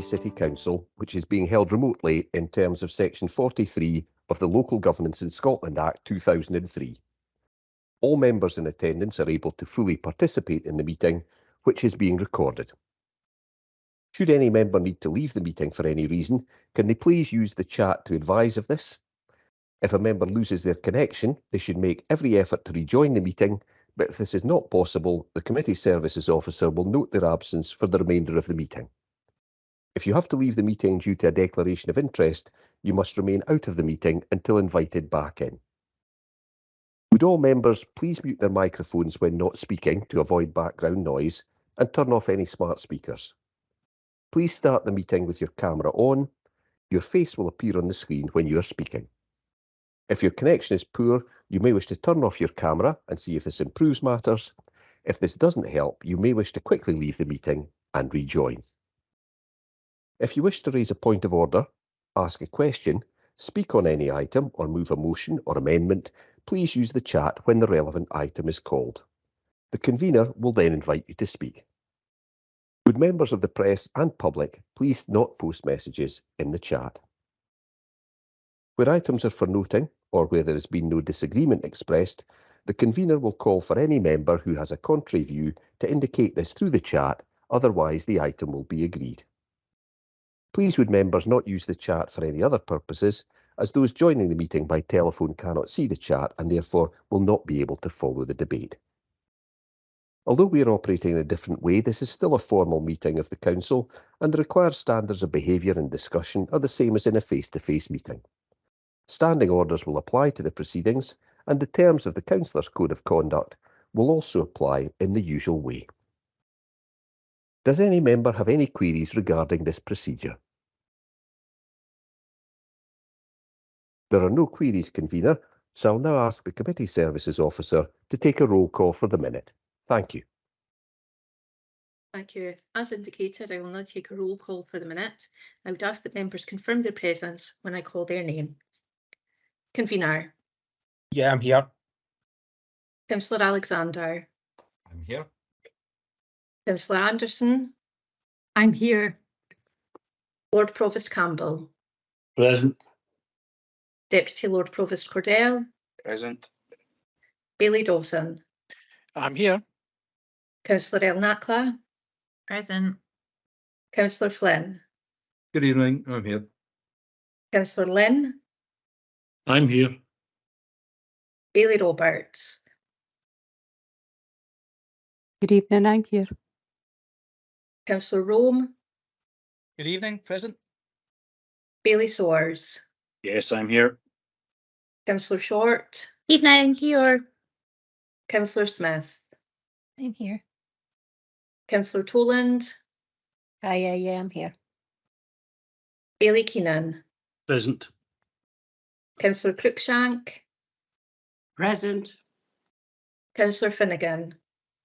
Dundee City Council, which is being held remotely in terms of Section 43 of the Local Governance in Scotland Act 2003. All members in attendance are able to fully participate in the meeting, which is being recorded. Should any member need to leave the meeting for any reason, can they please use the chat to advise of this? If a member loses their connection, they should make every effort to rejoin the meeting, but if this is not possible, the Committee Services Officer will note their absence for the remainder of the meeting. If you have to leave the meeting due to a declaration of interest, you must remain out of the meeting until invited back in. Would all members please mute their microphones when not speaking to avoid background noise, and turn off any smart speakers. Please start the meeting with your camera on. Your face will appear on the screen when you are speaking. If your connection is poor, you may wish to turn off your camera and see if this improves matters. If this doesn't help, you may wish to quickly leave the meeting and rejoin. If you wish to raise a point of order, ask a question, speak on any item or move a motion or amendment, please use the chat when the relevant item is called. The convener will then invite you to speak. Would members of the press and public please not post messages in the chat? Where items are for noting, or where there has been no disagreement expressed, the convener will call for any member who has a contrary view to indicate this through the chat, otherwise the item will be agreed. Please would members not use the chat for any other purposes, as those joining the meeting by telephone cannot see the chat and therefore will not be able to follow the debate. Although we are operating in a different way, this is still a formal meeting of the Council, and the required standards of behaviour and discussion are the same as in a face-to-face meeting. Standing orders will apply to the proceedings, and the terms of the Councillors' Code of Conduct will also apply in the usual way. Does any member have any queries regarding this procedure? There are no queries, Convener, so I'll now ask the Committee Services Officer to take a roll call for the minute. Thank you. Thank you. As indicated, I will now take a roll call for the minute. I would ask that members confirm their presence when I call their name. Convener. Yeah, I'm here. Councillor Alexander. I'm here. Councillor Anderson. I'm here. Lord Provost Campbell. Present. Deputy Lord Provost Cordell. Present. Baillie Dawson. I'm here. Councillor El Nakla. Present. Councillor Flynn. Good evening. I'm here. Councillor Lynn. I'm here. Baillie Roberts. Good evening, I'm here. Councillor Rome. Good evening. Present. Baillie Soares. Yes, I'm here. Councillor Short. Evening, here. Councillor Smith. I'm here. Councillor Toland. Yeah, I'm here. Baillie Keenan. Present. Councillor Cruikshank. Present. Councillor Finnegan.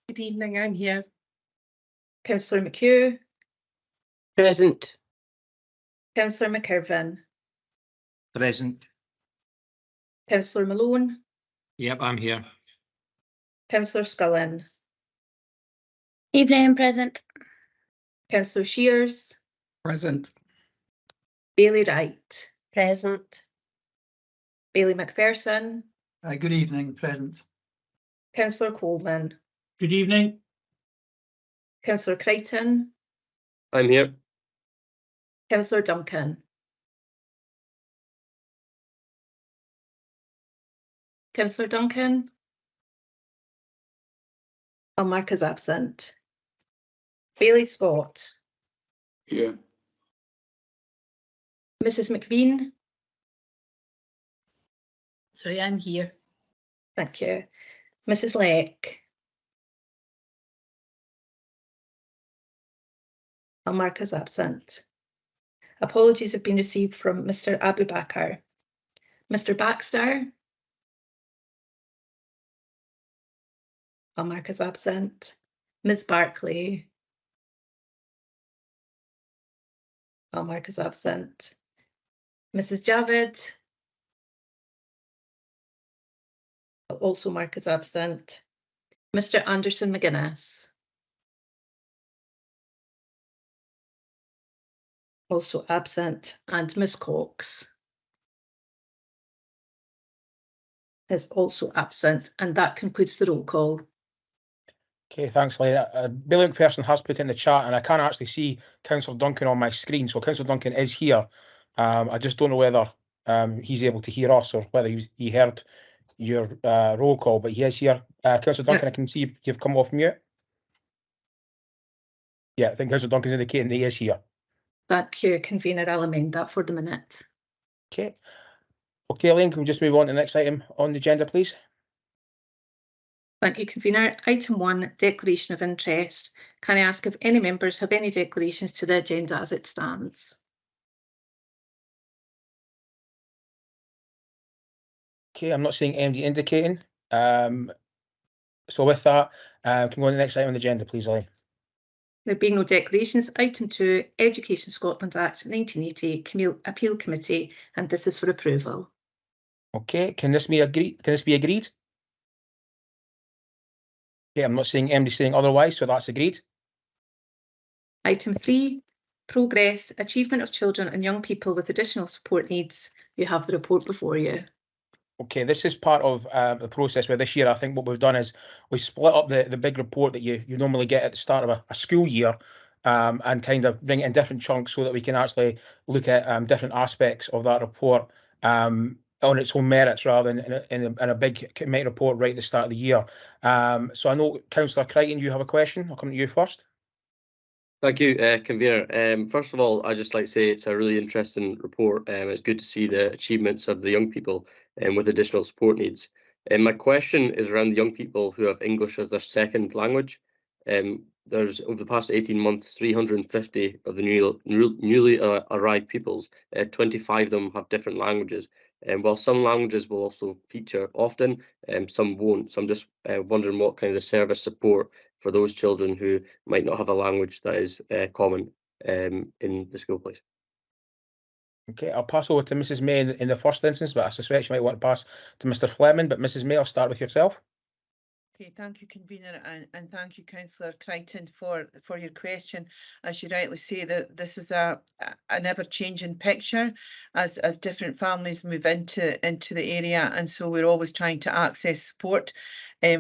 Good evening, I'm here. Councillor McHugh. Present. Councillor McIrvin. Present. Councillor Malone. Yep, I'm here. Councillor Scullin. Evening, present. Councillor Shears. Present. Baillie Wright. Present. Baillie McPherson. Good evening, present. Councillor Coleman. Good evening. Councillor Crichton. I'm here. Councillor Duncan. Councillor Duncan. I'll mark as absent. Baillie Scott. Here. Mrs McVean. Sorry, I'm here. Thank you. Mrs Lake. I'll mark as absent. Apologies have been received from Mr Abu Bakr. Mr Baxter. I'll mark as absent. Ms Barclay. I'll mark as absent. Mrs Javid. I'll also mark as absent. Mr Anderson McGuinness. also absent, and Miss Cox is also absent, and that concludes the roll call. Okay, thanks, Lee. A brilliant person has put in the chat, and I can't actually see Councillor Duncan on my screen. So Councillor Duncan is here. I just don't know whether he's able to hear us or whether he heard your roll call, but he is here. Councillor Duncan, I can see you've come off mute. Yeah, I think Councillor Duncan's indicating that he is here. Thank you, Convener. I'll amend that for the minute. Okay. Okay, Elaine, can we just move on to the next item on the agenda, please? Thank you, Convener. Item 1, Declaration of Interest. Can I ask if any members have any declarations to the agenda as it stands? Okay, I'm not seeing anybody indicating. So with that, can we go on to the next item on the agenda, please, Elaine? There being no declarations, item 2, Education Scotland Act 1980 Appeal Committee, and this is for approval. Okay, can this be agreed? Okay, I'm not seeing anybody saying otherwise, so that's agreed. Item 3, Progress, Achievement of Children and Young People with Additional Support Needs. You have the report before you. Okay, this is part of the process where this year I think what we've done is we split up the big report that you normally get at the start of a school year and kind of bring it in different chunks so that we can actually look at different aspects of that report on its own merits rather than in a big committee report right at the start of the year. So I know, Councillor Crichton, you have a question. I'll come to you first. Thank you, Convener. First of all, I'd just like to say it's a really interesting report. It's good to see the achievements of the young people with additional support needs. My question is around the young people who have English as their second language. There's, over the past 18 months, 350 of the newly arrived pupils. 25 of them have different languages. And while some languages will also feature often, some won't. So I'm just wondering what kind of service support for those children who might not have a language that is common in the school, please. Okay, I'll pass over to Mrs. May in the first instance, but I suspect she might want to pass to Mr. Fleming. But Mrs. May, I'll start with yourself. Okay, thank you, Convener, and thank you, Councillor Crichton, for your question. As you rightly say, that this is an ever-changing picture as different families move into the area, and so we're always trying to access support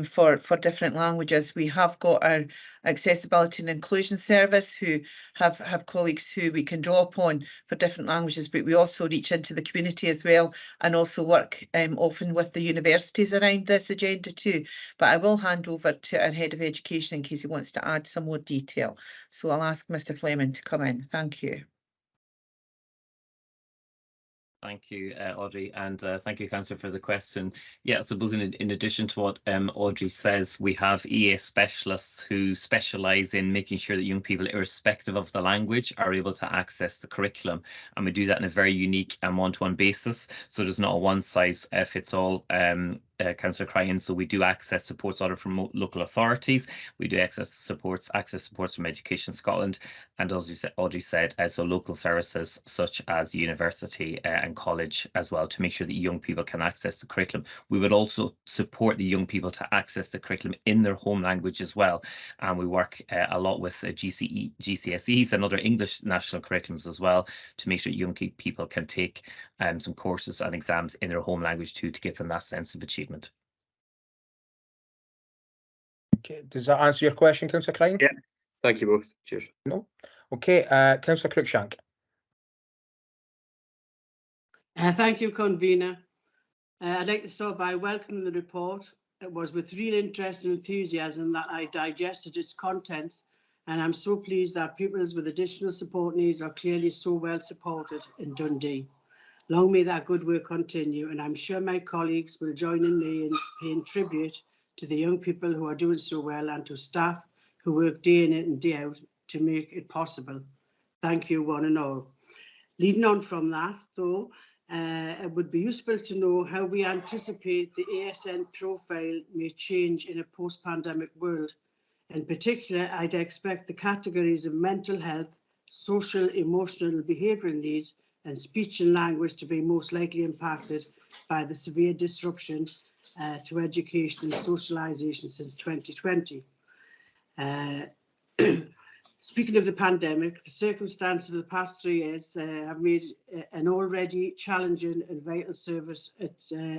for different languages. We have got our accessibility and inclusion service who have colleagues who we can draw upon for different languages, but we also reach into the community as well and also work often with the universities around this agenda too. But I will hand over to our Head of Education in case he wants to add some more detail. So I'll ask Mr. Fleming to come in. Thank you. Thank you, Audrey, and thank you, Councillor, for the question. Yeah, I suppose in addition to what Audrey says, we have EA specialists who specialise in making sure that young people, irrespective of the language, are able to access the curriculum. And we do that in a very unique and one-to-one basis. So there's not a one-size-fits-all Councillor Crichton. So we do access supports ordered from local authorities. We do access supports from Education Scotland, and as Audrey said, so local services such as university and college as well, to make sure that young people can access the curriculum. We would also support the young people to access the curriculum in their home language as well. And we work a lot with GCSEs and other English national curriculums as well, to make sure young people can take some courses and exams in their home language too, to give them that sense of achievement. Okay, does that answer your question, Councillor Crichton? Yeah, thank you both. Cheers. No. Okay, Councillor Cruikshank. Thank you, Convener. I'd like to start by welcoming the report. It was with real interest and enthusiasm that I digested its contents, and I'm so pleased that pupils with additional support needs are clearly so well supported in Dundee. Long may that good work continue, and I'm sure my colleagues will join in me in paying tribute to the young people who are doing so well and to staff who work day in and day out to make it possible. Thank you, one and all. Leading on from that, though, it would be useful to know how we anticipate the ASN profile may change in a post-pandemic world. In particular, I'd expect the categories of mental health, social, emotional, behavioural needs, and speech and language to be most likely impacted by the severe disruption to education and socialisation since 2020. Speaking of the pandemic, the circumstances of the past 3 years have made an already challenging and vital service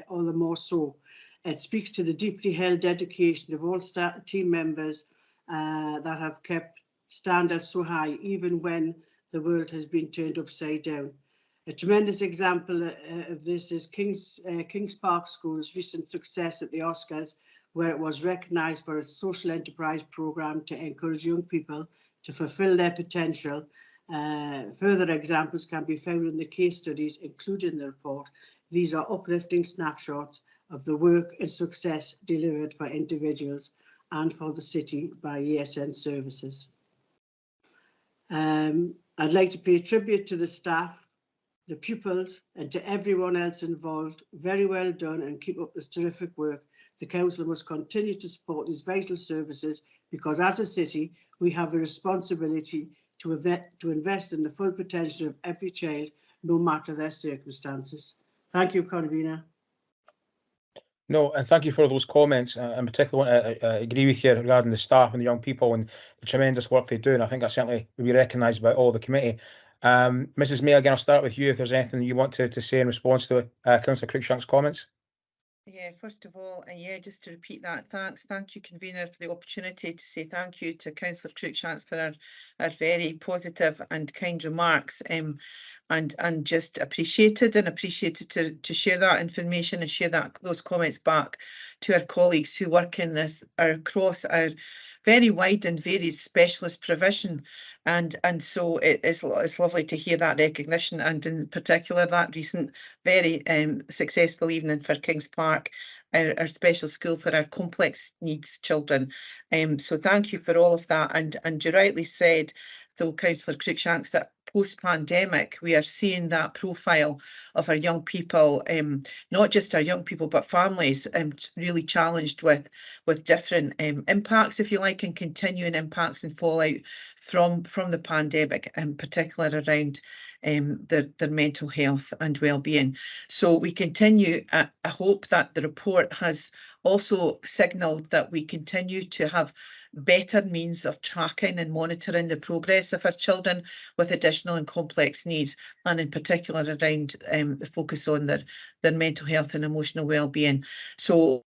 all the more so. It speaks to the deeply held dedication of all team members that have kept standards so high, even when the world has been turned upside down. A tremendous example of this is Kings Park School's recent success at the Oscars, where it was recognised for its social enterprise programme to encourage young people to fulfil their potential. Further examples can be found in the case studies included in the report. These are uplifting snapshots of the work and success delivered for individuals and for the city by ESN services. I'd like to pay tribute to the staff, the pupils, and to everyone else involved. Very well done, and keep up this terrific work. The council must continue to support these vital services because as a city, we have a responsibility to invest in the full potential of every child, no matter their circumstances. Thank you, Convener. No, and thank you for those comments. In particular, I want to agree with you regarding the staff and the young people and the tremendous work they do. And I think that certainly will be recognised by all the committee. Mrs. May, again, I'll start with you if there's anything you want to say in response to Councillor Cruikshank's comments. Yeah, first of all, yeah, just to repeat that, thank you, Convener, for the opportunity to say thank you to Councillor Cruikshank for our very positive and kind remarks, and just appreciated to share that information and share those comments back to our colleagues who work in this across our very wide and varied specialist provision, and so it's lovely to hear that recognition, and in particular that recent very successful evening for Kings Park, our special school for our complex needs children. So thank you for all of that, and you rightly said, though, Councillor Cruikshanks, that post-pandemic we are seeing that profile of our young people, not just our young people but families, really challenged with different impacts, if you like, and continuing impacts and fallout from the pandemic, in particular around their mental health and well-being. So we continue, I hope that the report has also signalled that we continue to have better means of tracking and monitoring the progress of our children with additional and complex needs, and in particular around the focus on their mental health and emotional well-being. So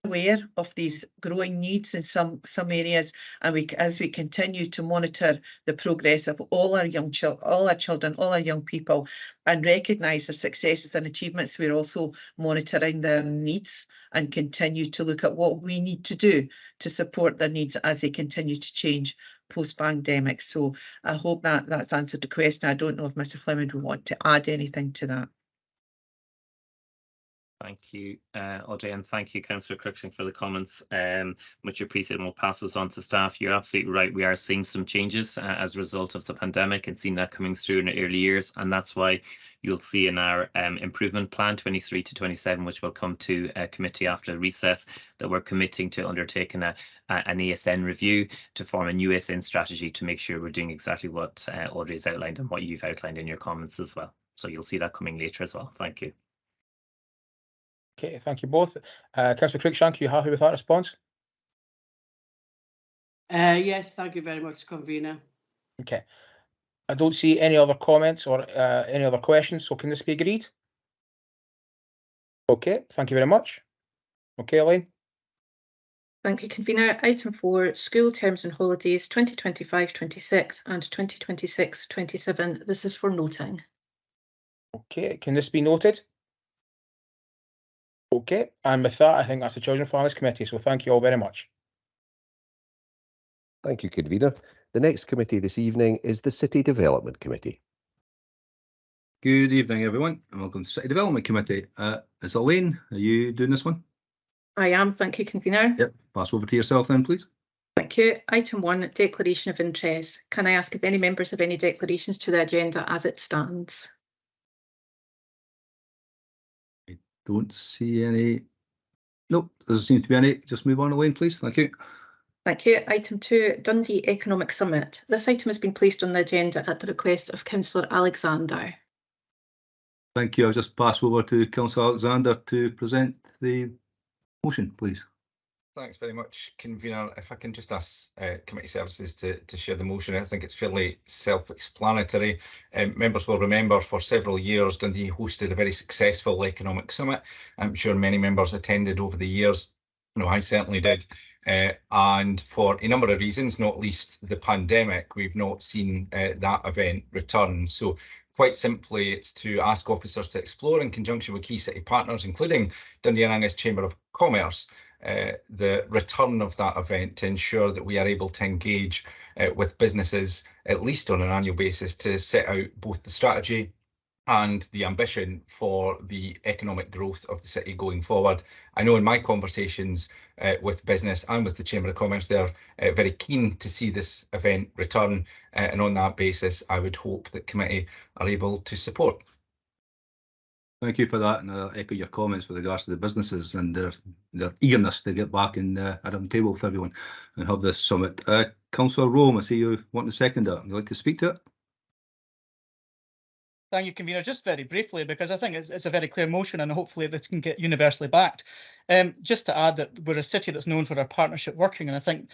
aware of these growing needs in some areas, and as we continue to monitor the progress of all our children, all our young people, and recognise their successes and achievements, we're also monitoring their needs and continue to look at what we need to do to support their needs as they continue to change post-pandemic. So I hope that's answered the question. I don't know if Mr. Fleming would want to add anything to that. Thank you, Audrey, and thank you, Councillor Cruikshank, for the comments. Much appreciated, and we'll pass those on to staff. You're absolutely right. We are seeing some changes as a result of the pandemic and seeing that coming through in the early years, and that's why you'll see in our improvement plan 23 to 27, which will come to committee after recess, that we're committing to undertaking an ESN review to form a new ESN strategy to make sure we're doing exactly what Audrey's outlined and what you've outlined in your comments as well. So you'll see that coming later as well. Thank you. Okay, thank you both. Councillor Cruikshank, you happy with that response? Yes, thank you very much, Convener. Okay. I don't see any other comments or any other questions, so can this be agreed? Okay, thank you very much. Okay, Elaine. Thank you, Convener. Item 4, School Terms and Holidays 2025-26 and 2026-27. This is for noting. Okay, can this be noted? Okay, and with that, I think that's the Children and Families Committee, so thank you all very much. Thank you, Convener. The next committee this evening is the City Development Committee. Good evening, everyone, and welcome to City Development Committee. Is Elaine, are you doing this one? I am, thank you, Convener. Yep, pass over to yourself then, please. Thank you. Item 1, Declaration of Interest. Can I ask if any members have any declarations to the agenda as it stands? Don't see any. Nope, doesn't seem to be any. Just move on, Elaine, please. Thank you. Thank you. Item 2, Dundee Economic Summit. This item has been placed on the agenda at the request of Councillor Alexander. Thank you. I'll just pass over to Councillor Alexander to present the motion, please. Thanks very much, Convener. If I can just ask Committee Services to share the motion, I think it's fairly self-explanatory. Members will remember for several years Dundee hosted a very successful economic summit. I'm sure many members attended over the years. No, I certainly did. And for a number of reasons, not least the pandemic, we've not seen that event return. So quite simply, it's to ask officers to explore in conjunction with key city partners, including Dundee and Angus Chamber of Commerce, the return of that event to ensure that we are able to engage with businesses, at least on an annual basis, to set out both the strategy and the ambition for the economic growth of the city going forward. I know in my conversations with business and with the Chamber of Commerce, they're very keen to see this event return, and on that basis, I would hope that committee are able to support. Thank you for that, and I'll echo your comments with regards to the businesses and their eagerness to get back in at the table with everyone and have this summit. Councillor Rome, I see you want to second that. Would you like to speak to it? Thank you, Convener. Just very briefly, because I think it's a very clear motion and hopefully this can get universally backed. Just to add that we're a city that's known for our partnership working, and I think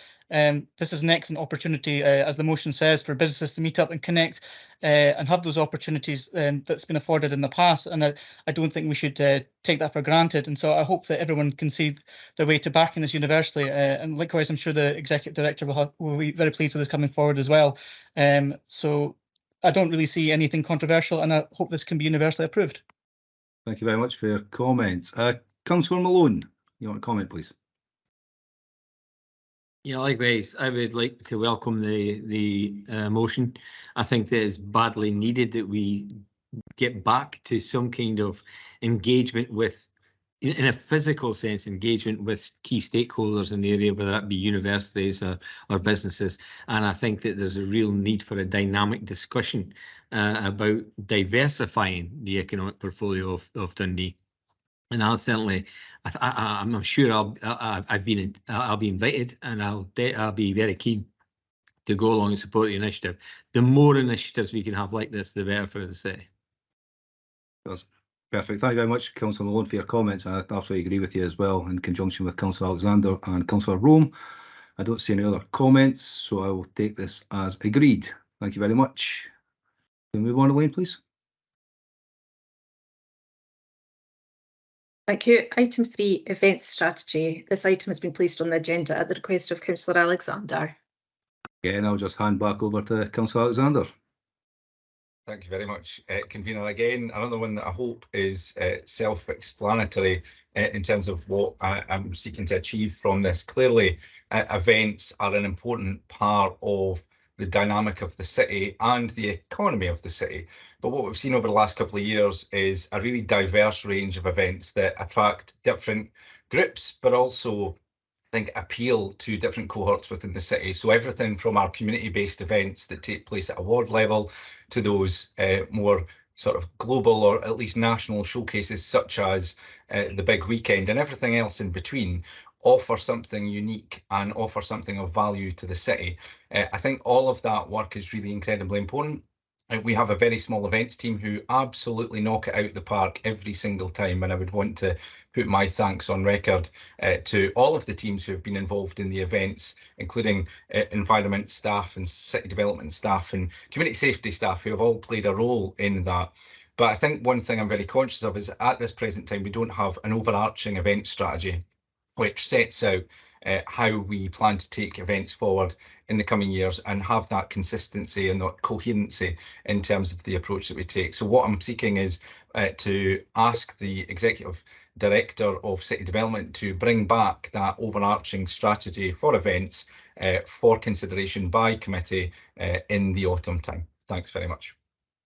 this is an excellent opportunity, as the motion says, for businesses to meet up and connect and have those opportunities that's been afforded in the past. And I don't think we should take that for granted. And so I hope that everyone can see their way to backing this universally. And likewise, I'm sure the Executive Director will be very pleased with this coming forward as well. So I don't really see anything controversial, and I hope this can be universally approved. Thank you very much for your comments. Councillor Malone, you want to comment, please? Yeah, likewise, I would like to welcome the motion. I think that it's badly needed that we get back to some kind of engagement with, in a physical sense, engagement with key stakeholders in the area, whether that be universities or businesses. And I think that there's a real need for a dynamic discussion about diversifying the economic portfolio of Dundee. And I'll certainly, I'm sure I'll be invited, and I'll be very keen to go along and support the initiative. The more initiatives we can have like this, the better for the city. That's perfect. Thank you very much, Councillor Malone, for your comments. I absolutely agree with you as well, in conjunction with Councillor Alexander and Councillor Rome. I don't see any other comments, so I will take this as agreed. Thank you very much. Can we move on, Elaine, please? Thank you. Item 3, Events Strategy. This item has been placed on the agenda at the request of Councillor Alexander. Again, I'll just hand back over to Councillor Alexander. Thank you very much, Convener. Again, another one that I hope is self-explanatory in terms of what I'm seeking to achieve from this. Clearly, events are an important part of the dynamic of the city and the economy of the city. But what we've seen over the last couple of years is a really diverse range of events that attract different groups, but also I think appeal to different cohorts within the city. So everything from our community-based events that take place at a ward level to those more sort of global or at least national showcases such as the big weekend, and everything else in between offer something unique and offer something of value to the city. I think all of that work is really incredibly important. We have a very small events team who absolutely knock it out the park every single time, and I would want to put my thanks on record to all of the teams who have been involved in the events, including environment staff and city development staff and community safety staff who have all played a role in that. But I think one thing I'm very conscious of is at this present time, we don't have an overarching event strategy which sets out how we plan to take events forward in the coming years and have that consistency and that coherency in terms of the approach that we take. So what I'm seeking is to ask the Executive Director of City Development to bring back that overarching strategy for events for consideration by committee in the autumn time. Thanks very much.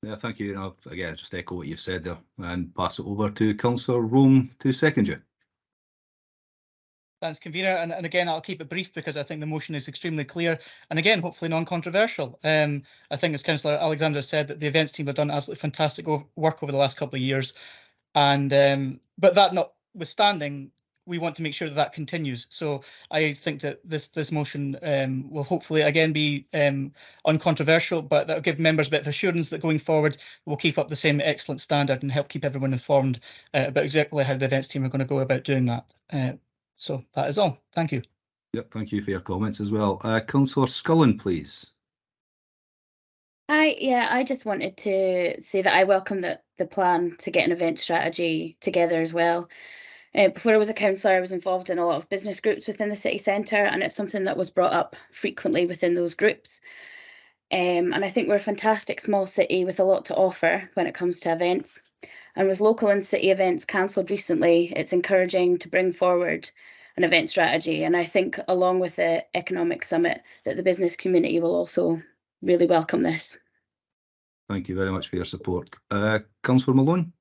Yeah, thank you. And I'll again just echo what you've said there and pass it over to Councillor Rome to second you. Thanks, Convener. And again, I'll keep it brief because I think the motion is extremely clear and again, hopefully non-controversial. I think, as Councillor Alexander said, that the events team have done absolutely fantastic work over the last couple of years. And but that notwithstanding, we want to make sure that that continues. So I think that this motion will hopefully again be uncontroversial, but that will give members a bit of assurance that going forward we'll keep up the same excellent standard and help keep everyone informed about exactly how the events team are going to go about doing that. So that is all. Thank you. Yep, thank you for your comments as well. Councillor Scullen, please. Hi, yeah, I just wanted to say that I welcome the plan to get an event strategy together as well. Before I was a councillor, I was involved in a lot of business groups within the city centre, and it's something that was brought up frequently within those groups. And I think we're a fantastic small city with a lot to offer when it comes to events. And with local and city events cancelled recently, it's encouraging to bring forward an event strategy. And I think along with the economic summit, that the business community will also really welcome this. Thank you very much for your support. Councillor Malone.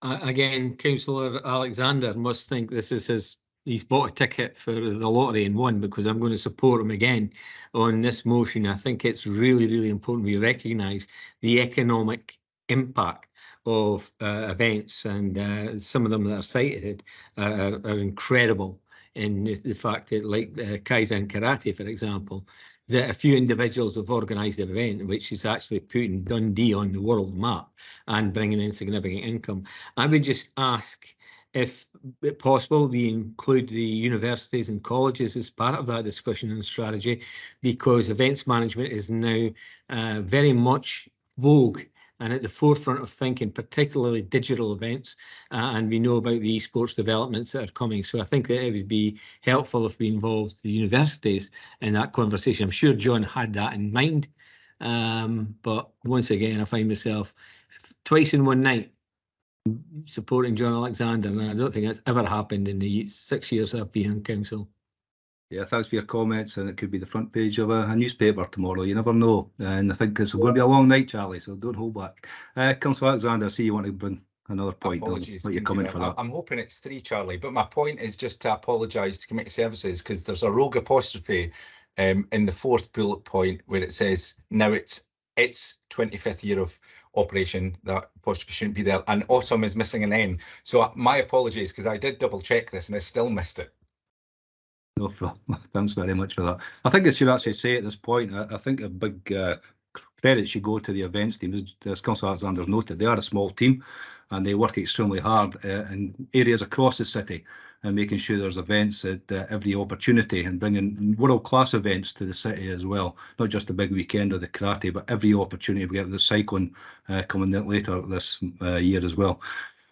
Again, Councillor Alexander must think this is he's bought a ticket for the lottery and won, because I'm going to support him again on this motion. I think it's really, really important we recognise the economic impact of events, and some of them that are cited are incredible. In the fact that, like Kaizen Karate, for example, that a few individuals have organised an event which is actually putting Dundee on the world map and bringing in significant income. I would just ask if possible we include the universities and colleges as part of that discussion and strategy, because events management is now very much vogue and at the forefront of thinking, particularly digital events, and we know about the esports developments that are coming. So I think that it would be helpful if we involved the universities in that conversation. I'm sure John had that in mind, but once again, I find myself twice in one night supporting John Alexander, and I don't think that's ever happened in the 6 years I've been on council. Yeah, thanks for your comments, and it could be the front page of a newspaper tomorrow. You never know, and I think it's going to be a long night, Charlie, so don't hold back. Councillor Alexander, I see you want to bring another point. Apologies, What you comment for that? I'm hoping it's 3, Charlie, but my point is just to apologise to committee services, because there's a rogue apostrophe in the 4th bullet point where it says now it's 25th year of operation. That apostrophe shouldn't be there, and autumn is missing an N. So my apologies, because I did double check this and I still missed it. No problem. Thanks very much for that. I think I should actually say at this point, I think a big credit should go to the events team. As Councillor Alexander noted, they are a small team and they work extremely hard in areas across the city and making sure there's events at every opportunity and bringing world-class events to the city as well. Not just the big weekend of the karate, but every opportunity. We get the cycling coming later this year as well.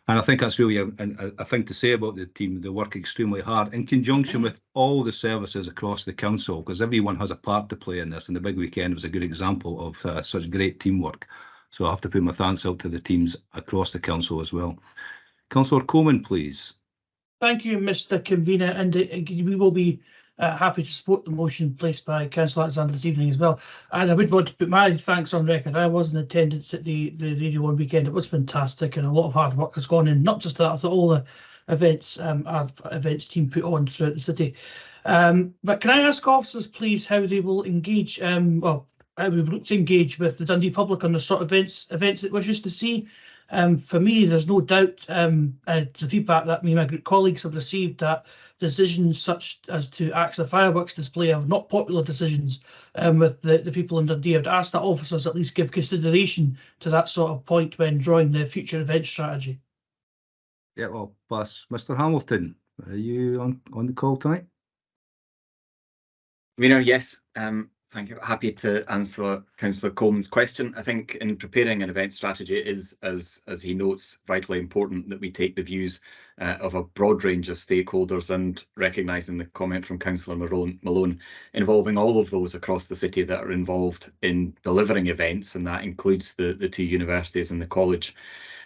And I think that's really a thing to say about the team. They work extremely hard in conjunction with all the services across the council, because everyone has a part to play in this. And the big weekend was a good example of such great teamwork. So I have to put my thanks out to the teams across the council as well. Councillor Coleman, please. Thank you, Mr. Convener, and we will be happy to support the motion placed by Councillor Alexander this evening as well. And I would want to put my thanks on record. I was in attendance at the Radio 1 weekend. It was fantastic, and a lot of hard work has gone in, not just that, all the events our events team put on throughout the city. But can I ask officers, please, how they will engage, how we look to engage with the Dundee public on the sort of events it wishes to see? For me, there's no doubt, the feedback that me and my group colleagues have received, that decisions such as to axe the fireworks display are not popular decisions with the people in Dundee. I'd ask that officers at least give consideration to that sort of point when drawing the future event strategy. Yeah, well, pass. Mr. Hamilton, are you on the call tonight? Yes. Thank you. Happy to answer Councillor Coleman's question. I think in preparing an event strategy, it is, as he notes, vitally important that we take the views of a broad range of stakeholders, and recognising the comment from Councillor Malone, involving all of those across the city that are involved in delivering events, and that includes the 2 universities and the college.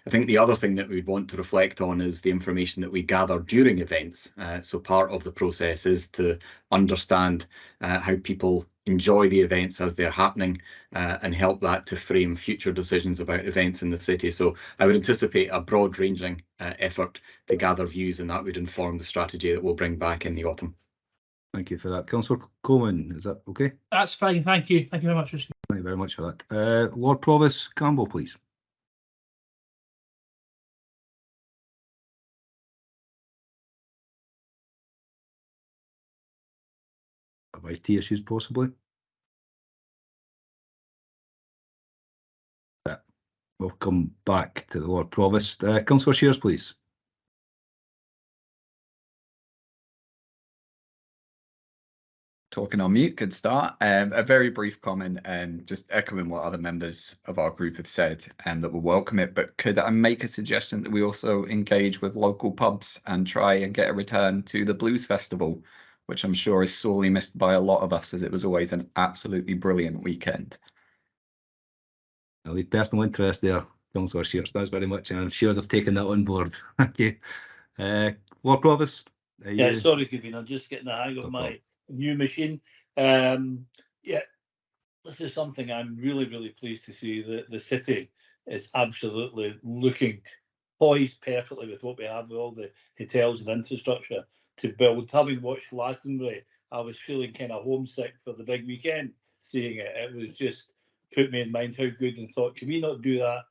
I think the other thing that we'd want to reflect on is the information that we gather during events. So part of the process is to understand how people enjoy the events as they're happening, and help that to frame future decisions about events in the city. So I would anticipate a broad-ranging effort to gather views, and that would inform the strategy that we'll bring back in the autumn. Thank you for that. Councillor Coleman, is that okay? That's fine, thank you. Thank you very much. Thank you very much for that. Lord Provost Campbell, please. IT issues, possibly. Yeah. We'll come back to the Lord Provost. Councillor Shears, please. talking on mute. Good start. A very brief comment, just echoing what other members of our group have said, and that we welcome it. But could I make a suggestion that we also engage with local pubs and try and get a return to the Blues Festival, which I'm sure is sorely missed by a lot of us, as it was always an absolutely brilliant weekend. The personal interest there, Councillor Shears. Thanks very much, and I'm sure they've taken that on board. Thank you. Lord Provost. Yeah, sorry, Kevin, I'm just getting the hang of my new machine. Yeah, this is something I'm really, really pleased to see that the city is absolutely looking poised perfectly with what we have with all the hotels and infrastructure to build. Having watched Glastonbury, I was feeling kind of homesick for the big weekend. Seeing it, it was just put me in mind how good, and thought, can we not do that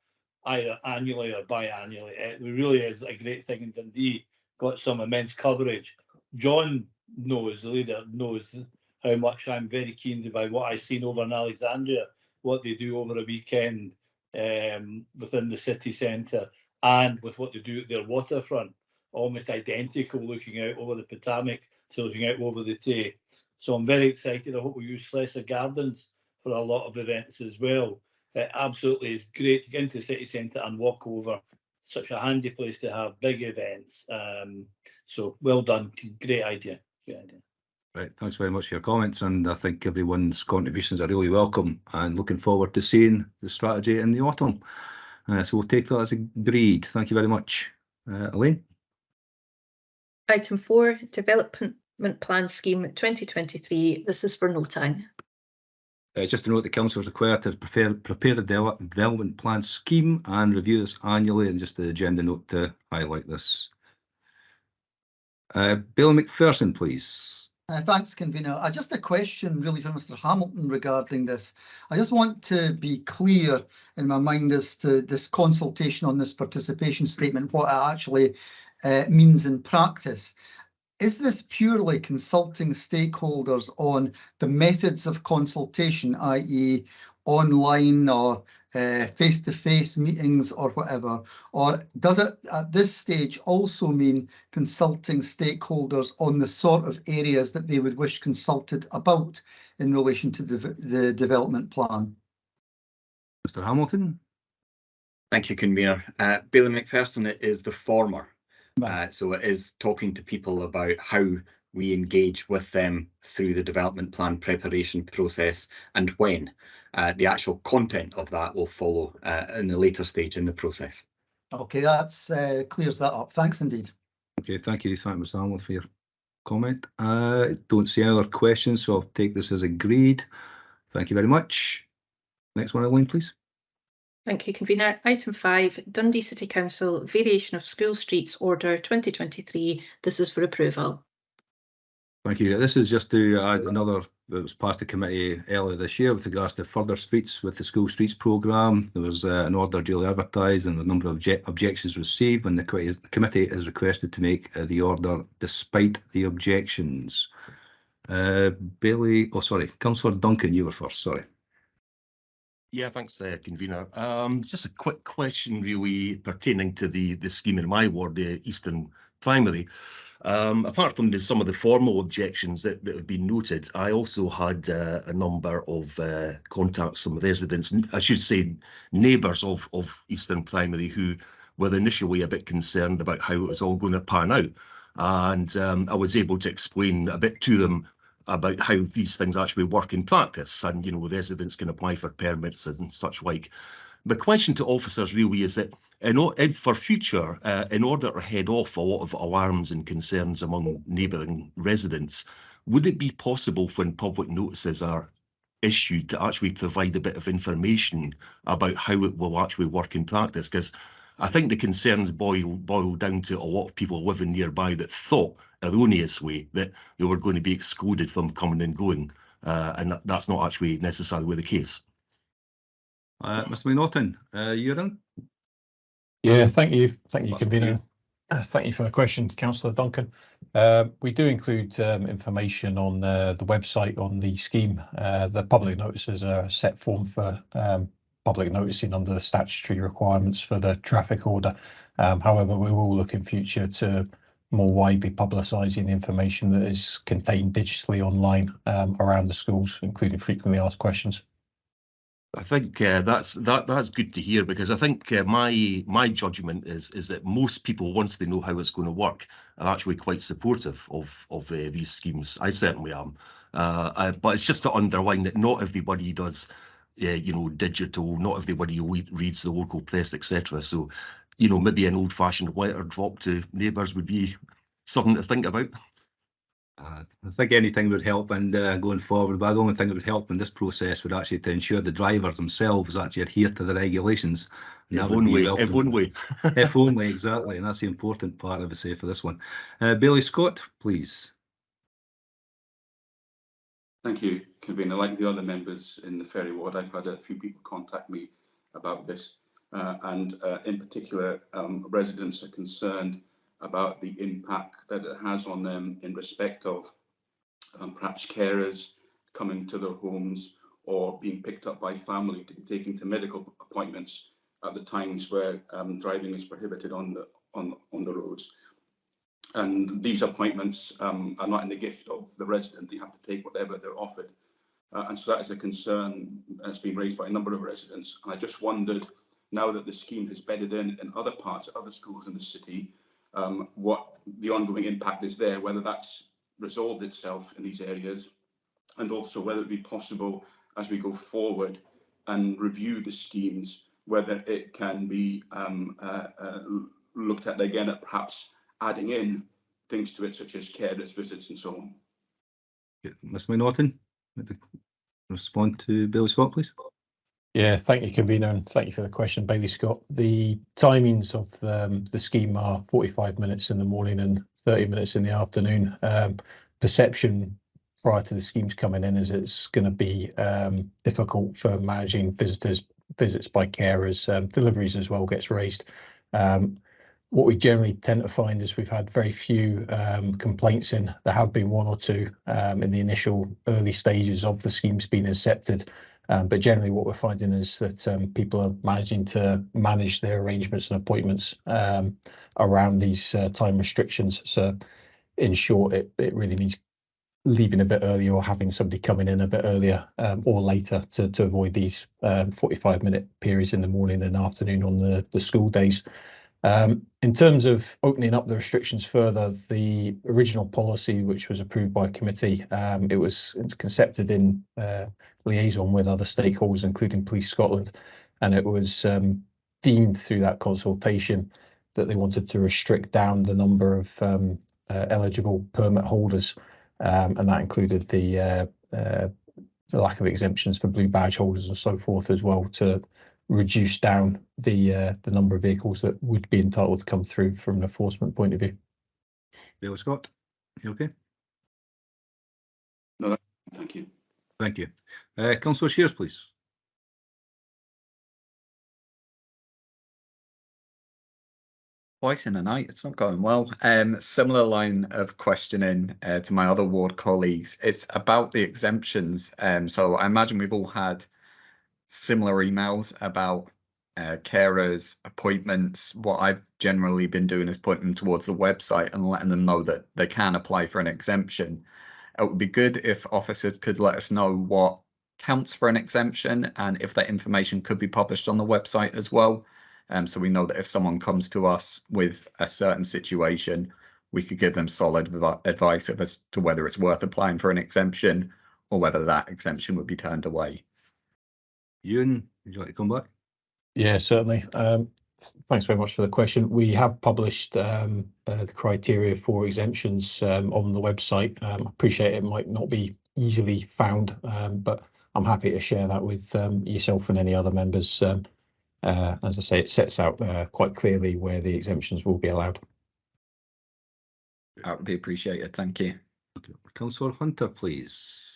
either annually or biannually? It really is a great thing in Dundee. Got some immense coverage. John knows, the leader knows how much I'm very keen about what I've seen over in Alexandria, what they do over a weekend within the city centre, and with what they do at their waterfront, almost identical, looking out over the Potomac to looking out over the Tay. So I'm very excited. I hope we use Slessor Gardens for a lot of events as well. It absolutely is great to get into the city centre and walk over. Such a handy place to have big events. So well done. Great idea. Great idea. Right, thanks very much for your comments, and I think everyone's contributions are really welcome, and looking forward to seeing the strategy in the autumn. So we'll take that as agreed. Thank you very much. Elaine? Item 4, Development Plan Scheme 2023. This is for Notang. Just to note, the council is required to prepare a development plan scheme and review this annually, and just the agenda note to highlight this. Bill McPherson, please. Thanks, Convener. Just a question really for Mr. Hamilton regarding this. I just want to be clear in my mind as to this consultation on this participation statement, what it actually means in practice. Is this purely consulting stakeholders on the methods of consultation, i.e. online or face-to-face meetings or whatever? Or does it at this stage also mean consulting stakeholders on the sort of areas that they would wish consulted about in relation to the development plan? Mr. Hamilton? Thank you, Convener. Bailey McPherson, it is the former. So it is talking to people about how we engage with them through the development plan preparation process, and when. The actual content of that will follow in a later stage in the process. Okay, that's clears that up. Thanks indeed. Okay, thank you. Thank you, Mr. Hamilton, for your comment. Don't see any other questions, so I'll take this as agreed. Thank you very much. Next one, Elaine, please. Thank you, Convener. Item 5, Dundee City Council Variation of School Streets Order 2023. This is for approval. Thank you. This is just to add another that was passed the committee earlier this year with regards to further streets with the School Streets programme. There was an order duly advertised and a number of objections received, and the committee is requested to make the order despite the objections. Councillor Duncan, you were first, sorry. Yeah, thanks, Convener. Just a quick question really pertaining to the scheme in my ward, the Eastern Primary. Apart from some of the formal objections that have been noted, I also had a number of contacts from residents, I should say neighbours of Eastern Primary, who were initially a bit concerned about how it was all going to pan out. And I was able to explain a bit to them about how these things actually work in practice, and residents can apply for permits and such like. The question to officers really is that for future, in order to head off a lot of alarms and concerns among neighbouring residents, would it be possible when public notices are issued to actually provide a bit of information about how it will actually work in practice? Because I think the concerns boil down to a lot of people living nearby that thought erroneously that they were going to be excluded from coming and going, and that's not actually necessarily the case. Mr. McNaughton, you're in? Yeah, thank you, Convener. Thank you for the question, Councillor Duncan. We do include information on the website on the scheme. The public notices are a set form for public noticing under the statutory requirements for the traffic order. However, we will look in future to more widely publicising the information that is contained digitally online around the schools, including frequently asked questions. I think that's good to hear, because I think my judgment is that most people, once they know how it's going to work, are actually quite supportive of these schemes. I certainly am, but it's just to underline that not everybody does, digital. Not everybody reads the local press, etc. So, maybe an old-fashioned letter drop to neighbours would be something to think about. I think anything would help, and going forward, but the only thing that would help in this process would actually to ensure the drivers themselves actually adhere to the regulations. If only, if only, exactly, and that's the important part, I would say, for this one. Bailey Scott, please. Thank you, Convener. Like the other members in the Ferry Ward, I've had a few people contact me about this, and in particular, residents are concerned about the impact that it has on them in respect of perhaps carers coming to their homes or being picked up by family to be taken to medical appointments at the times where driving is prohibited on the roads. And these appointments are not in the gift of the resident. They have to take whatever they're offered. And so that is a concern that's been raised by a number of residents. And I just wondered, now that the scheme has bedded in other parts, other schools in the city, what the ongoing impact is there, whether that's resolved itself in these areas, and also whether it be possible as we go forward and review the schemes, whether it can be looked at again at perhaps adding in things to it, such as carers visits and so on. Ms. McNaughton, respond to Bailey Scott, please. Yeah, thank you, Convener, and thank you for the question, Bailey Scott. The timings of the scheme are 45 minutes in the morning and 30 minutes in the afternoon. Perception prior to the schemes coming in is it's going to be difficult for managing visits by carers. Deliveries as well gets raised. What we generally tend to find is we've had very few complaints in. There have been one or two in the initial early stages of the schemes being accepted. But generally what we're finding is that people are managing to manage their arrangements and appointments around these time restrictions. So in short, it really means leaving a bit earlier or having somebody coming in a bit earlier or later to avoid these 45-minute periods in the morning and afternoon on the school days. In terms of opening up the restrictions further, the original policy, which was approved by committee, it's concepted in liaison with other stakeholders, including Police Scotland, and it was deemed through that consultation that they wanted to restrict down the number of eligible permit holders, and that included the lack of exemptions for blue badge holders and so forth as well, to reduce down the number of vehicles that would be entitled to come through from an enforcement point of view. Bill Scott, you okay? No, thank you. Thank you. Councillor Shears, please. Twice in a night, it's not going well. Similar line of questioning to my other ward colleagues. It's about the exemptions. So I imagine we've all had similar emails about carers, appointments. What I've generally been doing is pointing them towards the website and letting them know that they can apply for an exemption. It would be good if officers could let us know what counts for an exemption and if that information could be published on the website as well. So we know that if someone comes to us with a certain situation, we could give them solid advice as to whether it's worth applying for an exemption or whether that exemption would be turned away. Ewan, would you like to come back? Yeah, certainly. Thanks very much for the question. We have published the criteria for exemptions on the website. I appreciate it might not be easily found, but I'm happy to share that with yourself and any other members. As I say, it sets out quite clearly where the exemptions will be allowed. That would be appreciated. Thank you. Okay. Councillor Hunter, please.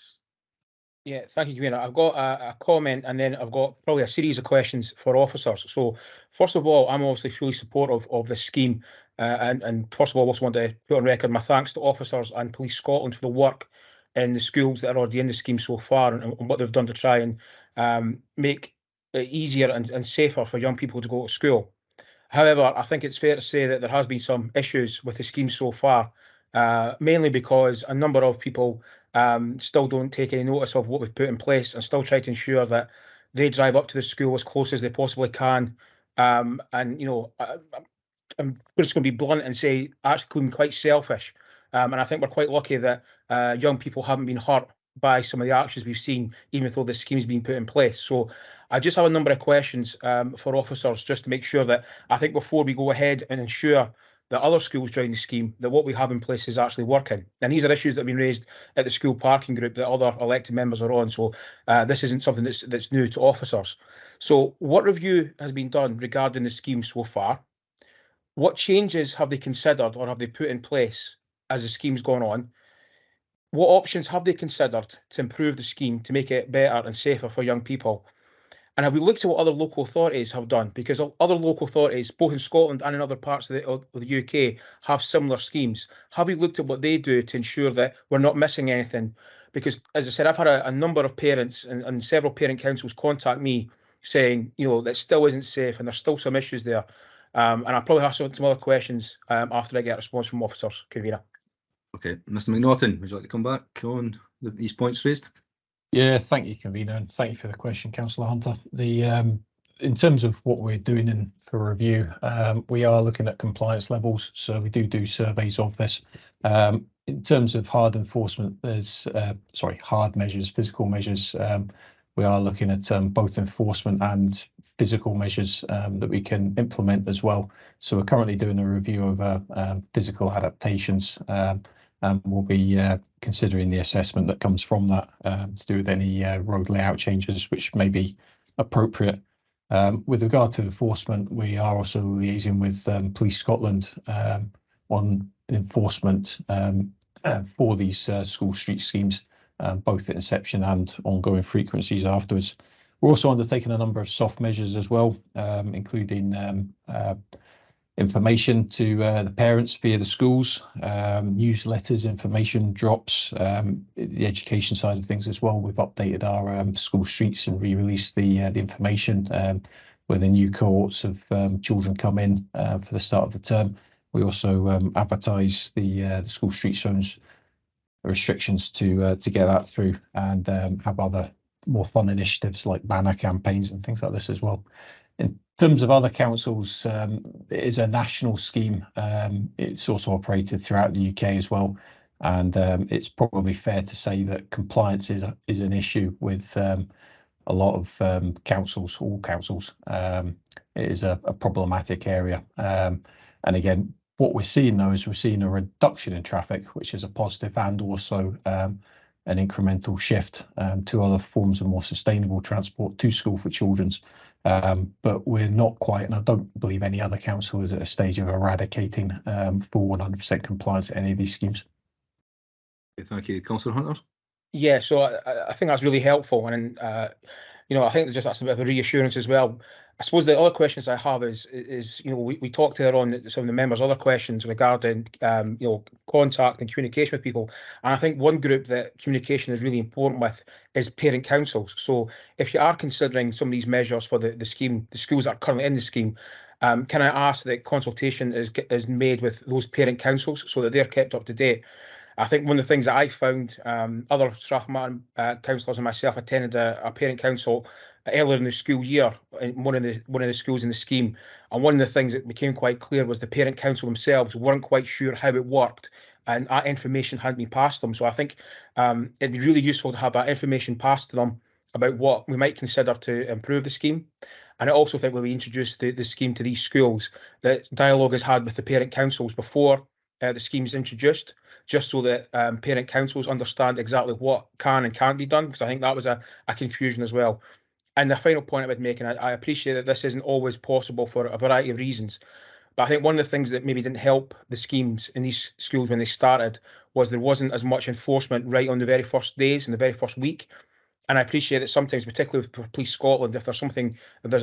Yeah, thank you, Convener. I've got a comment and then I've got probably a series of questions for officers. So first of all, I'm obviously fully supportive of this scheme. And first of all, I also want to put on record my thanks to officers and Police Scotland for the work in the schools that are already in the scheme so far and what they've done to try and make it easier and safer for young people to go to school. However, I think it's fair to say that there has been some issues with the scheme so far, mainly because a number of people still don't take any notice of what we've put in place and still try to ensure that they drive up to the school as close as they possibly can. And, you know, I'm just going to be blunt and say actually being quite selfish. And I think we're quite lucky that young people haven't been hurt by some of the actions we've seen, even though the scheme's been put in place. So I just have a number of questions for officers just to make sure that I think before we go ahead and ensure that other schools join the scheme, that what we have in place is actually working. And these are issues that have been raised at the school parking group that other elected members are on. So this isn't something that's new to officers. So what review has been done regarding the scheme so far? What changes have they considered or have they put in place as the scheme's gone on? What options have they considered to improve the scheme to make it better and safer for young people? And have we looked at what other local authorities have done? Because other local authorities, both in Scotland and in other parts of the UK, have similar schemes. Have we looked at what they do to ensure that we're not missing anything? Because, as I said, I've had a number of parents and several parent councils contact me saying, you know, that still isn't safe and there's still some issues there. And I'll probably have some other questions after I get a response from officers, Convener. Okay, Mr. McNaughton, would you like to come back on these points raised? Yeah, thank you, Convener, and thank you for the question, Councillor Hunter. In terms of what we're doing for review, we are looking at compliance levels, so we do surveys of this. In terms of hard enforcement, there's hard measures, physical measures. We are looking at both enforcement and physical measures that we can implement as well. So we're currently doing a review of physical adaptations. And we'll be considering the assessment that comes from that to do with any road layout changes which may be appropriate. With regard to enforcement, we are also liaising with Police Scotland on enforcement for these school street schemes, both at inception and ongoing frequencies afterwards. We're also undertaking a number of soft measures as well, including information to the parents via the schools, newsletters, information drops, the education side of things as well. We've updated our school streets and re-released the information where the new cohorts of children come in for the start of the term. We also advertise the school street zones restrictions to get that through, and have other more fun initiatives like banner campaigns and things like this as well. In terms of other councils, it is a national scheme. It's also operated throughout the UK as well, and it's probably fair to say that compliance is an issue with a lot of councils, all councils. It is a problematic area, and again, what we're seeing though is we're seeing a reduction in traffic, which is a positive, and also an incremental shift to other forms of more sustainable transport to school for children's. But we're not quite, and I don't believe any other council is at a stage of eradicating full 100% compliance at any of these schemes. Okay, thank you. Councillor Hunter? Yeah, so I think that's really helpful, and you know, I think that's a bit of a reassurance as well. I suppose the other questions I have is you know, we talked there on some of the members' other questions regarding you know, contact and communication with people, and I think one group that communication is really important with is parent councils. So if you are considering some of these measures for the scheme, the schools that are currently in the scheme, can I ask that consultation is made with those parent councils so that they're kept up to date? I think one of the things that I found, other Strathmartin councillors and myself attended a parent council earlier in the school year in one of the schools in the scheme, and one of the things that became quite clear was the parent council themselves weren't quite sure how it worked, and that information hadn't been passed to them. So I think it'd be really useful to have that information passed to them about what we might consider to improve the scheme. And I also think when we introduce the scheme to these schools, that dialogue is had with the parent councils before the scheme is introduced, just so that parent councils understand exactly what can and can't be done, because I think that was a confusion as well. And the final point I would make, and I appreciate that this isn't always possible for a variety of reasons, but I think one of the things that maybe didn't help the schemes in these schools when they started was there wasn't as much enforcement right on the very first days and the very first week. And I appreciate that sometimes, particularly with Police Scotland, if there's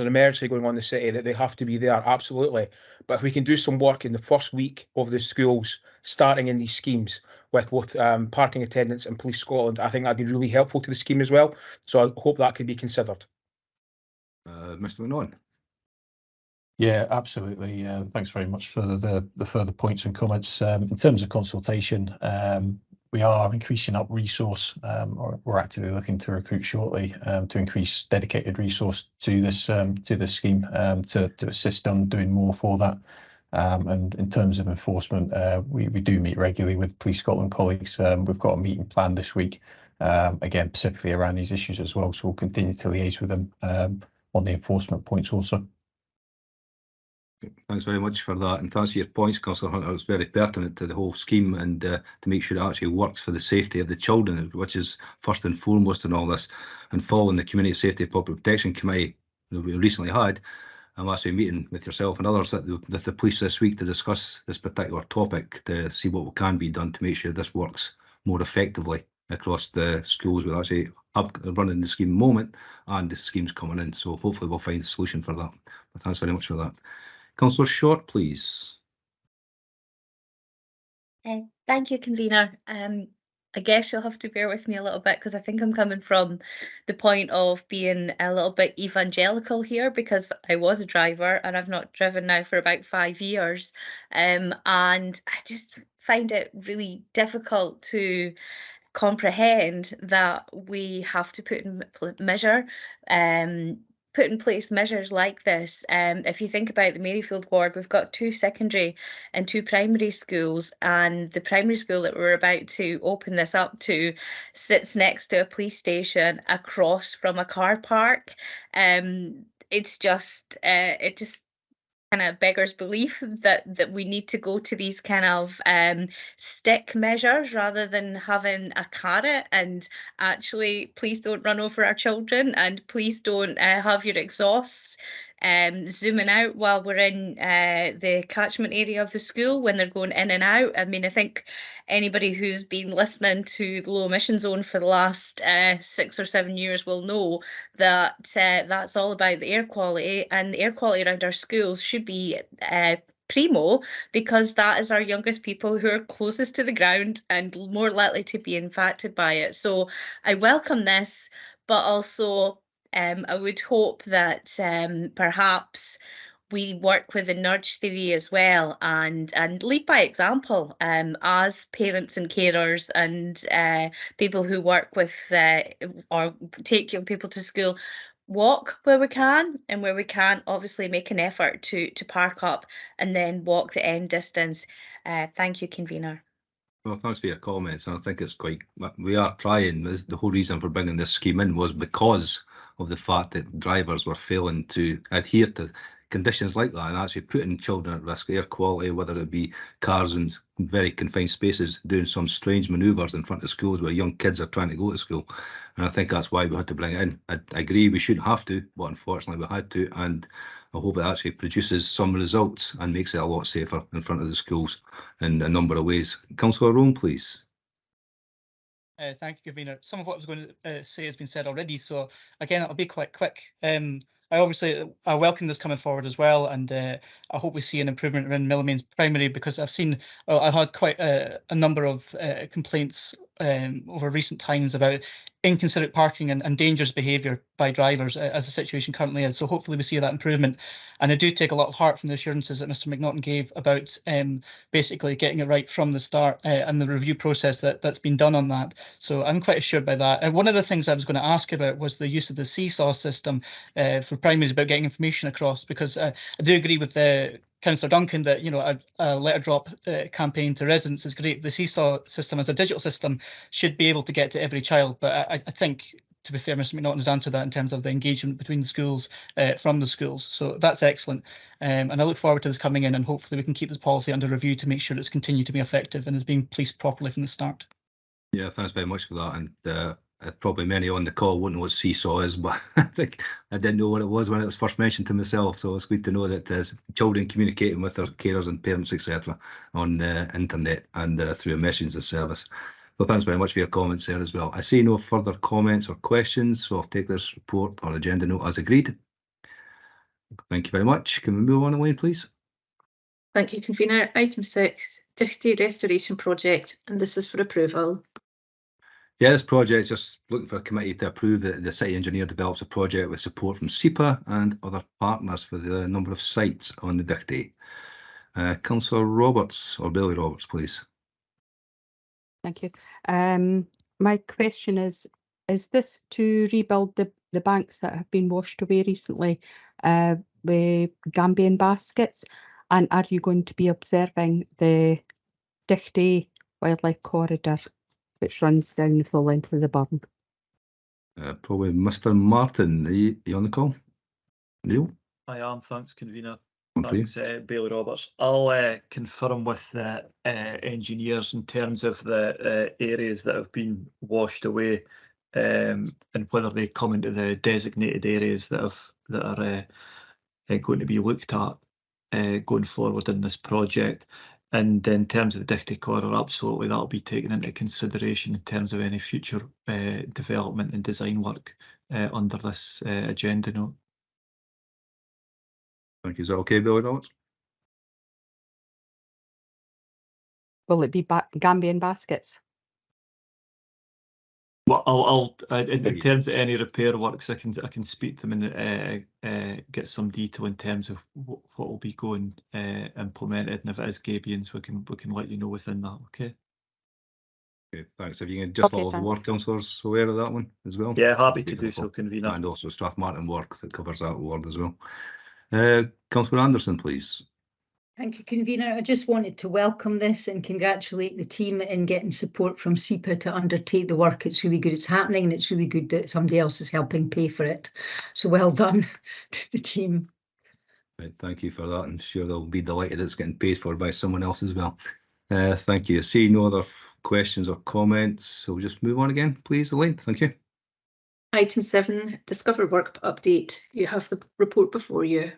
an emergency going on in the city, that they have to be there, absolutely. But if we can do some work in the first week of the schools starting in these schemes with both parking attendants and Police Scotland, I think that'd be really helpful to the scheme as well. So I hope that could be considered. Mr. McNaughton? Yeah, absolutely. Thanks very much for the further points and comments. In terms of consultation, we are increasing up resource. We're actively looking to recruit shortly to increase dedicated resource to this scheme to assist on doing more for that. And in terms of enforcement, we do meet regularly with Police Scotland colleagues. We've got a meeting planned this week, again, specifically around these issues as well. So we'll continue to liaise with them on the enforcement points also. Thanks very much for that, and thanks for your points, Councillor Hunter. It's very pertinent to the whole scheme and to make sure it actually works for the safety of the children, which is first and foremost in all this. And following the Community Safety and Public Protection Committee that we recently had, I'm actually meeting with yourself and others with the police this week to discuss this particular topic, to see what can be done to make sure this works more effectively across the schools. We're actually running the scheme at the moment, and the scheme's coming in, so hopefully we'll find a solution for that. But thanks very much for that. Councillor Short, please. Thank you, convener. I guess you'll have to bear with me a little bit, because I think I'm coming from the point of being a little bit evangelical here, because I was a driver and I've not driven now for about 5 years. And I just find it really difficult to comprehend that we have to put in place measures like this. If you think about the Maryfield ward, we've got 2 secondary and 2 primary schools, and the primary school that we're about to open this up to sits next to a police station across from a car park. It just kind of beggars belief that we need to go to these kind of stick measures rather than having a carrot, and actually, please don't run over our children, and please don't have your exhausts zooming out while we're in the catchment area of the school when they're going in and out. I mean, I think anybody who's been listening to the low emission zone for the last 6 or 7 years will know that that's all about the air quality, and the air quality around our schools should be primo, because that is our youngest people who are closest to the ground and more likely to be impacted by it. So I welcome this, but also I would hope that perhaps we work with the nudge theory as well, and lead by example as parents and carers and people who work with or take young people to school. Walk where we can, and where we can't, obviously make an effort to park up and then walk the end distance. Thank you, convener. Well, thanks for your comments. I think it's we are trying. The whole reason for bringing this scheme in was because of the fact that drivers were failing to adhere to conditions like that and actually putting children at risk, air quality, whether it be cars in very confined spaces, doing some strange manoeuvres in front of schools where young kids are trying to go to school. And I think that's why we had to bring it in. I agree we shouldn't have to, but unfortunately we had to, and I hope it actually produces some results and makes it a lot safer in front of the schools in a number of ways. Councillor Roan, please. Thank you, convener. Some of what I was going to say has been said already, so again, it'll be quite quick. I welcome this coming forward as well, and I hope we see an improvement around Millmains Primary, because I've had quite a number of complaints over recent times about inconsiderate parking and dangerous behaviour by drivers as the situation currently is. So hopefully we see that improvement. And I do take a lot of heart from the assurances that Mr McNaughton gave about basically getting it right from the start and the review process that's been done on that. So I'm quite assured by that. And one of the things I was going to ask about was the use of the seesaw system for primaries, about getting information across, because I do agree with Councillor Duncan that a letter drop campaign to residents is great. The seesaw system as a digital system should be able to get to every child, but I think, to be fair, Mr McNaughton has answered that in terms of the engagement between the schools, from the schools. So that's excellent. And I look forward to this coming in, and hopefully we can keep this policy under review to make sure it's continued to be effective and is being policed properly from the start. Yeah, thanks very much for that. And probably many on the call wouldn't know what seesaw is, but I think I didn't know what it was when it was first mentioned to myself. So it's good to know that children communicating with their carers and parents, etc., on internet and through a messaging service. Well, thanks very much for your comments there as well. I see no further comments or questions, so I'll take this report or agenda note as agreed. Thank you very much. Can we move on, Elaine, please? Thank you, convener. Item 6, Dundee Restoration Project, and this is for approval. Yeah, this project, just looking for a committee to approve that the city engineer develops a project with support from SEPA and other partners for the number of sites on the Dundee. Councillor Roberts, or Billy Roberts, please. Thank you. My question is this to rebuild the banks that have been washed away recently with Gambian baskets? And are you going to be observing the Dundee Wildlife Corridor, which runs down the full length of the burn? Probably Mr. Martin. Are you on the call? Neil? I am, thanks, convener. One for you. Thanks, Bailey Roberts. I'll confirm with the engineers in terms of the areas that have been washed away, and whether they come into the designated areas that are going to be looked at going forward in this project. And in terms of the Dundee corridor, absolutely that'll be taken into consideration in terms of any future development and design work under this agenda note. Thank you. Is that okay, Billy Roberts? Will it be Gambian baskets? Well, in terms of any repair works, I can speak to them and get some detail in terms of what will be going implemented, and if it is Gabians, we can let you know within that. Okay. Okay, thanks. If you can just let all the ward councillors aware of that one as well. Yeah, happy to do so, convener. And also Strathmartin work that covers that ward as well. Councillor Anderson, please. Thank you, convener. I just wanted to welcome this and congratulate the team in getting support from SEPA to undertake the work. It's really good it's happening, and it's really good that somebody else is helping pay for it. So well done to the team. Right, thank you for that. I'm sure they'll be delighted it's getting paid for by someone else as well. Thank you. See no other questions or comments, so we'll just move on again, please, Elaine. Thank you. Item 7, Discover Work Update. You have the report before you.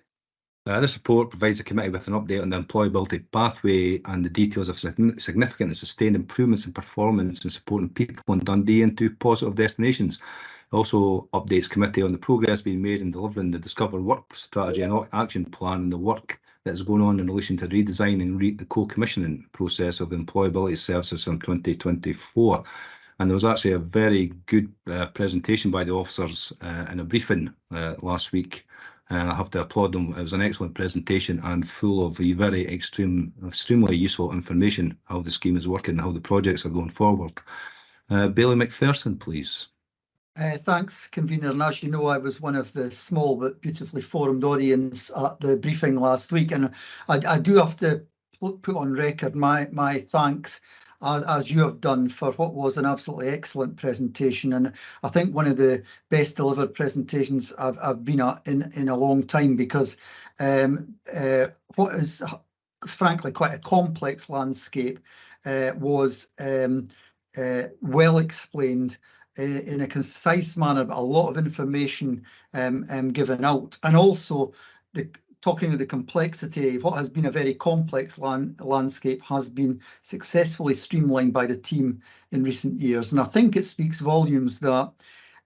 This report provides the committee with an update on the employability pathway and the details of significant and sustained improvements in performance in supporting people in Dundee into positive destinations. It also updates committee on the progress being made in delivering the Discover Work Strategy and Action Plan and the work that is going on in relation to redesigning the co-commissioning process of employability services from 2024. And there was actually a very good presentation by the officers in a briefing last week. And I have to applaud them. It was an excellent presentation and full of very extremely useful information, how the scheme is working and how the projects are going forward. Bailey McPherson, please. Thanks, convener. And as you know, I was one of the small but beautifully formed audience at the briefing last week. And I do have to put on record my thanks, as you have done, for what was an absolutely excellent presentation, and I think one of the best delivered presentations I've been at in a long time, because what is frankly quite a complex landscape was well explained in a concise manner, but a lot of information given out, and also talking of the complexity, what has been a very complex landscape has been successfully streamlined by the team in recent years. And I think it speaks volumes that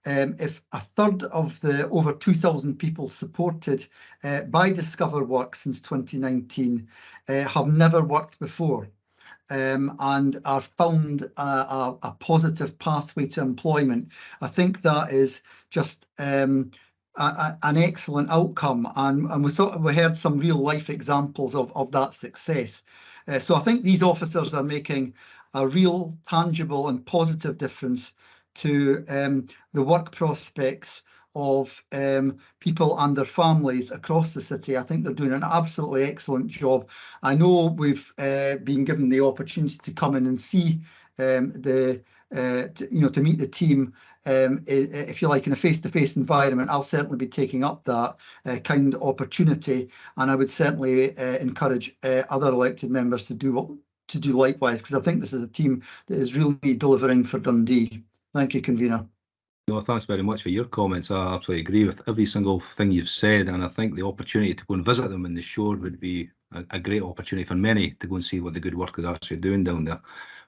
if a third of the over 2,000 people supported by Discover Work since 2019 have never worked before, and are found a positive pathway to employment, I think that is just an excellent outcome, and we heard some real life examples of that success. So I think these officers are making a real tangible and positive difference to the work prospects of people and their families across the city. I think they're doing an absolutely excellent job. I know we've been given the opportunity to come in and see to meet the team, if you like, in a face-to-face environment. I'll certainly be taking up that kind of opportunity, and I would certainly encourage other elected members to do likewise, because I think this is a team that is really delivering for Dundee. Thank you, convener. No, thanks very much for your comments. I absolutely agree with every single thing you've said, and I think the opportunity to go and visit them in the shore would be a great opportunity for many to go and see what the good work they're actually doing down there.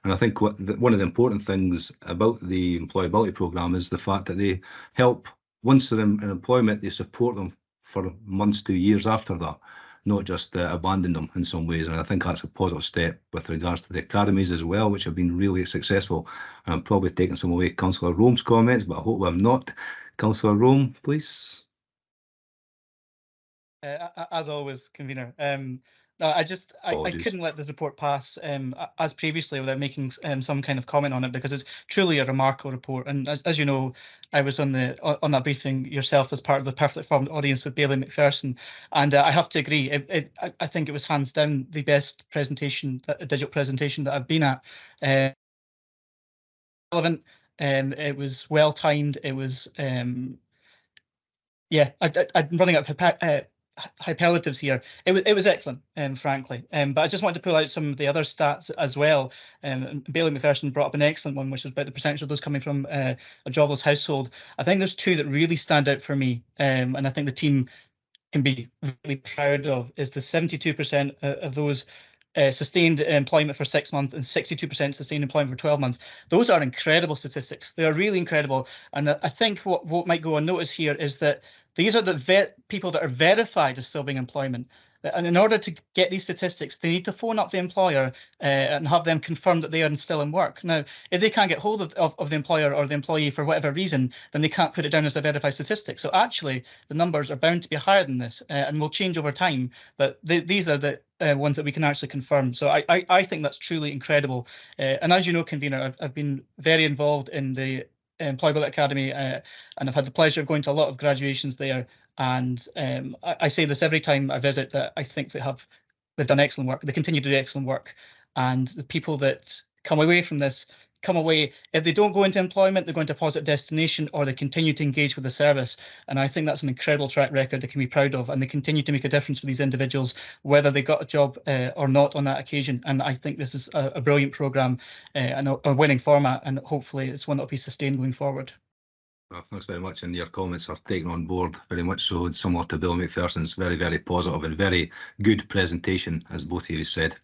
And I think one of the important things about the employability programme is the fact that they help, once they're in employment, they support them for months to years after that. not just abandon them in some ways. And I think that's a positive step with regards to the academies as well, which have been really successful. And I'm probably taking some away Councillor Rome's comments, but I hope I'm not. Councillor Rome, please. As always, convener. I couldn't let this report pass as previously without making some kind of comment on it, because it's truly a remarkable report. And as you know, I was on that briefing yourself as part of the perfectly informed audience with Bailey McPherson, and I have to agree. I think it was hands down the best presentation, digital presentation that I've been at. Relevant. It was well timed. It was yeah. I'm running out of hyperlatives here. It was excellent, frankly. But I just wanted to pull out some of the other stats as well. And Bailey McPherson brought up an excellent one, which was about the percentage of those coming from a jobless household. I think there's two that really stand out for me, and I think the team can be really proud of, is the 72% of those sustained employment for 6 months and 62% sustained employment for 12 months. Those are incredible statistics. They are really incredible. And I think what might go unnoticed here is that these are the people that are verified as still being employment. And in order to get these statistics, they need to phone up the employer and have them confirm that they are still in work. Now, if they can't get hold of the employer or the employee for whatever reason, then they can't put it down as a verified statistic. So actually, the numbers are bound to be higher than this and will change over time. But these are the ones that we can actually confirm. So I think that's truly incredible. And as you know, convener, I've been very involved in the Employability Academy, and I've had the pleasure of going to a lot of graduations there. And I say this every time I visit, that I think they've done excellent work. They continue to do excellent work. And the people that come away from this come away, if they don't go into employment, they're going to a positive destination, or they continue to engage with the service. And I think that's an incredible track record they can be proud of, and they continue to make a difference for these individuals, whether they got a job or not on that occasion. And I think this is a brilliant programme and a winning format, and hopefully it's one that will be sustained going forward. Well, thanks very much, and your comments are taken on board very much so, similar to Bill McPherson's. Very, very positive and very good presentation, as both of you said.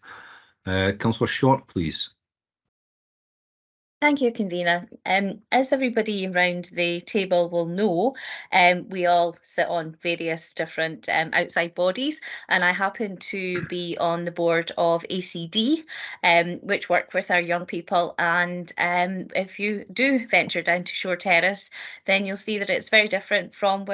Councillor Short, please. Thank you, convener. As everybody around the table will know, we all sit on various different outside bodies, and I happen to be on the board of ACD, which work with our young people. And if you do venture down to Shore Terrace, then you'll see that it's very different from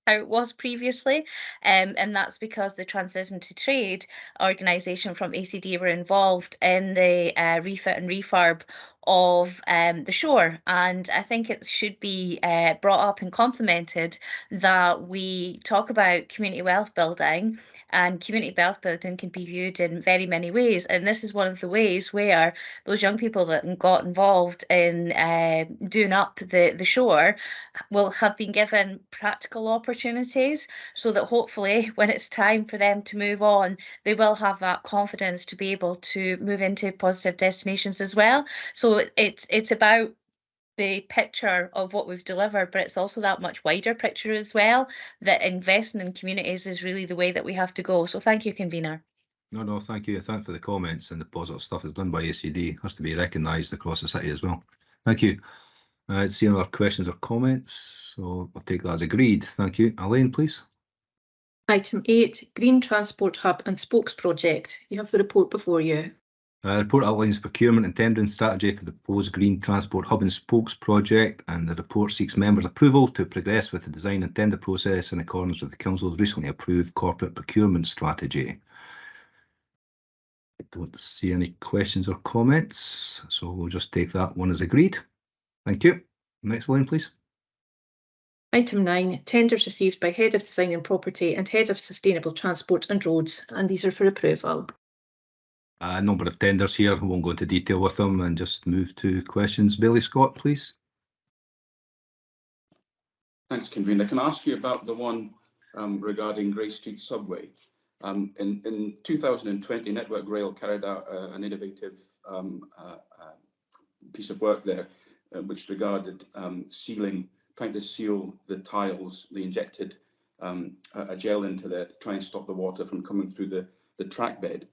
how it was previously, and that's because the Transition to Trade organisation from ACD were involved in the refit and refurb of the shore. And I think it should be brought up and complemented that we talk about community wealth building, and community wealth building can be viewed in very many ways. And this is one of the ways where those young people that got involved in doing up the shore will have been given practical opportunities, so that hopefully when it's time for them to move on, they will have that confidence to be able to move into positive destinations as well. So it's about the picture of what we've delivered, but it's also that much wider picture as well, that investing in communities is really the way that we have to go. So thank you, convener. No, thank you. Thanks for the comments, and the positive stuff is done by ACD. Has to be recognised across the city as well. Thank you. See any other questions or comments? So I'll take that as agreed. Thank you. Elaine, please. Item 8, Green Transport Hub and Spokes Project. You have the report before you. The report outlines procurement and tendering strategy for the proposed Green Transport Hub and Spokes project, and the report seeks members' approval to progress with the design and tender process in accordance with the Council's recently approved corporate procurement strategy. I don't see any questions or comments, so we'll just take that one as agreed. Thank you. Next line, please. Item 9, tenders received by Head of Design and Property and Head of Sustainable Transport and Roads, and these are for approval. A number of tenders here. We won't go into detail with them and just move to questions. Bailey Scott, please. Thanks, convener. Can I ask you about the one regarding Grey Street Subway? In 2020, Network Rail carried out an innovative piece of work there, which regarded trying to seal the tiles. They injected a gel into there to try and stop the water from coming through the track bed.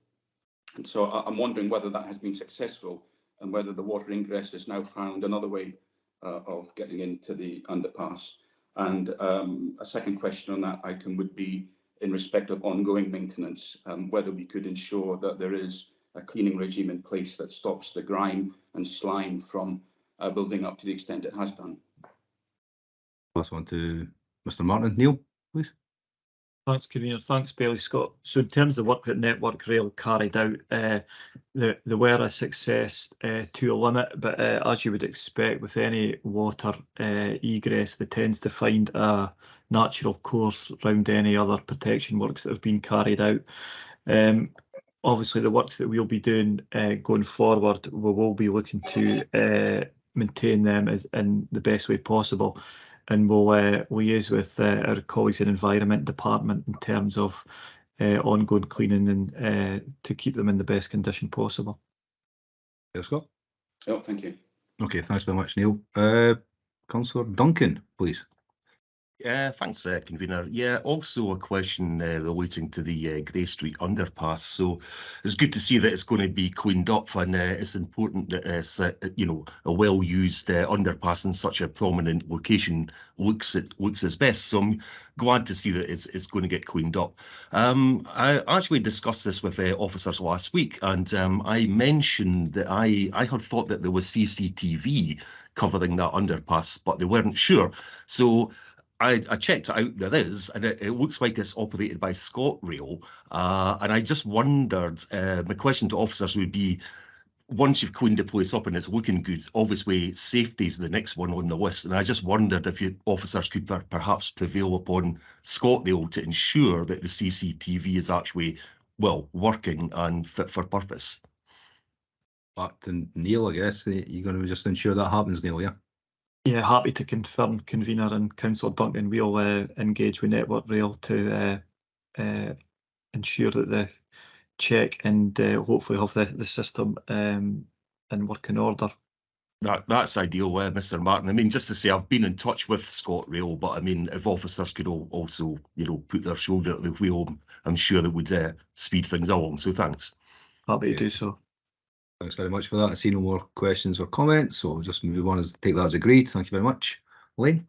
And so I'm wondering whether that has been successful, and whether the water ingress has now found another way of getting into the underpass. And a second question on that item would be, in respect of ongoing maintenance, whether we could ensure that there is a cleaning regime in place that stops the grime and slime from building up to the extent it has done. Pass on to Mr. Martin. Neil, please. Thanks, Convener. Thanks, Bailey Scott. So in terms of the work that Network Rail carried out, there were a success to a limit, but as you would expect with any water egress, they tends to find a natural course around any other protection works that have been carried out. Obviously, the works that we'll be doing going forward, we will be looking to maintain them in the best way possible. And we'll liaise with our colleagues in Environment Department in terms of ongoing cleaning and to keep them in the best condition possible. Yes, Scott. Oh, thank you. Okay, thanks very much, Neil. Councillor Duncan, please. Thanks, Convener. Yeah, also a question relating to the Grey Street underpass. So it's good to see that it's going to be cleaned up, and it's important that it's, you know, a well-used underpass in such a prominent location looks its best. So I'm glad to see that it's going to get cleaned up. I actually discussed this with officers last week, and I mentioned that I had thought that there was CCTV covering that underpass, but they weren't sure. So I checked it out, there is, and it looks like it's operated by ScotRail. And I just wondered, my question to officers would be, once you've cleaned the place up and it's looking good, obviously safety is the next one on the list. And I just wondered if you officers could perhaps prevail upon ScotRail to ensure that the CCTV is actually, well, working and fit for purpose. Back to Neil, I guess. You're going to just ensure that happens, Neil, yeah? Yeah, happy to confirm, Convener and Councillor Duncan, we'll engage with Network Rail to ensure that the check and hopefully have the system in working order. That's ideal, Mr. Martin. I mean, just to say, I've been in touch with ScotRail, but I mean, if officers could also, you know, put their shoulder at the wheel, I'm sure that would speed things along. So thanks. Happy to do so. Thanks very much for that. I see no more questions or comments, so we'll just move on take that as agreed. Thank you very much. Elaine?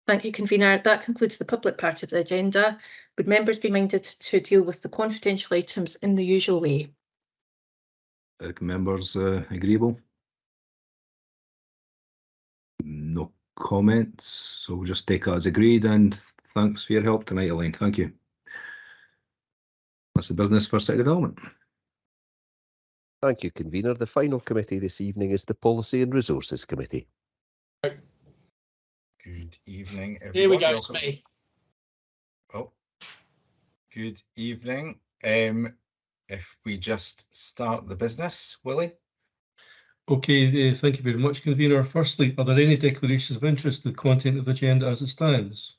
Thank you, Convener. That concludes the public part of the agenda. Would members be minded to deal with the confidential items in the usual way? Members agreeable? No comments, so we'll just take that as agreed, and thanks for your help tonight, Elaine. Thank you. That's the business for City Development. Thank you, Convener. The final committee this evening is the Policy and Resources Committee. Good evening, everyone. Here we go, it's me. Oh, good evening. If we just start the business, Willie? Okay, thank you very much, Convener. Firstly, are there any declarations of interest in the content of the agenda as it stands?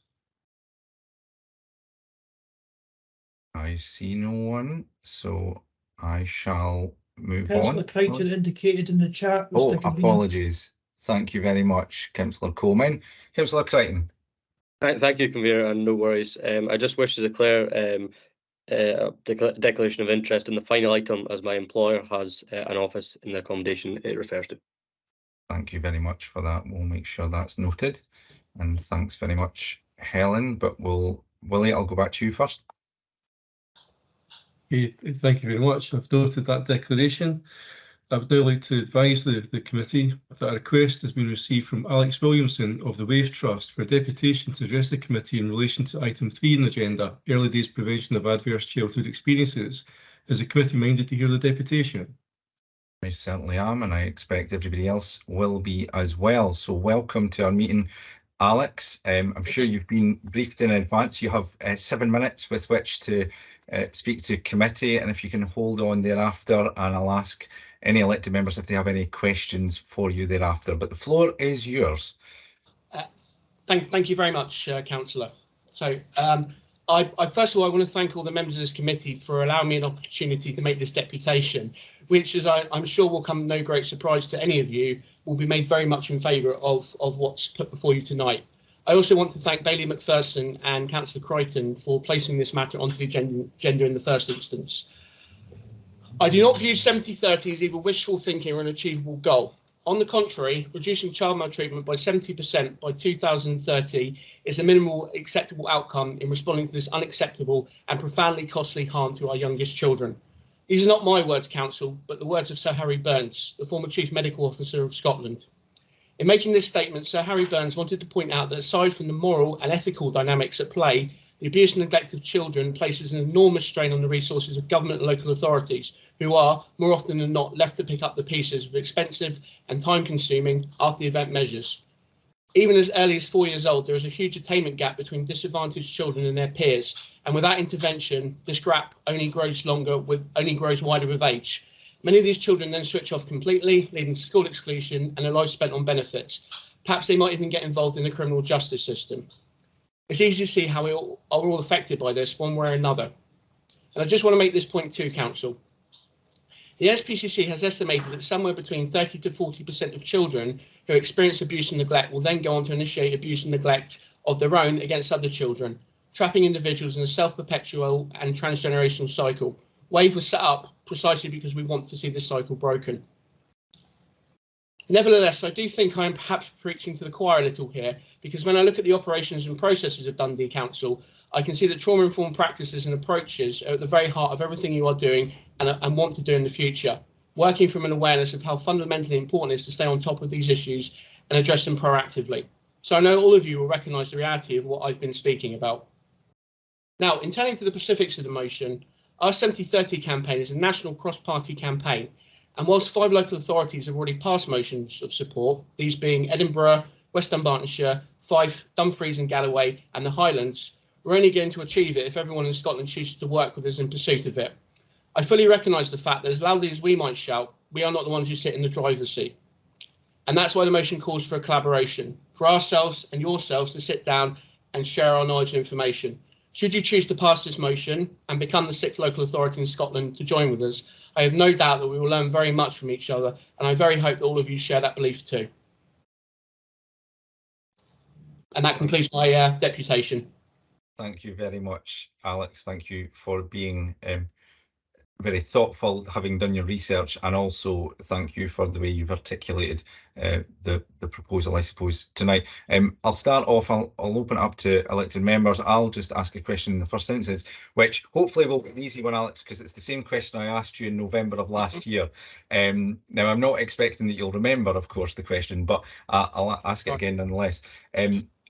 I see no one, so I shall move Councillor on. Crichton indicated in the chat. Oh, Mr. Convener. apologies. Thank you very much, Councillor Coleman. Councillor Crichton. Thank you, Convener, and no worries. I just wish to declare a declaration of interest in the final item, as my employer has an office in the accommodation it refers to. Thank you very much for that. We'll make sure that's noted. And thanks very much, Helen. But Willie, I'll go back to you first. Okay, thank you very much. I've noted that declaration. I would now like to advise the committee that a request has been received from Alex Williamson of the Wave Trust for a deputation to address the committee in relation to item 3 in the agenda, early days prevention of adverse childhood experiences. Is the committee minded to hear the deputation? I certainly am, and I expect everybody else will be as well. So welcome to our meeting, Alex. I'm sure you've been briefed in advance. You have 7 minutes with which to speak to committee, and if you can hold on thereafter, and I'll ask any elected members if they have any questions for you thereafter. But the floor is yours. Thank you very much, Councillor. So I first of all, I want to thank all the members of this committee for allowing me an opportunity to make this deputation, which, as I'm sure will come no great surprise to any of you, will be made very much in favour of what's put before you tonight. I also want to thank Bailey McPherson and Councillor Crichton for placing this matter onto the agenda in the first instance. I do not view 70-30 as either wishful thinking or an achievable goal. On the contrary, reducing child maltreatment by 70% by 2030 is a minimal acceptable outcome in responding to this unacceptable and profoundly costly harm to our youngest children. These are not my words, Council, but the words of Sir Harry Burns, the former Chief Medical Officer of Scotland. In making this statement, Sir Harry Burns wanted to point out that aside from the moral and ethical dynamics at play, the abuse and neglect of children places an enormous strain on the resources of government and local authorities, who are, more often than not, left to pick up the pieces of expensive and time-consuming after-the-event measures. Even as early as 4 years old, there is a huge attainment gap between disadvantaged children and their peers, and without intervention, this gap only grows wider with age. Many of these children then switch off completely, leading to school exclusion and a life spent on benefits. Perhaps they might even get involved in the criminal justice system. It's easy to see how we are all affected by this one way or another. And I just want to make this point too, Council. The SPCC has estimated that somewhere between 30 to 40% of children who experience abuse and neglect will then go on to initiate abuse and neglect of their own against other children, trapping individuals in a self-perpetual and transgenerational cycle. WAVE was set up precisely because we want to see this cycle broken. Nevertheless, I do think I am perhaps preaching to the choir a little here, because when I look at the operations and processes of Dundee Council, I can see that trauma-informed practices and approaches are at the very heart of everything you are doing and want to do in the future, working from an awareness of how fundamentally important it is to stay on top of these issues and address them proactively. So I know all of you will recognise the reality of what I've been speaking about. Now, in turning to the specifics of the motion, our 7030 campaign is a national cross-party campaign. And whilst 5 local authorities have already passed motions of support, these being Edinburgh, West Dunbartonshire, Fife, Dumfries and Galloway and the Highlands, we're only going to achieve it if everyone in Scotland chooses to work with us in pursuit of it. I fully recognise the fact that as loudly as we might shout, we are not the ones who sit in the driver's seat. And that's why the motion calls for a collaboration, for ourselves and yourselves to sit down and share our knowledge and information. Should you choose to pass this motion and become the 6th local authority in Scotland to join with us, I have no doubt that we will learn very much from each other, and I very hope that all of you share that belief too. And that concludes my deputation. Thank you very much, Alex. Thank you for being very thoughtful, having done your research, and also thank you for the way you've articulated the proposal, I suppose, tonight. I'll start off, I'll open it up to elected members. I'll just ask a question in the first instance, which hopefully will be an easy one, Alex, because it's the same question I asked you in November of last year. Now, I'm not expecting that you'll remember, of course, the question, but I'll ask it again nonetheless.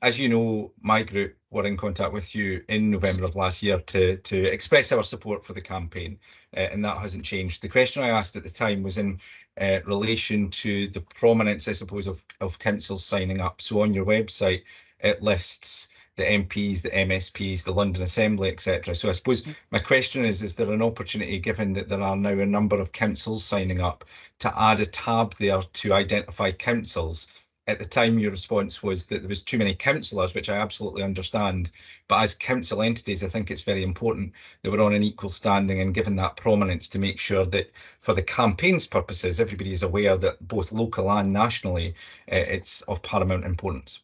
As you know, my group were in contact with you in November of last year to express our support for the campaign, and that hasn't changed. The question I asked at the time was in relation to the prominence, I suppose, of councils signing up. So on your website, it lists the MPs, the MSPs, the London Assembly, etc. So I suppose my question is there an opportunity, given that there are now a number of councils signing up, to add a tab there to identify councils? At the time, your response was that there was too many councillors, which I absolutely understand. But as council entities, I think it's very important that we're on an equal standing and given that prominence to make sure that for the campaign's purposes, everybody is aware that both local and nationally, it's of paramount importance.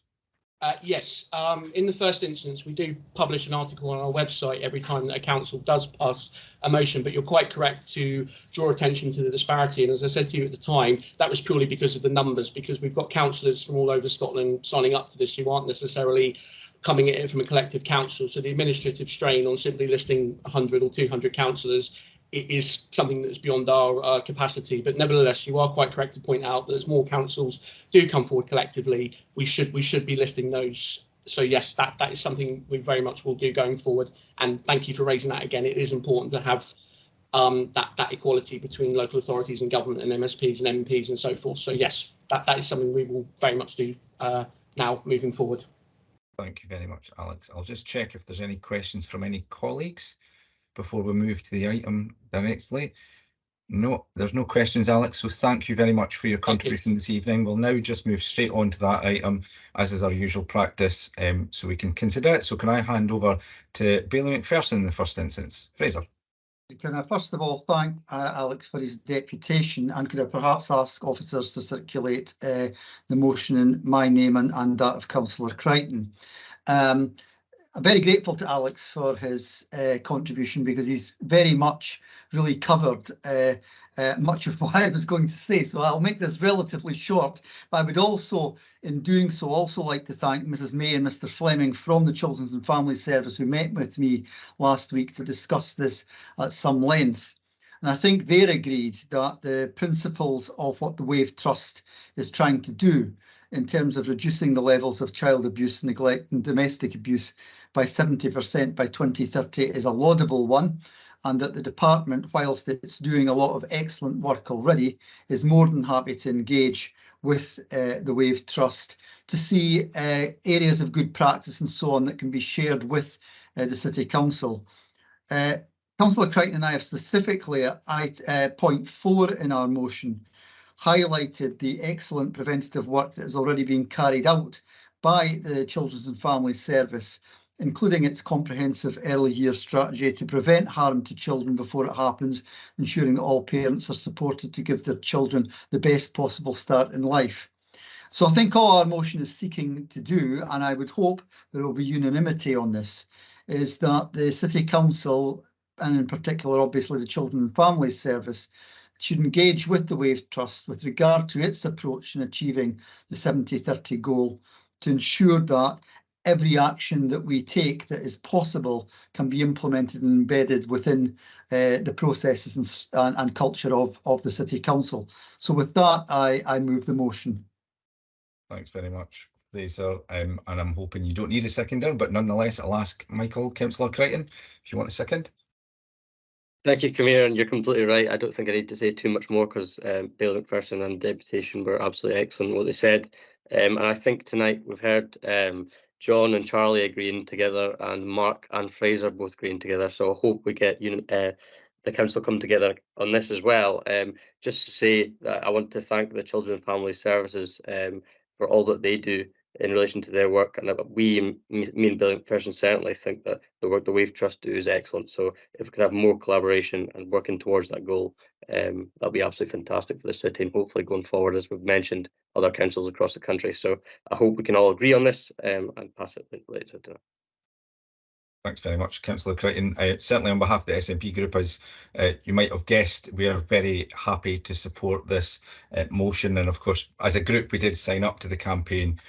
Yes, in the first instance, we do publish an article on our website every time that a council does pass a motion, but you're quite correct to draw attention to the disparity. And as I said to you at the time, that was purely because of the numbers, because we've got councillors from all over Scotland signing up to this who aren't necessarily coming at it from a collective council. So the administrative strain on simply listing 100 or 200 councillors it is something that's beyond our capacity, but nevertheless, you are quite correct to point out that as more councils do come forward collectively, we should be listing those. So yes, that is something we very much will do going forward. And thank you for raising that again. It is important to have that equality between local authorities and government and MSPs and MPs and so forth. So yes, that is something we will very much do now moving forward. Thank you very much, Alex. I'll just check if there's any questions from any colleagues before we move to the item directly. No, there's no questions, Alex, so thank you very much for your contribution this evening. We'll now just move straight on to that item, as is our usual practice, so we can consider it. So can I hand over to Baillie McPherson in the first instance? Fraser. Can I first of all thank Alex for his deputation, and could I perhaps ask officers to circulate the motion in my name and that of Councillor Crichton. I'm very grateful to Alex for his contribution, because he's very much really covered much of what I was going to say, so I'll make this relatively short. But I would also, in doing so, also like to thank Mrs. May and Mr. Fleming from the Children's and Family Service who met with me last week to discuss this at some length. And I think they're agreed that the principles of what the Wave Trust is trying to do in terms of reducing the levels of child abuse, neglect and domestic abuse by 70% by 2030 is a laudable one, and that the department, whilst it's doing a lot of excellent work already, is more than happy to engage with the Wave Trust to see areas of good practice and so on that can be shared with the City Council. Councillor Crichton and I have specifically at point 4 in our motion highlighted the excellent preventative work that has already been carried out by the Children's and Family Service, including its comprehensive early years strategy to prevent harm to children before it happens, ensuring that all parents are supported to give their children the best possible start in life. So I think all our motion is seeking to do, and I would hope there will be unanimity on this, is that the City Council, and in particular obviously the Children and Families Service, should engage with the Wave Trust with regard to its approach in achieving the 70-30 goal to ensure that every action that we take that is possible can be implemented and embedded within the processes and culture of the City Council. So with that, I move the motion. Thanks very much, Fraser. And I'm hoping you don't need a seconder, but nonetheless, I'll ask Michael, Councillor Crichton, if you want a second. Thank you, Camille, and you're completely right. I don't think I need to say too much more because Bailey McPherson and Deputation were absolutely excellent what they said. And I think tonight we've heard John and Charlie agreeing together and Mark and Fraser both agreeing together. So I hope we get the council come together on this as well. Just to say that I want to thank the Children and Family Services for all that they do in relation to their work, and me and Bailey McPherson certainly think that the work the Wave Trust do is excellent. So if we could have more collaboration and working towards that goal, that'll be absolutely fantastic for the city, and hopefully going forward, as we've mentioned, other councils across the country. So I hope we can all agree on this and pass it later tonight. Thanks very much, Councillor Crichton. Certainly on behalf of the SNP group, as you might have guessed, we are very happy to support this motion. And of course, as a group, we did sign up to the campaign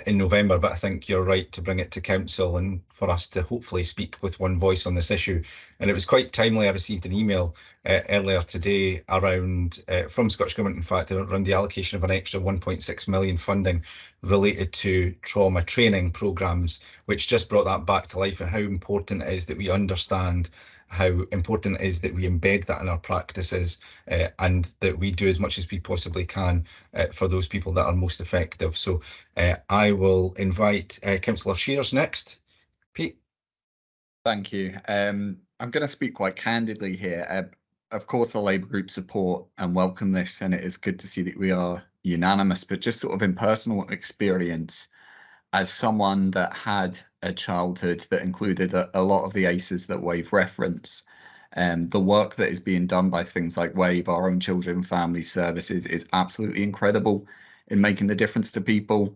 in November, but I think you're right to bring it to council and for us to hopefully speak with one voice on this issue. And it was quite timely. I received an email earlier today around from Scottish Government, in fact, around the allocation of an extra 1.6 million funding related to trauma training programmes, which just brought that back to life and how important it is that we understand how important it is that we embed that in our practices and that we do as much as we possibly can for those people that are most effective. So I will invite Councillor Shears next. Pete. Thank you. I'm going to speak quite candidly here. Of course, the Labour Group support and welcome this, and it is good to see that we are unanimous, but just sort of in personal experience, as someone that had a childhood that included a lot of the ACEs that Wave reference, the work that is being done by things like Wave, our own Children and Family Services, is absolutely incredible in making the difference to people.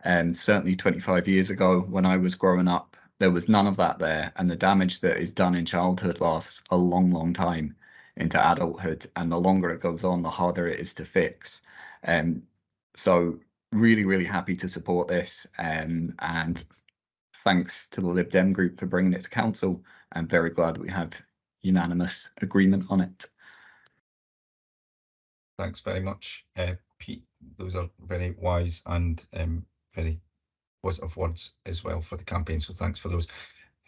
And certainly 25 years ago, when I was growing up, there was none of that there. And the damage that is done in childhood lasts a long, long time into adulthood. And the longer it goes on, the harder it is to fix. So really, really happy to support this, and thanks to the Lib Dem group for bringing it to council. I'm very glad that we have unanimous agreement on it. Thanks very much, Pete. Those are very wise and very positive words as well for the campaign, so thanks for those.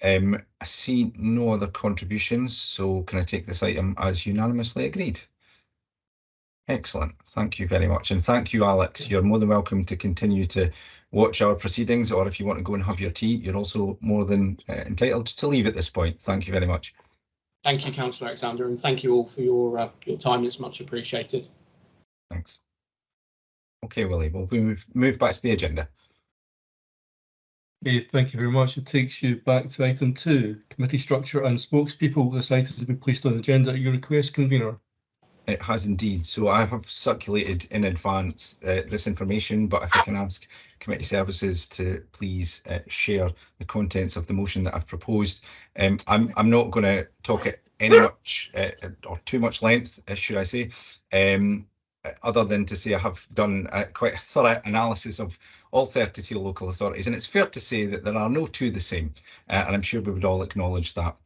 I see no other contributions, so can I take this item as unanimously agreed? Excellent. Thank you very much. And thank you, Alex. You're more than welcome to continue to watch our proceedings, or if you want to go and have your tea, you're also more than entitled to leave at this point. Thank you very much. Thank you, Councillor Alexander, and thank you all for your time. It's much appreciated. Thanks. Okay, Willie, we'll move back to the agenda. Okay, thank you very much. It takes you back to item 2, committee structure and spokespeople. This item has been placed on the agenda at your request, convener. It has indeed. So I have circulated in advance this information, but if I can ask committee services to please share the contents of the motion that I've proposed. I'm not going to talk it any much or too much length, should I say, other than to say I have done quite a thorough analysis of all 32 local authorities, and it's fair to say that there are no two the same, and I'm sure we would all acknowledge that.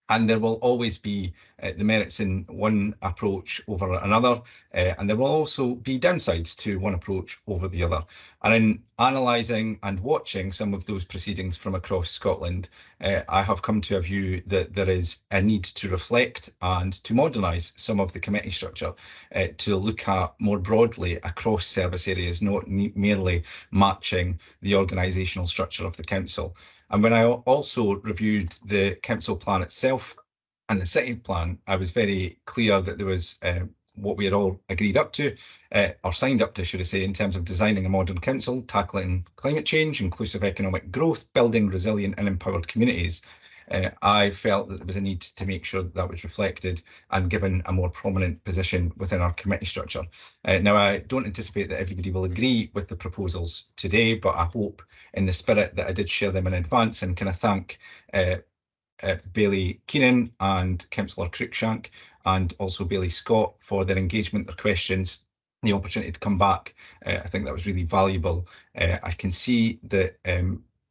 And there will always be the merits in one approach over another, and there will also be downsides to one approach over the other. And in analysing and watching some of those proceedings from across Scotland, I have come to a view that there is a need to reflect and to modernise some of the committee structure to look at more broadly across service areas, not merely matching the organisational structure of the council. And when I also reviewed the council plan itself and the city plan, I was very clear that there was what we had all agreed up to, or signed up to, should I say, in terms of designing a modern council, tackling climate change, inclusive economic growth, building resilient and empowered communities. I felt that there was a need to make sure that that was reflected and given a more prominent position within our committee structure. Now, I don't anticipate that everybody will agree with the proposals today, but I hope in the spirit that I did share them in advance, and can I thank Bailey Keenan and Councillor Cruikshank and also Bailey Scott for their engagement, their questions, the opportunity to come back. I think that was really valuable. I can see that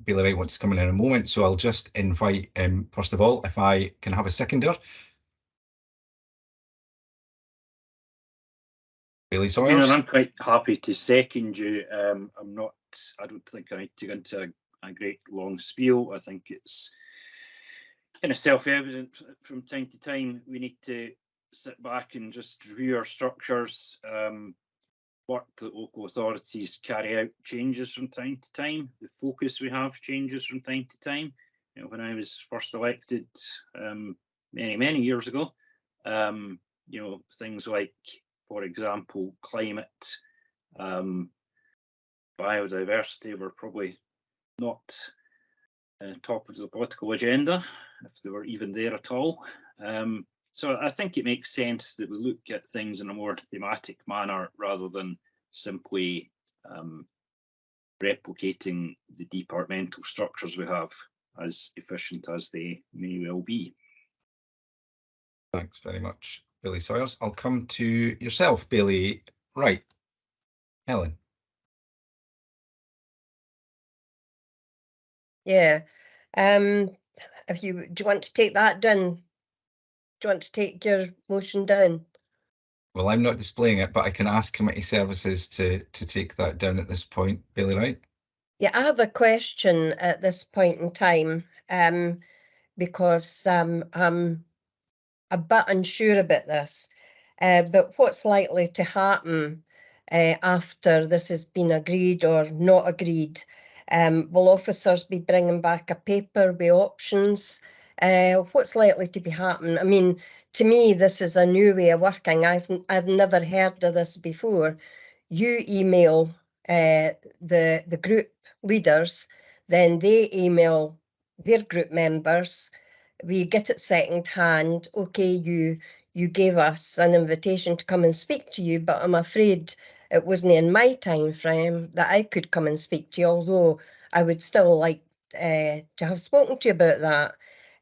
Bailey Wright wants to come in a moment, so I'll just invite, first of all, if I can have a seconder. Bailey Sawyers. I'm quite happy to second you. I don't think I need to go into a great long spiel. I think it's kind of self-evident from time to time. We need to sit back and just review our structures. Work that local authorities carry out changes from time to time. The focus we have changes from time to time. You know, when I was first elected many years ago, you know, things like, for example, climate, biodiversity were probably not top of the political agenda, if they were even there at all. So I think it makes sense that we look at things in a more thematic manner rather than simply replicating the departmental structures we have, as efficient as they may well be. Thanks very much, Bailey Sawyers. I'll come to yourself, Bailey Wright. Helen. Yeah. Do you want to take that down? Do you want to take your motion down? Well, I'm not displaying it, but I can ask committee services to take that down at this point. Bailey Wright? Yeah, I have a question at this point in time, because I'm a bit unsure about this. But what's likely to happen after this has been agreed or not agreed? Will officers be bringing back a paper with options? What's likely to be happening? I mean, to me, this is a new way of working. I've never heard of this before. You email the group leaders, then they email their group members. We get it second hand. Okay, you gave us an invitation to come and speak to you, but I'm afraid it wasn't in my time frame that I could come and speak to you, although I would still like to have spoken to you about that.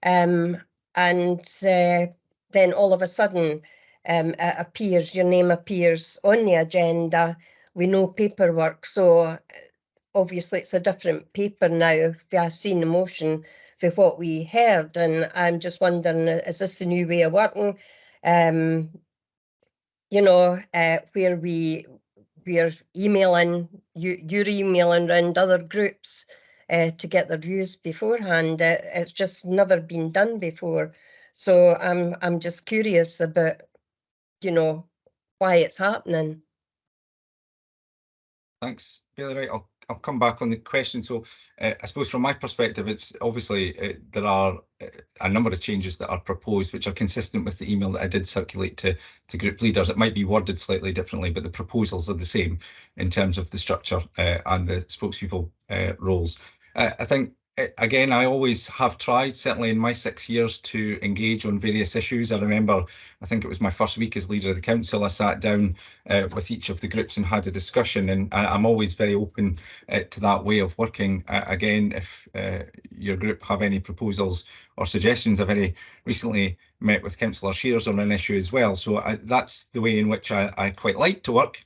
And then all of a sudden it appears, your name appears on the agenda with no paperwork. So obviously it's a different paper now. We have seen the motion for what we heard, and I'm just wondering, is this a new way of working? You know, where we're emailing, you're emailing around other groups to get their views beforehand. It's just never been done before. So I'm just curious about, you know, why it's happening. Thanks, Bailey Wright. I'll come back on the question. So I suppose from my perspective, it's obviously there are a number of changes that are proposed which are consistent with the email that I did circulate to group leaders. It might be worded slightly differently, but the proposals are the same in terms of the structure and the spokespeople roles. I think, again, I always have tried, certainly in my 6 years, to engage on various issues. I remember, I think it was my first week as leader of the council, I sat down with each of the groups and had a discussion, and I'm always very open to that way of working. Again, if your group have any proposals or suggestions, I very recently met with Councillor Shears on an issue as well. So that's the way in which I quite like to work.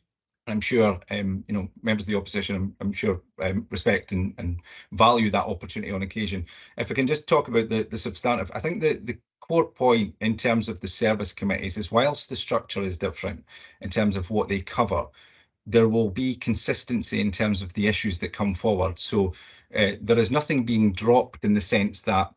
I'm sure, you know, members of the opposition, I'm sure respect and value that opportunity on occasion. If I can just talk about the substantive, I think the core point in terms of the service committees is, whilst the structure is different in terms of what they cover, there will be consistency in terms of the issues that come forward. So there is nothing being dropped in the sense that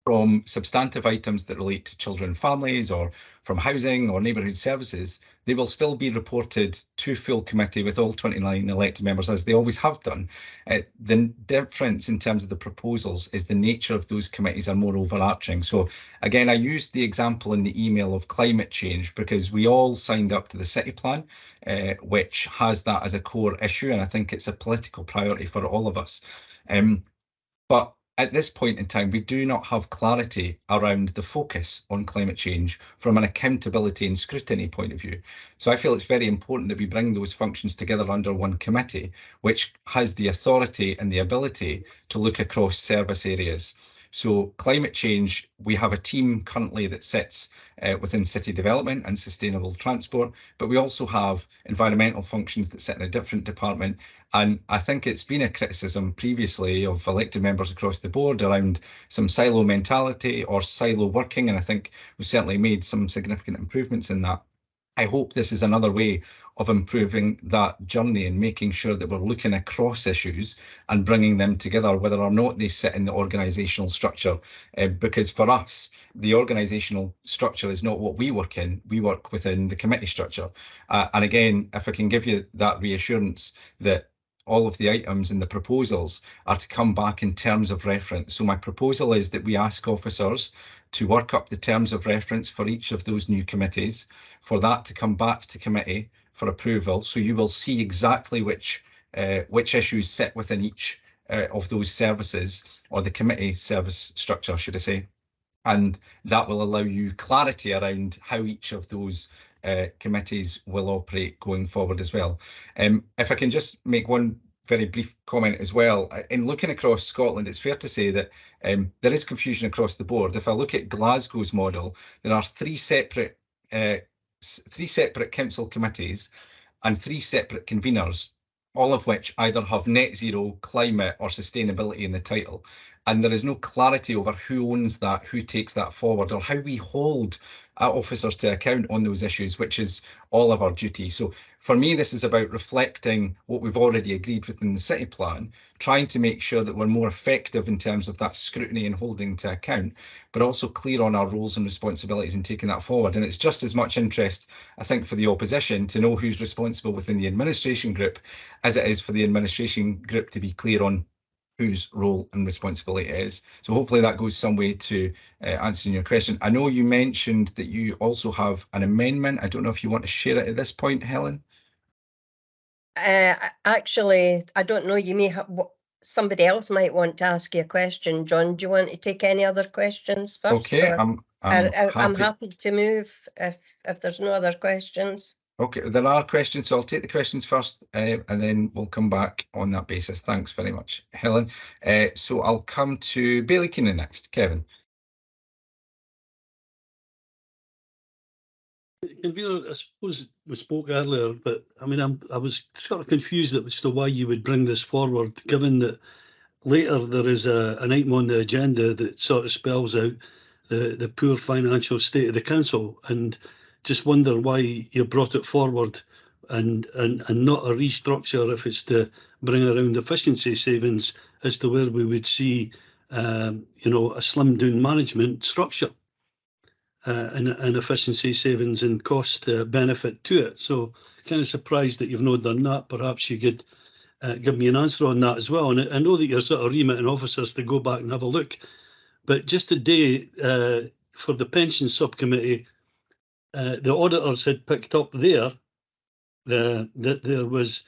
from substantive items that relate to children and families, or from housing or neighbourhood services, they will still be reported to full committee with all 29 elected members, as they always have done. The difference in terms of the proposals is the nature of those committees are more overarching. So again, I used the example in the email of climate change because we all signed up to the city plan, which has that as a core issue, and I think it's a political priority for all of us. But at this point in time, we do not have clarity around the focus on climate change from an accountability and scrutiny point of view. So I feel it's very important that we bring those functions together under one committee, which has the authority and the ability to look across service areas. So climate change, we have a team currently that sits within city development and sustainable transport, but we also have environmental functions that sit in a different department. And I think it's been a criticism previously of elected members across the board around some silo mentality or silo working, and I think we've certainly made some significant improvements in that. I hope this is another way of improving that journey and making sure that we're looking across issues and bringing them together, whether or not they sit in the organisational structure. Because for us, the organisational structure is not what we work in. We work within the committee structure. And again, if I can give you that reassurance that all of the items in the proposals are to come back in terms of reference. So my proposal is that we ask officers to work up the terms of reference for each of those new committees, for that to come back to committee for approval. So you will see exactly which issues sit within each of those services, or the committee service structure, should I say. And that will allow you clarity around how each of those committees will operate going forward as well. If I can just make one very brief comment as well. In looking across Scotland, it's fair to say that there is confusion across the board. If I look at Glasgow's model, there are three separate council committees and 3 separate conveners, all of which either have net zero, climate or sustainability in the title. And there is no clarity over who owns that, who takes that forward, or how we hold officers to account on those issues, which is all of our duty. So for me, this is about reflecting what we've already agreed within the city plan, trying to make sure that we're more effective in terms of that scrutiny and holding to account, but also clear on our roles and responsibilities and taking that forward. And it's just as much interest, I think, for the opposition to know who's responsible within the administration group as it is for the administration group to be clear on whose role and responsibility it is. So hopefully that goes some way to answering your question. I know you mentioned that you also have an amendment. I don't know if you want to share it at this point, Helen. Actually, I don't know. You may have somebody else might want to ask you a question. John, do you want to take any other questions first? Okay, I'm happy to move if there's no other questions. Okay, there are questions, so I'll take the questions first and then we'll come back on that basis. Thanks very much, Helen. So I'll come to Bailey Keenan next. Kevin. Convener, I suppose we spoke earlier, but I mean, I was sort of confused as to why you would bring this forward, given that later there is an item on the agenda that sort of spells out the poor financial state of the council, and just wonder why you brought it forward and not a restructure if it's to bring around efficiency savings as to where we would see you know, a slimmed down management structure and efficiency savings and cost benefit to it. So kind of surprised that you've not done that. Perhaps you could give me an answer on that as well. And I know that you're sort of remitting officers to go back and have a look, but just today for the pension subcommittee, the auditors had picked up there that there was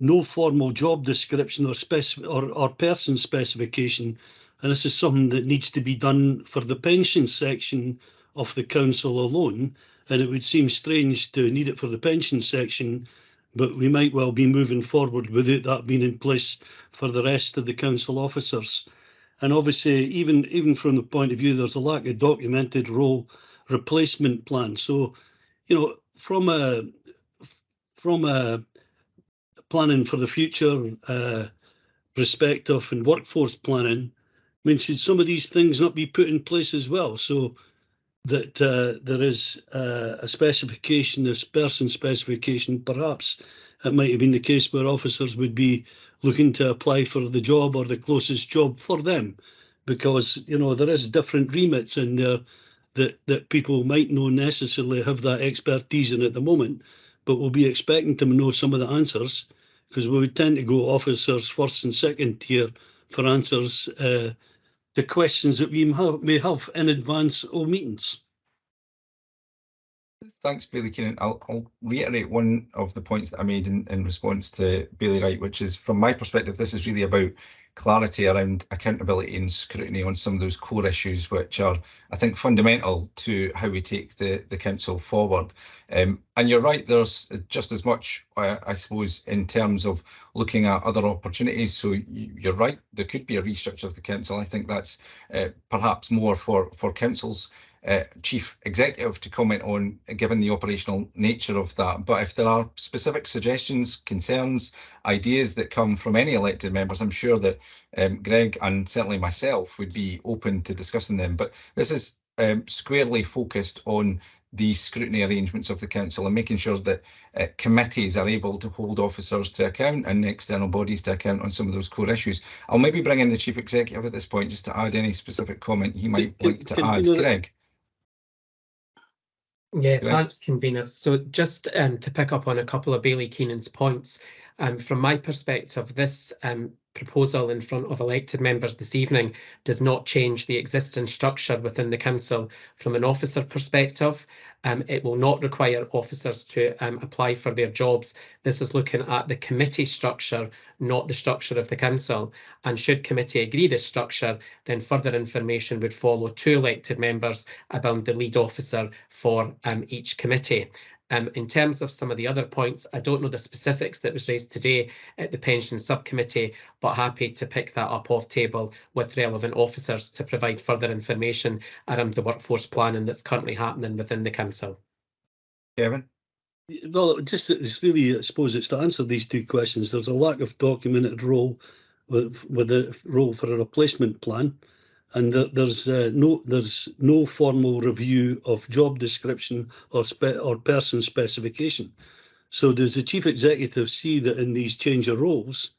no formal job description or person specification, and this is something that needs to be done for the pension section of the council alone, and it would seem strange to need it for the pension section, but we might well be moving forward without that being in place for the rest of the council officers. And obviously, even from the point of view, there's a lack of documented role replacement plan. So, you know, from a planning for the future perspective and workforce planning, I mean, should some of these things not be put in place as well, so that there is a specification, a person specification? Perhaps it might have been the case where officers would be looking to apply for the job or the closest job for them, because, you know, there is different remits in there that people might not necessarily have that expertise in at the moment, but we'll be expecting to know some of the answers, because we would tend to go officers first and second tier for answers to questions that we may have in advance of meetings. Thanks, Bailey Keenan. I'll reiterate one of the points that I made in response to Bailey Wright, which is, from my perspective, this is really about clarity around accountability and scrutiny on some of those core issues, which are, I think, fundamental to how we take the council forward. And you're right, there's just as much, I suppose, in terms of looking at other opportunities. So you're right, there could be a restructure of the council. I think that's perhaps more for councils. Chief Executive to comment on, given the operational nature of that. But if there are specific suggestions, concerns, ideas that come from any elected members, I'm sure that Greg and certainly myself would be open to discussing them. But this is squarely focused on the scrutiny arrangements of the council and making sure that committees are able to hold officers to account and external bodies to account on some of those core issues. I'll maybe bring in the Chief Executive at this point just to add any specific comment he might like to add. Greg? Yeah, thanks, convener. So just to pick up on a couple of Bailey Keenan's points, from my perspective, this proposal in front of elected members this evening does not change the existing structure within the council from an officer perspective. It will not require officers to apply for their jobs. This is looking at the committee structure, not the structure of the council. And should committee agree this structure, then further information would follow to elected members about the lead officer for each committee. In terms of some of the other points, I don't know the specifics that was raised today at the pension subcommittee, but happy to pick that up off table with relevant officers to provide further information around the workforce planning that's currently happening within the council. Kevin? Well, it's really, I suppose, it's to answer these two questions. There's a lack of documented role with the role for a replacement plan, and there's no formal review of job description or person specification. So does the Chief Executive see that in these change of roles,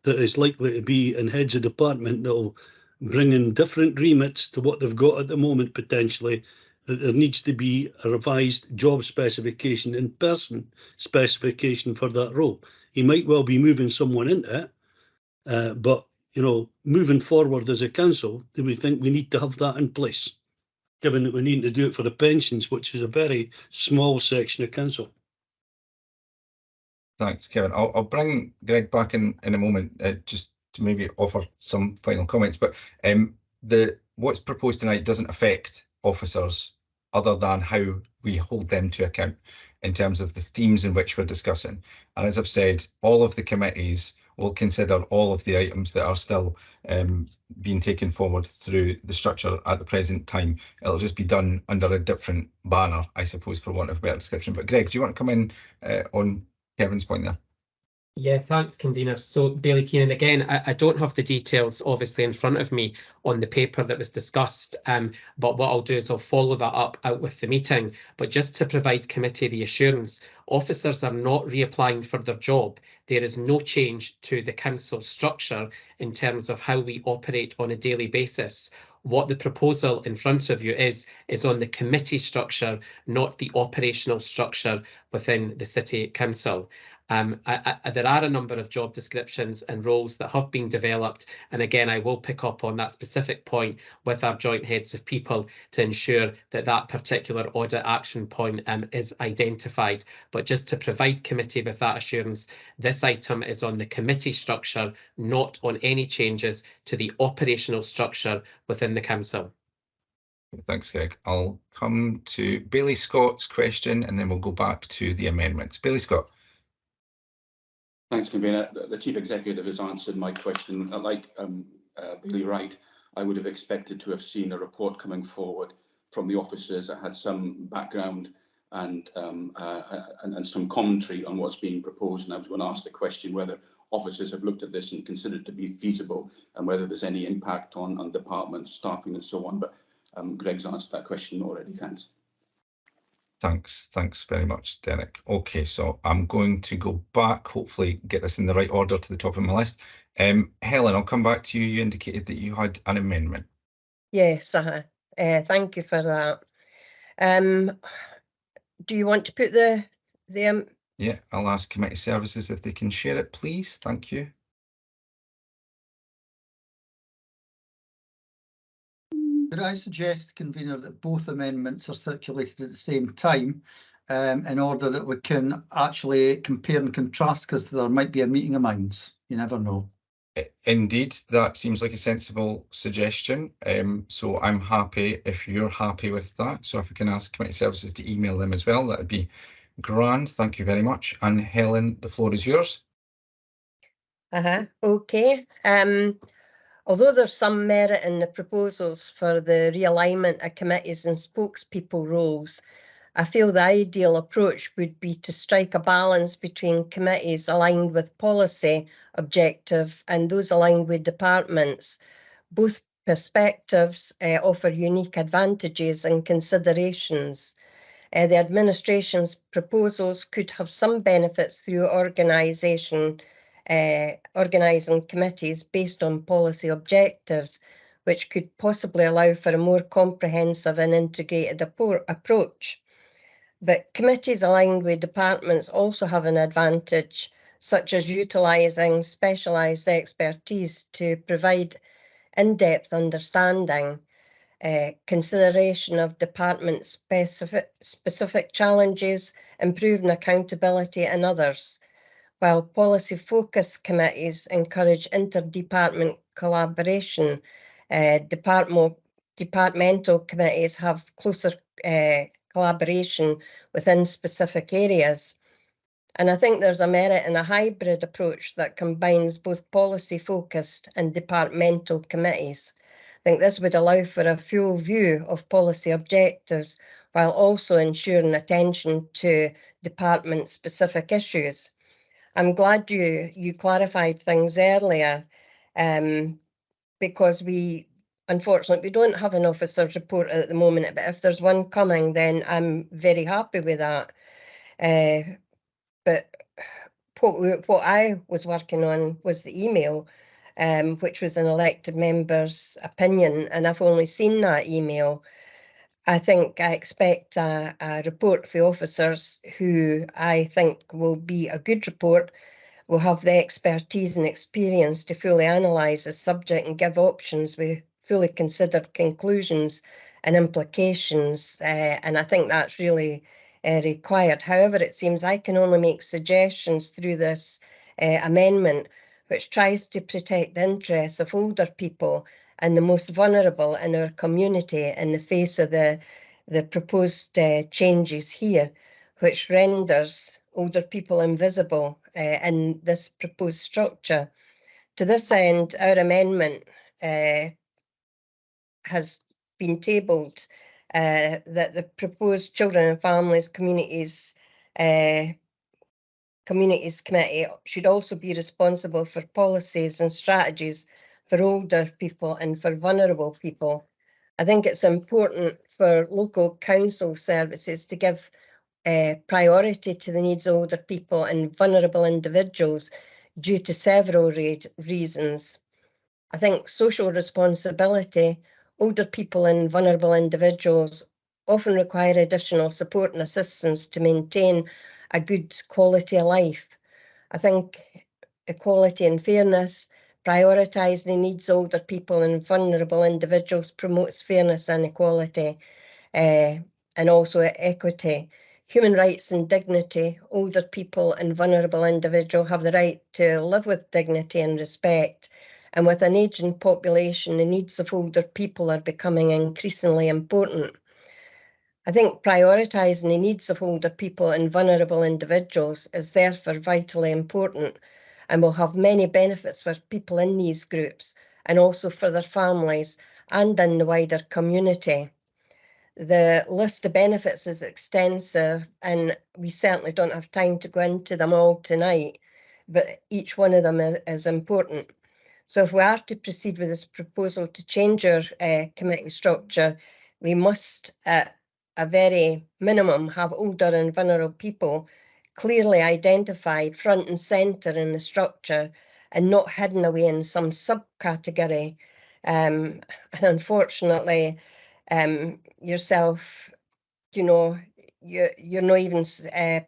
that is likely to be in heads of department that will bring in different remits to what they've got at the moment potentially, that there needs to be a revised job specification and person specification for that role? He might well be moving someone into it, but, you know, moving forward as a council, do we think we need to have that in place, given that we need to do it for the pensions, which is a very small section of council? Thanks, Kevin. I'll bring Greg back in a moment, just to maybe offer some final comments. But what's proposed tonight doesn't affect officers other than how we hold them to account in terms of the themes in which we're discussing. And as I've said, all of the committees will consider all of the items that are still being taken forward through the structure at the present time. It'll just be done under a different banner, I suppose, for want of a better description. But Greg, do you want to come in on Kevin's point there? Yeah, thanks, convener. So, Bailey Keenan, again, I don't have the details obviously in front of me on the paper that was discussed, but what I'll do is I'll follow that up out with the meeting. But just to provide committee the assurance, officers are not reapplying for their job. There is no change to the council structure in terms of how we operate on a daily basis. What the proposal in front of you is on the committee structure, not the operational structure within the City Council. There are a number of job descriptions and roles that have been developed. And again, I will pick up on that specific point with our joint heads of people to ensure that that particular audit action point is identified. But just to provide committee with that assurance, this item is on the committee structure, not on any changes to the operational structure within the council. Thanks, Greg. I'll come to Bailey Scott's question and then we'll go back to the amendments. Bailey Scott. Thanks, convener. The Chief Executive has answered my question. Like Bailey Wright, I would have expected to have seen a report coming forward from the officers that had some background and some commentary on what's being proposed. And I was going to ask the question whether officers have looked at this and considered it to be feasible, and whether there's any impact on departments, staffing and so on. But Greg's answered that question already. Thanks. Thanks very much, Derek. Okay, so I'm going to go back, hopefully get this in the right order to the top of my list. Helen, I'll come back to you. You indicated that you had an amendment. Yes, thank you for that. Do you want to put the Yeah, I'll ask committee services if they can share it, please. Thank you. Could I suggest, convener, that both amendments are circulated at the same time in order that we can actually compare and contrast, because there might be a meeting of minds. You never know. Indeed, that seems like a sensible suggestion. So I'm happy if you're happy with that. So if we can ask committee services to email them as well, that would be grand. Thank you very much. And Helen, the floor is yours. Okay. Although there's some merit in the proposals for the realignment of committees and spokespeople roles, I feel the ideal approach would be to strike a balance between committees aligned with policy objective and those aligned with departments. Both perspectives offer unique advantages and considerations. The administration's proposals could have some benefits through organising committees based on policy objectives, which could possibly allow for a more comprehensive and integrated approach. But committees aligned with departments also have an advantage, such as utilising specialised expertise to provide in-depth understanding, consideration of department specific challenges, improving accountability and others, while policy-focused committees encourage interdepartment collaboration. Departmental committees have closer collaboration within specific areas. And I think there's a merit in a hybrid approach that combines both policy-focused and departmental committees. I think this would allow for a full view of policy objectives while also ensuring attention to department-specific issues. I'm glad you clarified things earlier, because unfortunately, we don't have an officer's report at the moment, but if there's one coming, then I'm very happy with that. But what I was working on was the email, which was an elected member's opinion, and I've only seen that email. I think I expect a report for officers who I think will be a good report, will have the expertise and experience to fully analyse the subject and give options with fully considered conclusions and implications, and I think that's really required. However, it seems I can only make suggestions through this amendment, which tries to protect the interests of older people and the most vulnerable in our community in the face of the proposed changes here, which renders older people invisible in this proposed structure. To this end, our amendment has been tabled that the proposed Children and Families Communities Committee should also be responsible for policies and strategies for older people and for vulnerable people. I think it's important for local council services to give priority to the needs of older people and vulnerable individuals due to several reasons. I think social responsibility, older people and vulnerable individuals often require additional support and assistance to maintain a good quality of life. I think equality and fairness, prioritising the needs of older people and vulnerable individuals promotes fairness and equality, and also equity. Human rights and dignity, older people and vulnerable individuals have the right to live with dignity and respect. And with an ageing population, the needs of older people are becoming increasingly important. I think prioritising the needs of older people and vulnerable individuals is therefore vitally important and will have many benefits for people in these groups and also for their families and in the wider community. The list of benefits is extensive, and we certainly don't have time to go into them all tonight, but each one of them is important. So if we are to proceed with this proposal to change our committee structure, we must, at a very minimum, have older and vulnerable people clearly identified front and centre in the structure and not hidden away in some subcategory. And unfortunately, yourself, you know, you're not even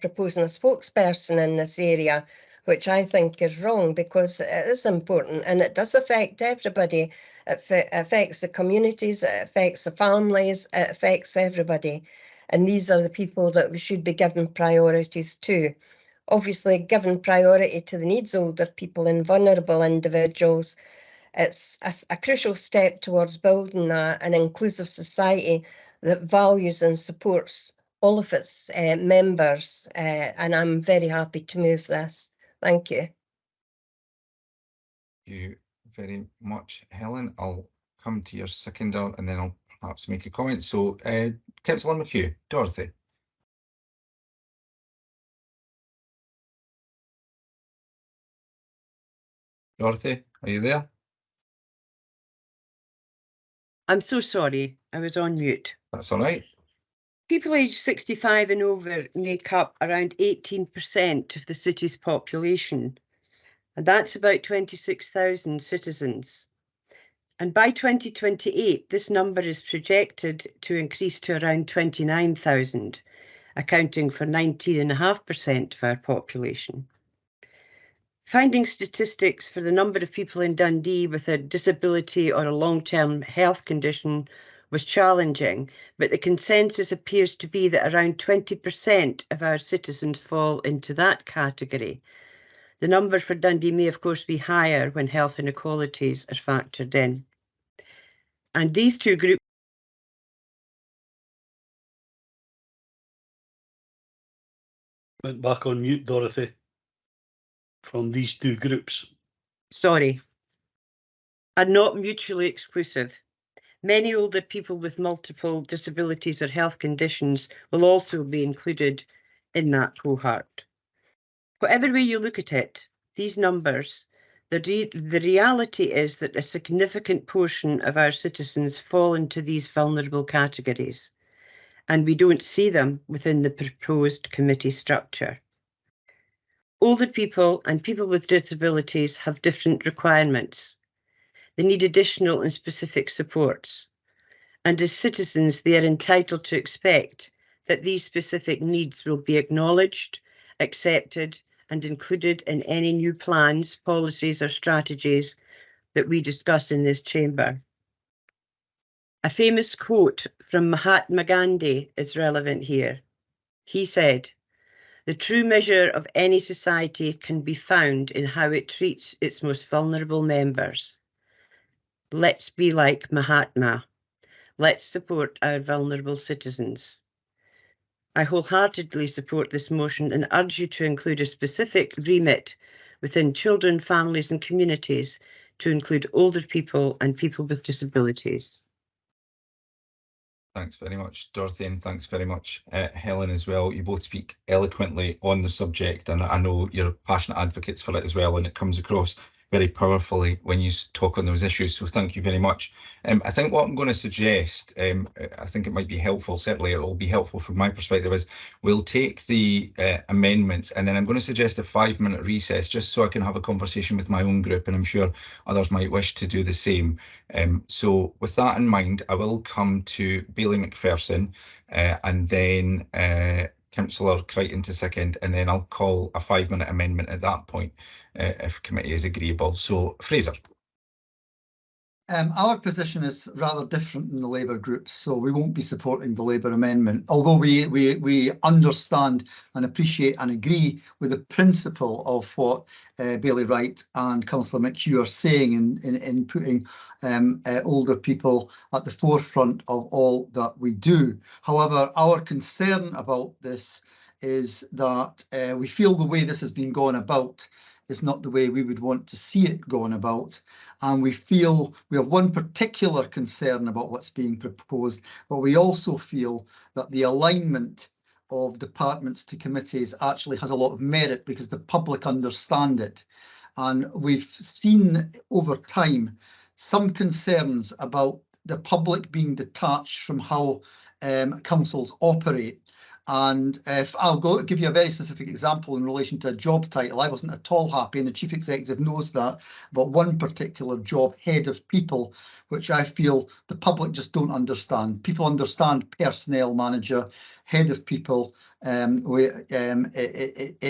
proposing a spokesperson in this area, which I think is wrong, because it is important and it does affect everybody. It affects the communities, it affects the families, it affects everybody. And these are the people that we should be giving priorities to. Obviously, giving priority to the needs of older people and vulnerable individuals, it's a crucial step towards building an inclusive society that values and supports all of its members, and I'm very happy to move this. Thank you. Thank you very much, Helen. I'll come to your seconder and then I'll perhaps make a comment. So, Councillor McHugh, Dorothy. Dorothy, are you there? I'm so sorry, I was on mute. That's all right. People aged 65 and over make up around 18% of the city's population, and that's about 26,000 citizens. And by 2028, this number is projected to increase to around 29,000, accounting for 19.5% of our population. Finding statistics for the number of people in Dundee with a disability or a long-term health condition was challenging, but the consensus appears to be that around 20% of our citizens fall into that category. The number for Dundee may, of course, be higher when health inequalities are factored in. And these two groups Went back on mute, Dorothy, from these two groups. Sorry, are not mutually exclusive. Many older people with multiple disabilities or health conditions will also be included in that cohort. Whatever way you look at it, these numbers, the reality is that a significant portion of our citizens fall into these vulnerable categories, and we don't see them within the proposed committee structure. Older people and people with disabilities have different requirements. They need additional and specific supports. And as citizens, they are entitled to expect that these specific needs will be acknowledged, accepted, and included in any new plans, policies, or strategies that we discuss in this chamber. A famous quote from Mahatma Gandhi is relevant here. He said, "The true measure of any society can be found in how it treats its most vulnerable members." Let's be like Mahatma. Let's support our vulnerable citizens. I wholeheartedly support this motion and urge you to include a specific remit within children, families and communities to include older people and people with disabilities. Thanks very much, Dorothy, and thanks very much, Helen, as well. You both speak eloquently on the subject, and I know you're passionate advocates for it as well, and it comes across very powerfully when you talk on those issues, so thank you very much. I think what I'm going to suggest, I think it might be helpful, certainly it will be helpful from my perspective, is we'll take the amendments and then I'm going to suggest a 5-minute recess just so I can have a conversation with my own group, and I'm sure others might wish to do the same. So with that in mind, I will come to Bailey McPherson and then Councillor Crichton to second, and then I'll call a 5-minute amendment at that point if committee is agreeable. So, Fraser. Our position is rather different than the Labour group, so we won't be supporting the Labour amendment, although we understand and appreciate and agree with the principle of what Bailey Wright and Councillor McHugh are saying in putting older people at the forefront of all that we do. However, our concern about this is that we feel the way this has been going about is not the way we would want to see it going about. And we feel we have one particular concern about what's being proposed, but we also feel that the alignment of departments to committees actually has a lot of merit because the public understand it. And we've seen over time some concerns about the public being detached from how councils operate. And if I'll give you a very specific example in relation to a job title, I wasn't at all happy, and the chief executive knows that, but one particular job, head of people, which I feel the public just don't understand. People understand personnel manager, head of people. It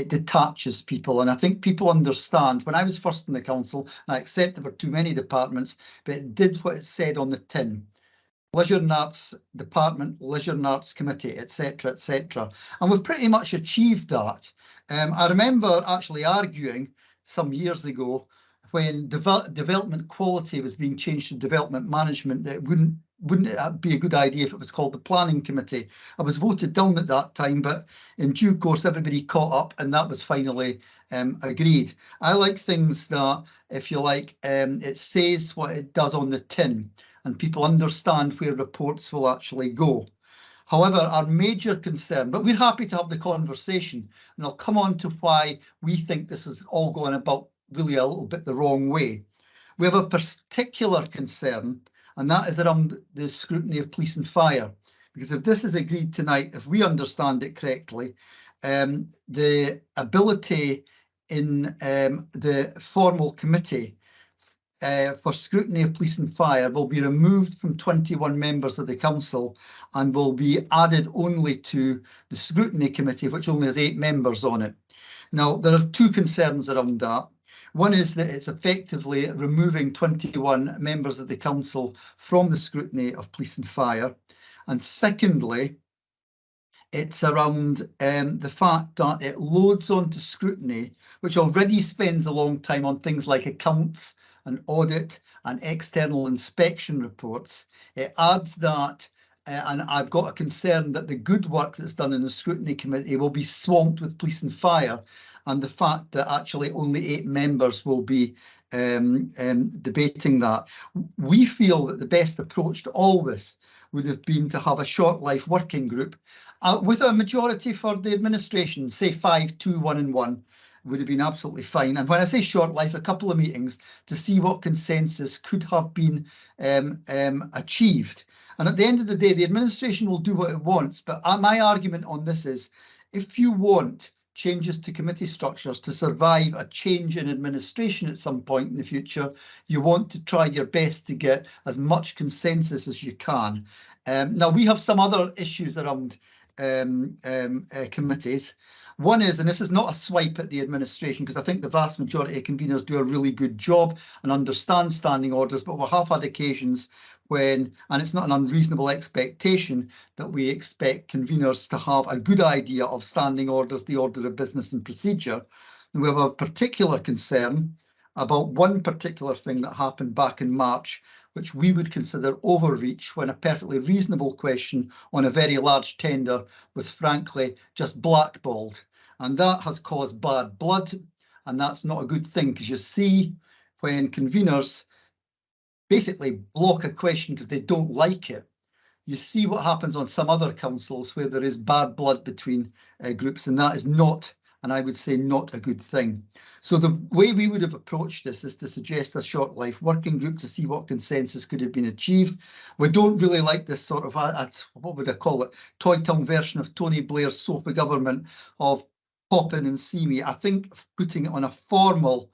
detaches people, and I think people understand. When I was first in the council, I accept there were too many departments, but it did what it said on the tin. Leisure and Arts Department, Leisure and Arts Committee, etc., etc. And we've pretty much achieved that. I remember actually arguing some years ago when development quality was being changed to development management that it wouldn't it be a good idea if it was called the Planning Committee. I was voted down at that time, but in due course everybody caught up and that was finally agreed. I like things that, if you like, it says what it does on the tin and people understand where reports will actually go. However, our major concern, but we're happy to have the conversation, and I'll come on to why we think this is all going about really a little bit the wrong way. We have a particular concern, and that is around the scrutiny of police and fire. Because if this is agreed tonight, if we understand it correctly, the ability in the formal committee for scrutiny of police and fire will be removed from 21 members of the council and will be added only to the scrutiny committee, which only has 8 members on it. Now, there are 2 concerns around that. One is that it's effectively removing 21 members of the council from the scrutiny of police and fire. And secondly, it's around the fact that it loads onto scrutiny, which already spends a long time on things like accounts and audit and external inspection reports. It adds that, and I've got a concern that the good work that's done in the scrutiny committee will be swamped with police and fire, and the fact that actually only 8 members will be debating that. We feel that the best approach to all this would have been to have a short life working group with a majority for the administration, say 5, 2, 1 and 1. Would have been absolutely fine. And when I say short life, a couple of meetings to see what consensus could have been achieved. And at the end of the day, the administration will do what it wants. But my argument on this is, if you want changes to committee structures to survive a change in administration at some point in the future, you want to try your best to get as much consensus as you can. Now, we have some other issues around committees. One is, and this is not a swipe at the administration, because I think the vast majority of conveners do a really good job and understand standing orders, but we have had occasions when, and it's not an unreasonable expectation, that we expect conveners to have a good idea of standing orders, the order of business and procedure. And we have a particular concern about one particular thing that happened back in March, which we would consider overreach when a perfectly reasonable question on a very large tender was frankly just blackballed. And that has caused bad blood, and that's not a good thing, because you see when conveners basically block a question because they don't like it, you see what happens on some other councils where there is bad blood between groups, and that is not, and I would say not a good thing. So the way we would have approached this is to suggest a short life working group to see what consensus could have been achieved. We don't really like this sort of, what would I call it, Toy Town version of Tony Blair's sofa government of pop in and see me. I think putting it on a formal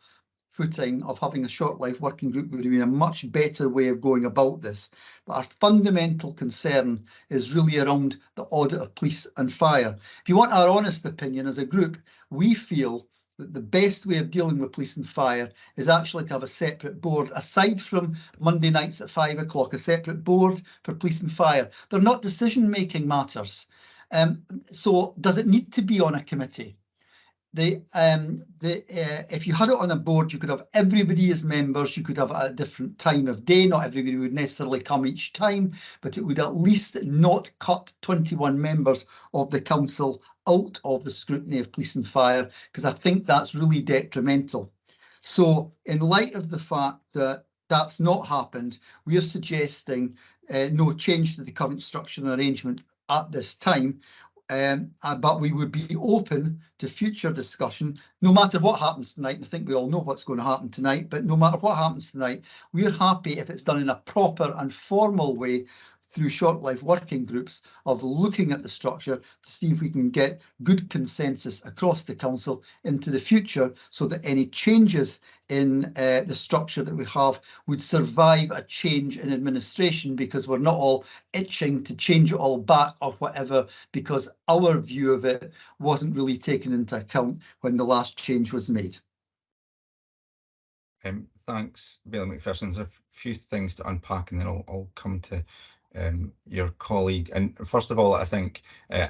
footing of having a short life working group would have been a much better way of going about this. But our fundamental concern is really around the audit of police and fire. If you want our honest opinion as a group, we feel that the best way of dealing with police and fire is actually to have a separate board, aside from Monday nights at 5 o'clock, a separate board for police and fire. They're not decision-making matters. So does it need to be on a committee? If you had it on a board, you could have everybody as members, you could have a different time of day. Not everybody would necessarily come each time, but it would at least not cut 21 members of the council out of the scrutiny of police and fire, because I think that's really detrimental. So in light of the fact that that's not happened, we are suggesting no change to the current structure and arrangement at this time. But we would be open to future discussion, no matter what happens tonight. And I think we all know what's going to happen tonight, but no matter what happens tonight, we're happy if it's done in a proper and formal way through short life working groups of looking at the structure to see if we can get good consensus across the council into the future, so that any changes in the structure that we have would survive a change in administration, because we're not all itching to change it all back or whatever, because our view of it wasn't really taken into account when the last change was made. Thanks, Bailey McPherson. There's a few things to unpack, and then I'll come to your colleague. And first of all, I think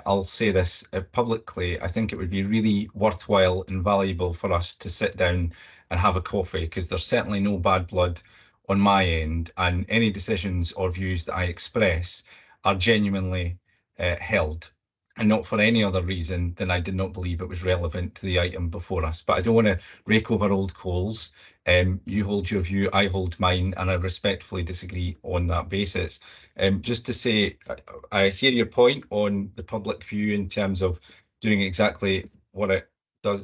I'll say this publicly. I think it would be really worthwhile and valuable for us to sit down and have a coffee, because there's certainly no bad blood on my end, and any decisions or views that I express are genuinely held, and not for any other reason than I did not believe it was relevant to the item before us. But I don't want to rake over old coals. You hold your view, I hold mine, and I respectfully disagree on that basis. Just to say, I hear your point on the public view in terms of doing exactly what it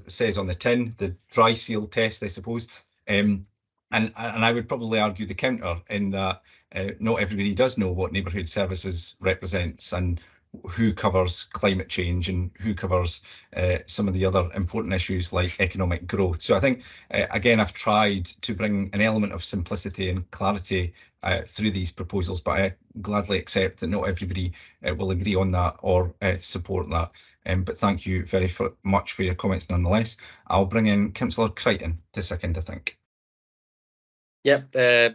says on the tin, the dry seal test, I suppose. And I would probably argue the counter in that not everybody does know what neighbourhood services represents, and who covers climate change, and who covers some of the other important issues like economic growth. So I think, again, I've tried to bring an element of simplicity and clarity through these proposals, but I gladly accept that not everybody will agree on that or support that. But thank you very much for your comments nonetheless. I'll bring in Councillor Crichton to second, I think. Yep,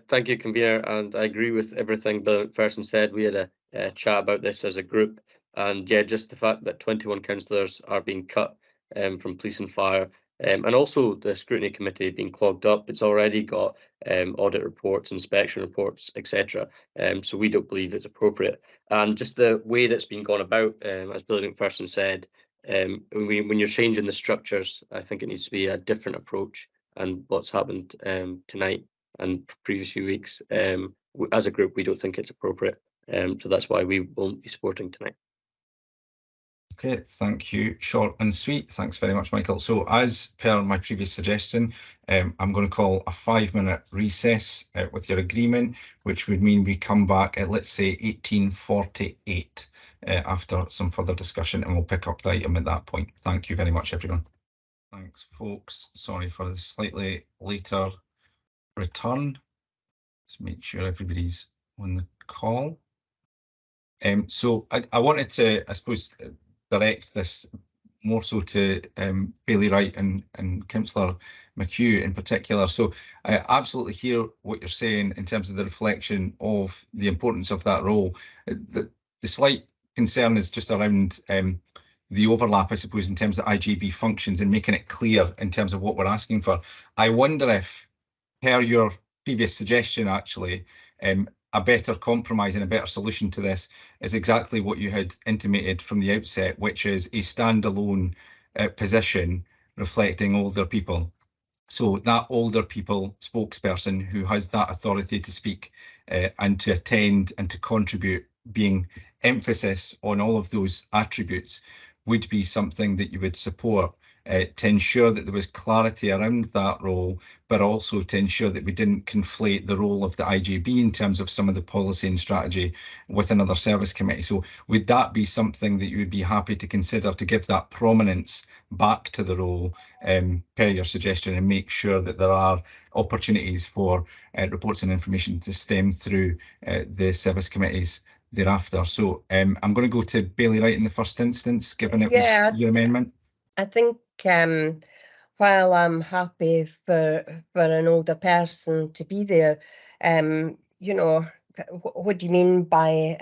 thank you, Convener, and I agree with everything Bill McPherson said. We had a chat about this as a group, and yeah, just the fact that 21 councillors are being cut from police and fire, and also the scrutiny committee being clogged up. It's already got audit reports, inspection reports, etc. So we don't believe it's appropriate. And just the way that's been gone about, as Bill McPherson said, when you're changing the structures, I think it needs to be a different approach. And what's happened tonight and previous few weeks, as a group, we don't think it's appropriate. So that's why we won't be supporting tonight. Okay, thank you. Short and sweet. Thanks very much, Michael. So as per my previous suggestion, I'm going to call a 5-minute recess with your agreement, which would mean we come back at, let's say, 18:48 after some further discussion, and we'll pick up the item at that point. Thank you very much, everyone. Thanks, folks. Sorry for the slightly later return. Let's make sure everybody's on the call. So I wanted to, I suppose, direct this more so to Bailey Wright and Councillor McHugh in particular. So I absolutely hear what you're saying in terms of the reflection of the importance of that role. The slight concern is just around the overlap, I suppose, in terms of IGB functions and making it clear in terms of what we're asking for. I wonder if, per your previous suggestion, actually, a better compromise and a better solution to this is exactly what you had intimated from the outset, which is a standalone position reflecting older people. So that older people spokesperson who has that authority to speak and to attend and to contribute, being emphasis on all of those attributes, would be something that you would support. To ensure that there was clarity around that role, but also to ensure that we didn't conflate the role of the IGB in terms of some of the policy and strategy with another service committee. So would that be something that you would be happy to consider, to give that prominence back to the role, per your suggestion, and make sure that there are opportunities for reports and information to stem through the service committees thereafter? So I'm going to go to Bailey Wright in the first instance, given it was your amendment. I think while I'm happy for an older person to be there, you know, what do you mean by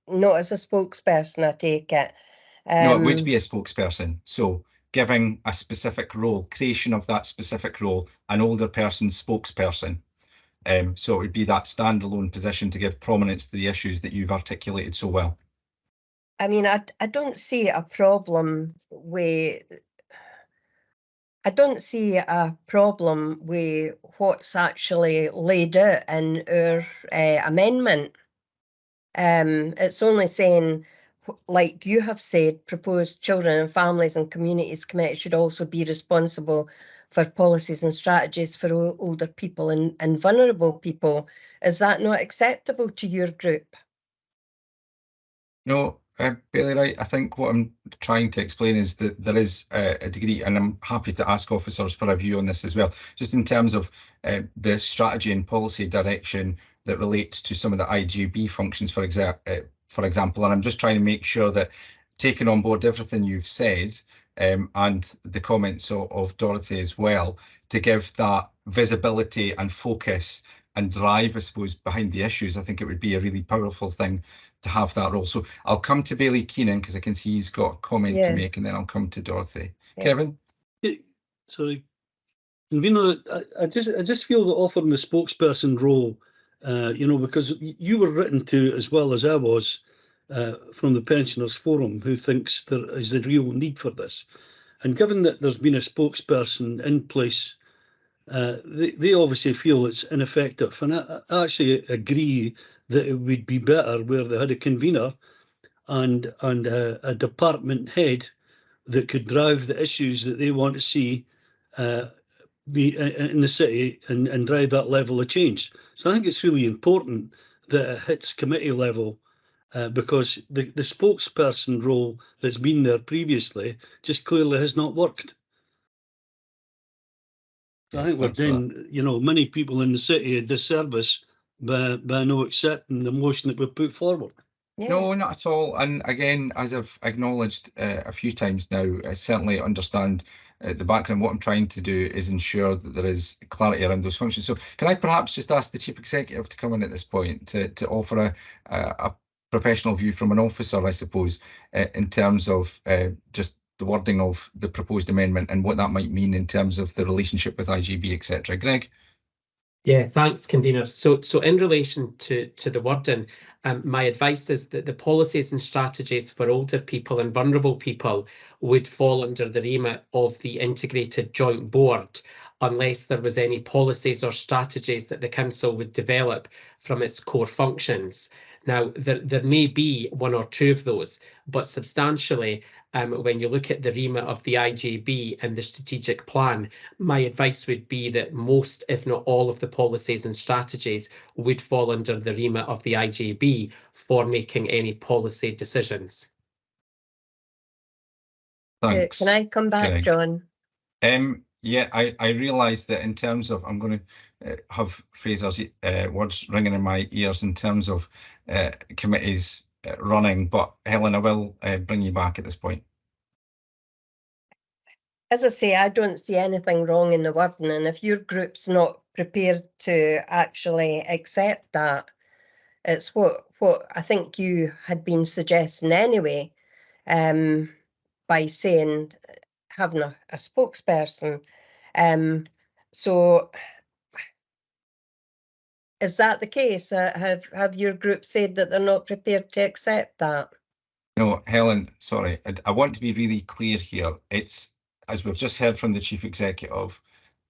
not as a spokesperson, I take it? No, it would be a spokesperson. So giving a specific role, creation of that specific role, an older person spokesperson. So it would be that standalone position to give prominence to the issues that you've articulated so well. I mean, I don't see a problem with I don't see a problem with what's actually laid out in our amendment. It's only saying, like you have said, proposed children and families and communities committee should also be responsible for policies and strategies for older people and vulnerable people. Is that not acceptable to your group? No, Bailey, right. I think what I'm trying to explain is that there is a degree, and I'm happy to ask officers for a view on this as well, just in terms of the strategy and policy direction that relates to some of the IGB functions, for example. And I'm just trying to make sure that, taking on board everything you've said and the comments of Dorothy as well, to give that visibility and focus and drive, I suppose, behind the issues, I think it would be a really powerful thing to have that role. So I'll come to Bailey Keenan because I can see he's got a comment to make, and then I'll come to Dorothy. Kevin? Sorry. Convener, I just feel that offering the spokesperson role, because you were written to as well as I was from the Pensioners Forum, who thinks there is a real need for this. And given that there's been a spokesperson in place, they obviously feel it's ineffective. And I actually agree that it would be better where they had a convener and a department head that could drive the issues that they want to see be in the city and drive that level of change. So I think it's really important that it hits committee level because the spokesperson role that's been there previously just clearly has not worked. So I think we're doing, many people in the city a disservice by not accepting the motion that we put forward. No, not at all. And again, as I've acknowledged a few times now, I certainly understand the background. What I'm trying to do is ensure that there is clarity around those functions. So can I perhaps just ask the Chief Executive to come in at this point to offer a professional view from an officer, I suppose, in terms of just the wording of the proposed amendment and what that might mean in terms of the relationship with IGB, etc. Greg? Yeah, thanks, Convener. So in relation to the wording, my advice is that the policies and strategies for older people and vulnerable people would fall under the remit of the Integrated Joint Board, unless there was any policies or strategies that the Council would develop from its core functions. Now, there may be one or two of those, but substantially, when you look at the remit of the IGB and the strategic plan, my advice would be that most, if not all, of the policies and strategies would fall under the remit of the IGB for making any policy decisions. Thanks. Can I come back, Greg. John? Yeah, I realise that in terms of, I'm going to have Fraser's words ringing in my ears in terms of committees running, but Helen, I will bring you back at this point. As I say, I don't see anything wrong in the wording, and if your group's not prepared to actually accept that, it's what I think you had been suggesting anyway, by saying having a spokesperson. So is that the case? Have your group said that they're not prepared to accept that? No, Helen, sorry, I want to be really clear here. It's, as we've just heard from the Chief Executive,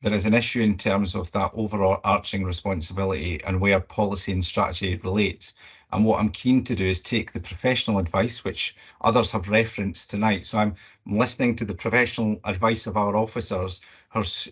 there is an issue in terms of that overall arching responsibility and where policy and strategy relates. And what I'm keen to do is take the professional advice, which others have referenced tonight. So I'm listening to the professional advice of our officers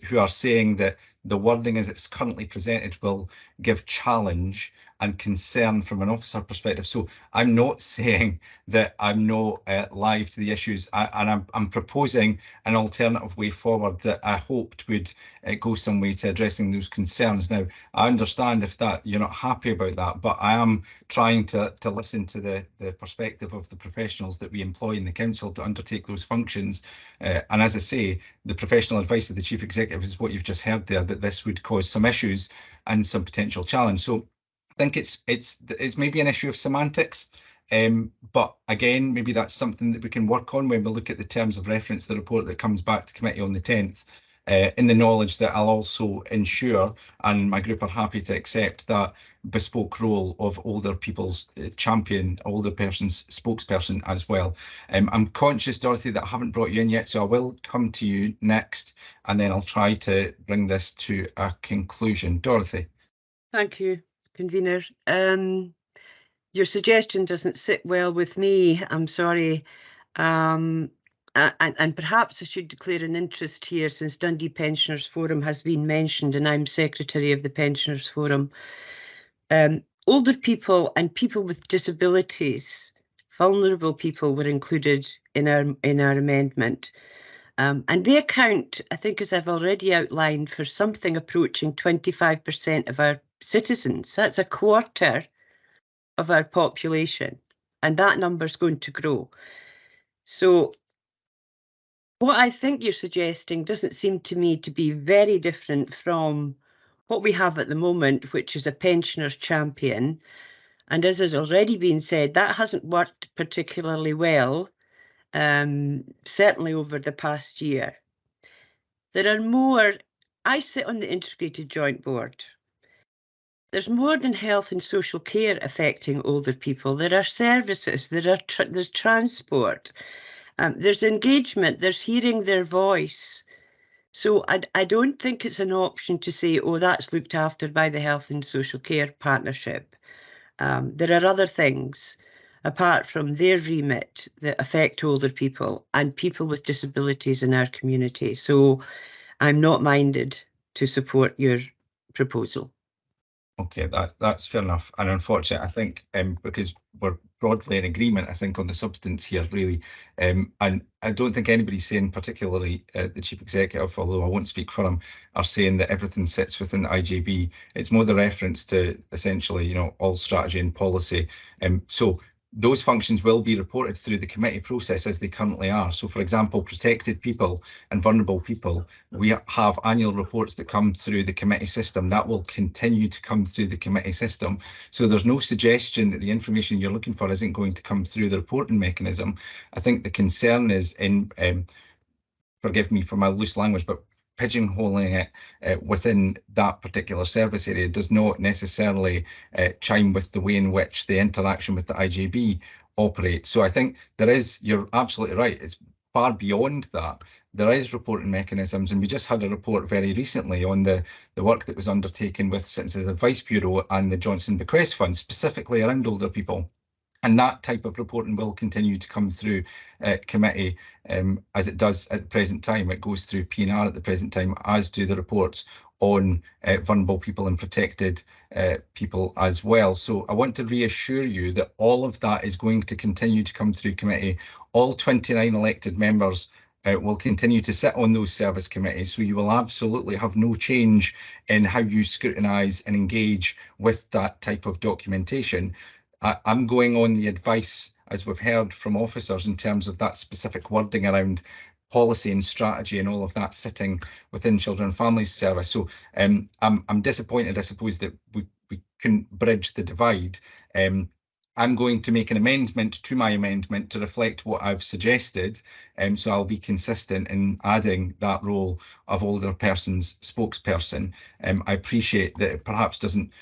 who are saying that the wording as it's currently presented will give challenge and concern from an officer perspective. So I'm not saying that I'm not live to the issues, and I'm proposing an alternative way forward that I hoped would go some way to addressing those concerns. Now, I understand if that you're not happy about that, but I am trying to listen to the perspective of the professionals that we employ in the council to undertake those functions. And as I say, the professional advice of the Chief Executive is what you've just heard there, that this would cause some issues and some potential challenge. So I think it's maybe an issue of semantics, but again, maybe that's something that we can work on when we look at the terms of reference, the report that comes back to committee on the 10th. in the knowledge that I'll also ensure, and my group are happy to accept, that bespoke role of older people's champion, older person's spokesperson as well. I'm conscious, Dorothy, that I haven't brought you in yet, so I will come to you next, and then I'll try to bring this to a conclusion. Dorothy. Thank you, convener. Your suggestion doesn't sit well with me, I'm sorry. And perhaps I should declare an interest here, since Dundee Pensioners Forum has been mentioned and I'm secretary of the Pensioners Forum. Older people and people with disabilities, vulnerable people, were included in our amendment. And they account, I think, as I've already outlined, for something approaching 25% of our citizens. That's a quarter of our population, and that number is going to grow. So what I think you're suggesting doesn't seem to me to be very different from what we have at the moment, which is a pensioners champion. And as has already been said, that hasn't worked particularly well, certainly over the past year. There are more. I sit on the Integrated Joint Board. There's more than health and social care affecting older people. There are services, there's transport, there's engagement, there's hearing their voice. So I don't think it's an option to say, oh, that's looked after by the Health and Social Care Partnership. There are other things apart from their remit that affect older people and people with disabilities in our community. So I'm not minded to support your proposal. Okay, that's fair enough. And unfortunately, I think because we're broadly in agreement, I think, on the substance here, really. And I don't think anybody's saying, particularly the Chief Executive, although I won't speak for him, are saying that everything sits within the IJB. It's more the reference to essentially, you know, all strategy and policy. So those functions will be reported through the committee process as they currently are. So, for example, protected people and vulnerable people, we have annual reports that come through the committee system. That will continue to come through the committee system. So there's no suggestion that the information you're looking for isn't going to come through the reporting mechanism. I think the concern is in, forgive me for my loose language, but pigeonholing it within that particular service area does not necessarily chime with the way in which the interaction with the IJB operates. So I think there is, you're absolutely right, it's far beyond that. There is reporting mechanisms, and we just had a report very recently on the work that was undertaken with Citizens Advice Bureau and the Johnson Bequest Fund, specifically around older people. And that type of reporting will continue to come through committee as it does at the present time. It goes through P&R at the present time, as do the reports on vulnerable people and protected people as well. So I want to reassure you that all of that is going to continue to come through committee. All 29 elected members will continue to sit on those service committees, so you will absolutely have no change in how you scrutinise and engage with that type of documentation. I'm going on the advice, as we've heard from officers, in terms of that specific wording around policy and strategy and all of that sitting within Children and Families Service. So I'm disappointed, I suppose, that we couldn't bridge the divide. I'm going to make an amendment to my amendment to reflect what I've suggested. So I'll be consistent in adding that role of older person's spokesperson. I appreciate that it perhaps doesn't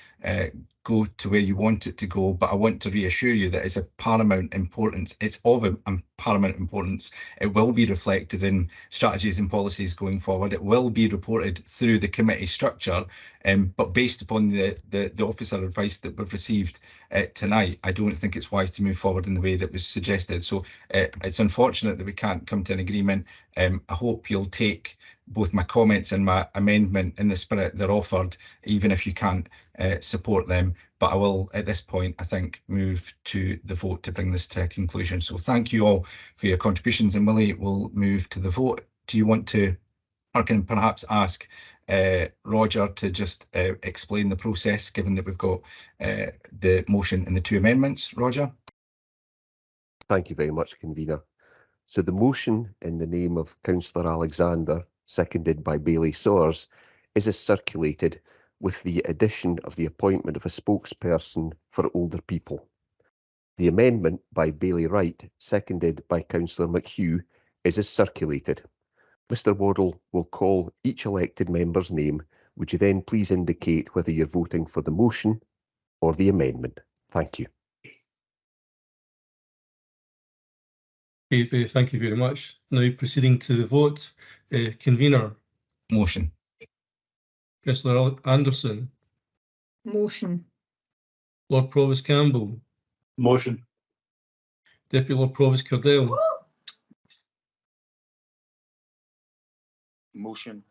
go to where you want it to go, but I want to reassure you that it's of paramount importance. It's of paramount importance. It will be reflected in strategies and policies going forward. It will be reported through the committee structure, but based upon the officer advice that we've received tonight, I don't think it's wise to move forward in the way that was suggested. So it's unfortunate that we can't come to an agreement. I hope you'll take both my comments and my amendment in the spirit they're offered, even if you can't support them. But I will, at this point, I think, move to the vote to bring this to a conclusion. So thank you all for your contributions, and Willie will move to the vote. Do you want to, or can perhaps ask Roger to just explain the process, given that we've got the motion and the two amendments? Roger? Thank you very much, convener. So the motion in the name of Councillor Alexander, seconded by Bailey Soares, is as circulated, with the addition of the appointment of a spokesperson for older people. The amendment by Bailey Wright, seconded by Councillor McHugh, is as circulated, Mr. Waddle will call each elected member's name. Would you then please indicate whether you're voting for the motion or the amendment? Thank you. Okay, thank you very much. Now proceeding to the vote. Convener. Motion. Councillor Anderson. Motion. Lord Provost Campbell. Motion. Deputy Lord Provost Cardell. Motion.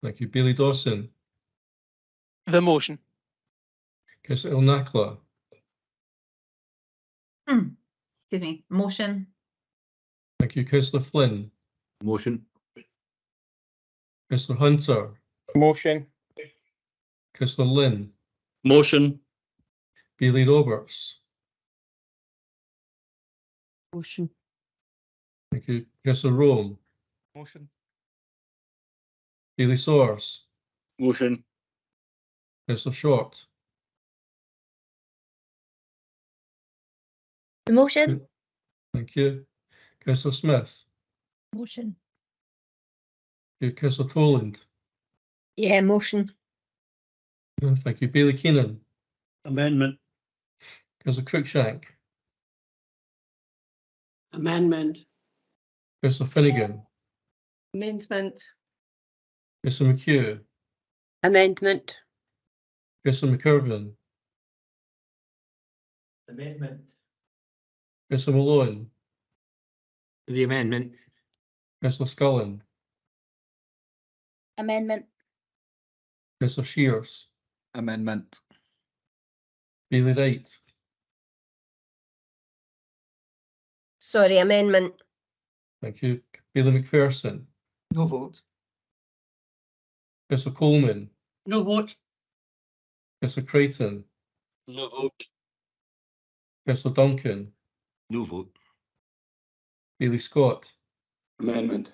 Thank you. Bailey Dawson. The motion. Councillor Nakla. Excuse me. Motion. Thank you. Councillor Flynn. Motion. Councillor Hunter. Motion. Councillor Lynn. Motion. Bailey Roberts. Motion. Thank you. Councillor Rome. Motion. Bailey Soares. Motion. Councillor Short. The motion. Thank you. Councillor Smith. Motion. Thank you. Councillor Toland. Yeah, motion. Thank you. Bailey Keenan. Amendment. Councillor Cruikshank. Amendment. Councillor Finnegan. Amendment. Councillor McHugh. Amendment. Councillor McIrvin. Amendment. Councillor Malone. The amendment. Councillor Scullen. Amendment. Councillor Shears. Amendment. Bailey Wright. Sorry, amendment. Thank you. Bailey McPherson. No vote. Councillor Coleman. No vote. Councillor Creighton. No vote. Councillor Duncan. No vote. Bailey Scott. Amendment.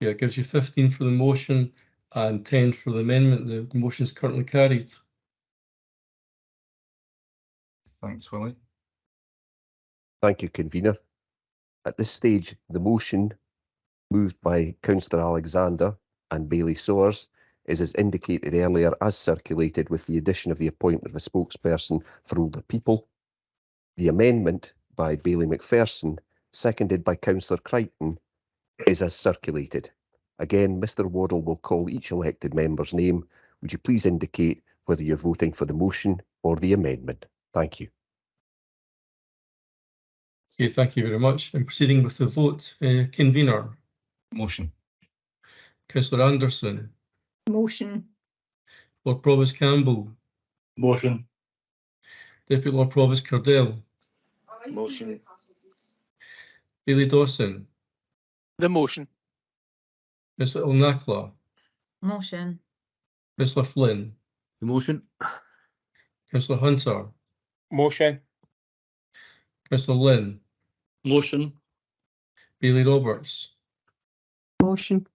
Yeah, it gives you 15 for the motion and 10 for the amendment. The motion is currently carried. Thanks, Willie. Thank you, Convener. At this stage, the motion moved by Councillor Alexander and Bailey Soares is as indicated earlier as circulated with the addition of the appointment of a spokesperson for older people. The amendment by Bailey McPherson, seconded by Councillor Crichton, is as circulated. Again, Mr. Waddle will call each elected member's name. Would you please indicate whether you're voting for the motion or the amendment? Thank you. Okay, thank you very much. And proceeding with the vote, Convener. Motion. Councillor Anderson. Motion. Lord Provost Campbell. Motion. Deputy Lord Provost Cardell. Motion. Bailey Dawson. The motion. Councillor Nakla. Motion. Councillor Flynn. The motion. Councillor Hunter. Motion. Councillor Lynn. Motion. Bailey Roberts. Motion.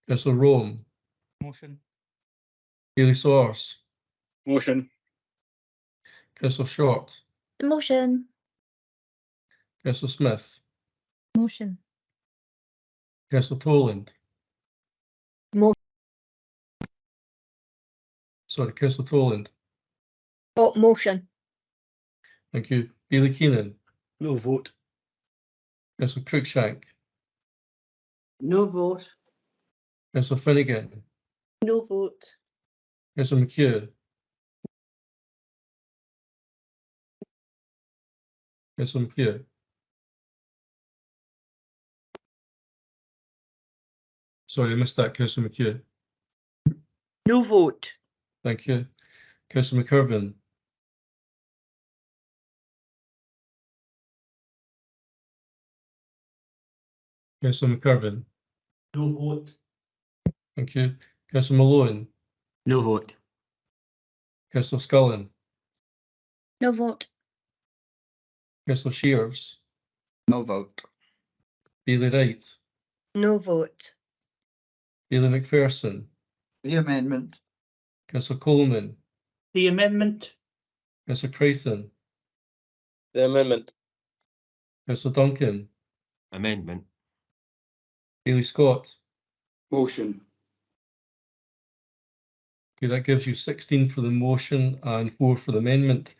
Councillor Rome. Motion. Bailey Soares. Motion. Councillor Short. The motion. Councillor Smith. Motion. Councillor Toland. Motion. Sorry, Councillor Toland. Oh, motion. Thank you. Bailey Keenan. No vote. Councillor Cruikshank. No vote. Councillor Finnegan. No vote. Councillor McHugh. Councillor McHugh. Sorry, I missed that, Councillor McHugh. No vote. Thank you. Councillor McIrvin. Councillor McIrvin. No vote. Thank you. Councillor Malone. No vote. Councillor Scullen. No vote. Councillor Shears. No vote. Bailey Wright. No vote. Bailey McPherson. The amendment. Councillor Coleman. The amendment. Councillor Creighton. The amendment. Councillor Duncan. Amendment. Bailey Scott. Motion. Okay, that gives you 16 for the motion and 4 for the amendment.